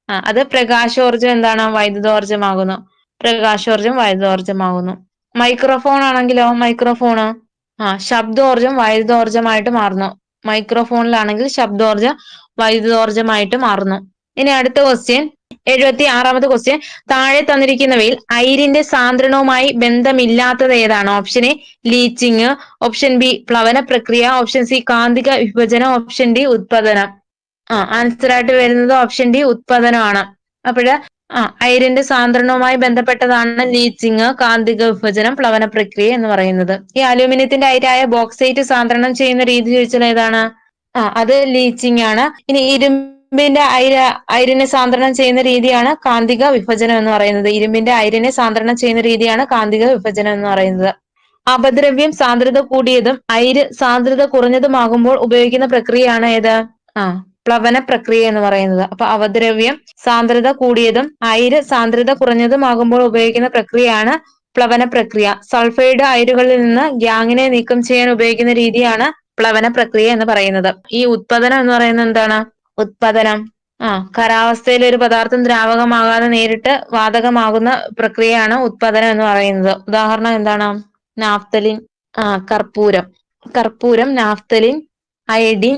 അത് പ്രകാശോർജ്ജം എന്താണ്? വൈദ്യുതോർജ്ജമാകുന്നു. പ്രകാശോർജ്ജം വൈദ്യുതോർജ്ജമാകുന്നു. മൈക്രോഫോൺ ആണെങ്കിലോ? മൈക്രോഫോണ് ശബ്ദോർജ്ജം വൈദ്യുതോർജ്ജമായിട്ട് മാറുന്നു. മൈക്രോഫോണിലാണെങ്കിൽ ശബ്ദോർജ്ജം വൈദ്യുതോർജ്ജമായിട്ട് മാറുന്നു. ഇനി അടുത്ത ക്വസ്റ്റ്യൻ, 76ാമത്തെ ക്വസ്റ്റ്യൻ. താഴെ തന്നിരിക്കുന്നവയിൽ അയിരിന്റെ സാന്ദ്രണവുമായി ബന്ധമില്ലാത്തത് ഏതാണ്? Option A leaching, option B പ്ലവന പ്രക്രിയ, ഓപ്ഷൻ സി കാന്തിക വിഭജനം, ഓപ്ഷൻ ഡി ഉത്പതനം. ആൻസർ ആയിട്ട് വരുന്നത് ഓപ്ഷൻ ഡി ഉത്പതനമാണ്. അപ്പോഴ് അയിരിന്റെ സാന്ദ്രണവുമായി ബന്ധപ്പെട്ടതാണ് ലീച്ചിങ്, കാന്തിക വിഭജനം, പ്ലവന പ്രക്രിയ എന്ന് പറയുന്നത്. ഈ അലൂമിനിയത്തിന്റെ അയിരായ ബോക്സൈറ്റ് സാന്ദ്രണം ചെയ്യുന്ന രീതി ചോദിച്ചാൽ ഏതാണ്? അത് ലീച്ചിങ് ആണ്. ഇനി ഇരുമ്പിന്റെ അയിരിനെ സാന്ദ്രണം ചെയ്യുന്ന രീതിയാണ് കാന്തിക വിഭജനം എന്ന് പറയുന്നത്. ഇരുമ്പിന്റെ അയിരിനെ സാന്ദ്രണം ചെയ്യുന്ന രീതിയാണ് കാന്തിക വിഭജനം എന്ന് പറയുന്നത്. അപദ്രവ്യം സാന്ദ്രത കൂടിയതും അയിര് സാന്ദ്രത കുറഞ്ഞതുമാകുമ്പോൾ ഉപയോഗിക്കുന്ന പ്രക്രിയയാണ് ഏത്? പ്ലവന പ്രക്രിയ എന്ന് പറയുന്നത്. അപ്പൊ അപദ്രവ്യം സാന്ദ്രത കൂടിയതും അയിര് സാന്ദ്രത കുറഞ്ഞതുമാകുമ്പോൾ ഉപയോഗിക്കുന്ന പ്രക്രിയയാണ് പ്ലവന പ്രക്രിയ. സൾഫൈഡ് അയിരുകളിൽ നിന്ന് ഗ്യാങ്ങിനെ നീക്കം ചെയ്യാൻ ഉപയോഗിക്കുന്ന രീതിയാണ് പ്ലവന പ്രക്രിയ എന്ന് പറയുന്നത്. ഈ ഉത്പതനം എന്ന് പറയുന്നത് എന്താണ്? ഉത്പതനം ഖരാവസ്ഥയിൽ ഒരു പദാർത്ഥം ദ്രാവകമാകാതെ നേരിട്ട് വാതകമാകുന്ന പ്രക്രിയയാണ് ഉത്പതനം എന്ന് പറയുന്നത്. ഉദാഹരണം എന്താണ്? നാഫ്തലിൻ, കർപ്പൂരം, നാഫ്തലിൻ, അയഡിൻ.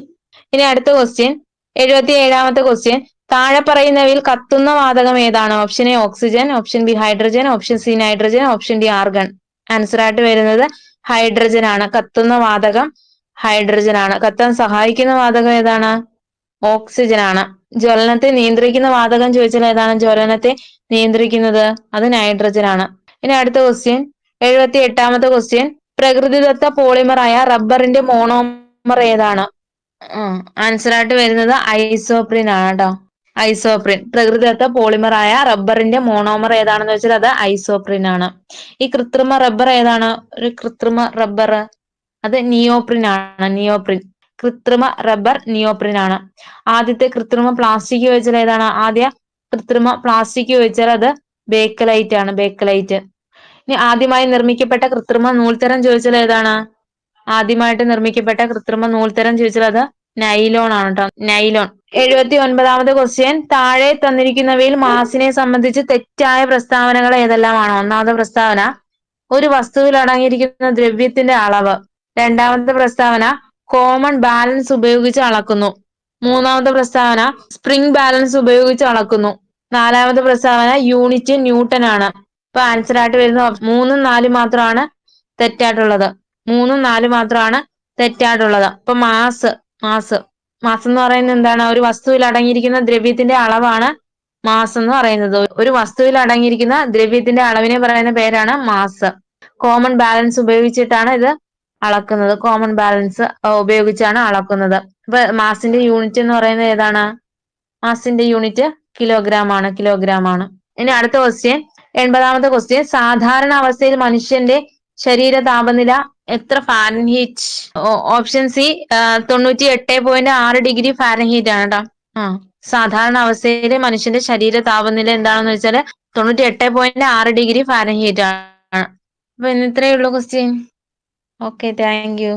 ഇനി അടുത്ത ക്വസ്റ്റ്യൻ, 77ാമത്തെ ക്വസ്റ്റ്യൻ. താഴെ പറയുന്നവയിൽ കത്തുന്ന വാതകം ഏതാണ്? Option A oxygen, option B hydrogen, option C nitrogen, option D argon. Answer ആയിട്ട് വരുന്നത് ഹൈഡ്രജൻ ആണ്. കത്തുന്ന വാതകം ഹൈഡ്രജൻ ആണ്. കത്താൻ സഹായിക്കുന്ന വാതകം ഏതാണ്? ഓക്സിജൻ ആണ്. ജ്വലനത്തെ നിയന്ത്രിക്കുന്ന വാതകം ചോദിച്ചാൽ ഏതാണ് ജ്വലനത്തെ നിയന്ത്രിക്കുന്നത്? അത് നൈട്രജൻ ആണ്. ഇനി അടുത്ത ക്വസ്റ്റ്യൻ, 78ാമത്തെ ക്വസ്റ്റ്യൻ. പ്രകൃതിദത്ത പോളിമറായ റബ്ബറിന്റെ മോണോമർ ഏതാണ്? ആൻസർ ആയിട്ട് വരുന്നത് ഐസോപ്രിൻ ആണ് കേട്ടോ. ഐസോപ്രിൻ. പ്രകൃതിദത്ത പോളിമറായ റബ്ബറിന്റെ മോണോമർ ഏതാണെന്ന് വെച്ചാൽ അത് ഐസോപ്രിൻ ആണ്. ഈ കൃത്രിമ റബ്ബർ ഏതാണ്? ഒരു കൃത്രിമ റബ്ബർ, അത് നിയോപ്രിൻ ആണ്. നിയോപ്രിൻ. കൃത്രിമ റബ്ബർ നിയോപ്രിൻ ആണ്. ആദ്യത്തെ കൃത്രിമ പ്ലാസ്റ്റിക് ചോദിച്ചാൽ ഏതാണ്? ആദ്യ കൃത്രിമ പ്ലാസ്റ്റിക് ചോദിച്ചാൽ അത് ബേക്കലൈറ്റ് ആണ്. ബേക്കലൈറ്റ്. ഇനി ആദ്യമായി നിർമ്മിക്കപ്പെട്ട കൃത്രിമ നൂൽത്തരം ചോദിച്ചാൽ ഏതാണ്? ആദ്യമായിട്ട് നിർമ്മിക്കപ്പെട്ട കൃത്രിമ നൂൽത്തരം ചോദിച്ചാൽ അത് നൈലോൺ ആണ് കേട്ടോ. നൈലോൺ. 79ാമത്തെ ക്വസ്റ്റ്യൻ. താഴെ തന്നിരിക്കുന്നവയിൽ മാസിനെ സംബന്ധിച്ച് തെറ്റായ പ്രസ്താവനകൾ ഏതെല്ലാമാണ്? ഒന്നാമത്തെ പ്രസ്താവന, ഒരു വസ്തുവിൽ അടങ്ങിയിരിക്കുന്ന ദ്രവ്യത്തിന്റെ അളവ്. രണ്ടാമത്തെ പ്രസ്താവന, കോമൺ ബാലൻസ് ഉപയോഗിച്ച് അളക്കുന്നു. മൂന്നാമത്തെ പ്രസ്താവന, സ്പ്രിംഗ് ബാലൻസ് ഉപയോഗിച്ച് അളക്കുന്നു. നാലാമത്തെ പ്രസ്താവന, യൂണിറ്റ് ന്യൂട്ടൺ ആണ്. ഇപ്പൊ ആൻസർ ആയിട്ട് വരുന്ന 3ഉം 4ഉം മാത്രമാണ് തെറ്റായിട്ടുള്ളത്. 3ഉം 4ഉം മാത്രമാണ് തെറ്റായിട്ടുള്ളത്. അപ്പൊ മാസ് എന്ന് പറയുന്നത് എന്താണ്? ഒരു വസ്തുവിൽ അടങ്ങിയിരിക്കുന്ന ദ്രവ്യത്തിന്റെ അളവാണ് മാസ് എന്ന് പറയുന്നത്. ഒരു വസ്തുവിൽ അടങ്ങിയിരിക്കുന്ന ദ്രവ്യത്തിന്റെ അളവിനെ പറയുന്ന പേരാണ് മാസ്. കോമൺ ബാലൻസ് ഉപയോഗിച്ചിട്ടാണ് ഇത് അളക്കുന്നത്. കോമൺ ബാലൻസ് ഉപയോഗിച്ചാണ് അളക്കുന്നത്. അപ്പൊ മാസിന്റെ യൂണിറ്റ് എന്ന് പറയുന്നത് ഏതാണ്? മാസിന്റെ യൂണിറ്റ് കിലോഗ്രാം ആണ്. ഇനി അടുത്ത ക്വസ്റ്റ്യൻ, 80ാമത്തെ ക്വസ്റ്റ്യൻ. സാധാരണ അവസ്ഥയിൽ മനുഷ്യന്റെ ശരീര താപനില എത്ര Fahrenheit? Option C 98.6 degree Fahrenheit ആണ് കേട്ടോ. സാധാരണ അവസ്ഥയിൽ മനുഷ്യന്റെ ശരീര താപനില എന്താണെന്ന് വെച്ചാൽ 98.6 ഡിഗ്രി ഫാരൻഹീറ്റ് ആണ്. അപ്പൊ ഇന്ന് ഇത്രയേ ഉള്ളൂ ക്വസ്റ്റ്യൻ. Okay, thank you.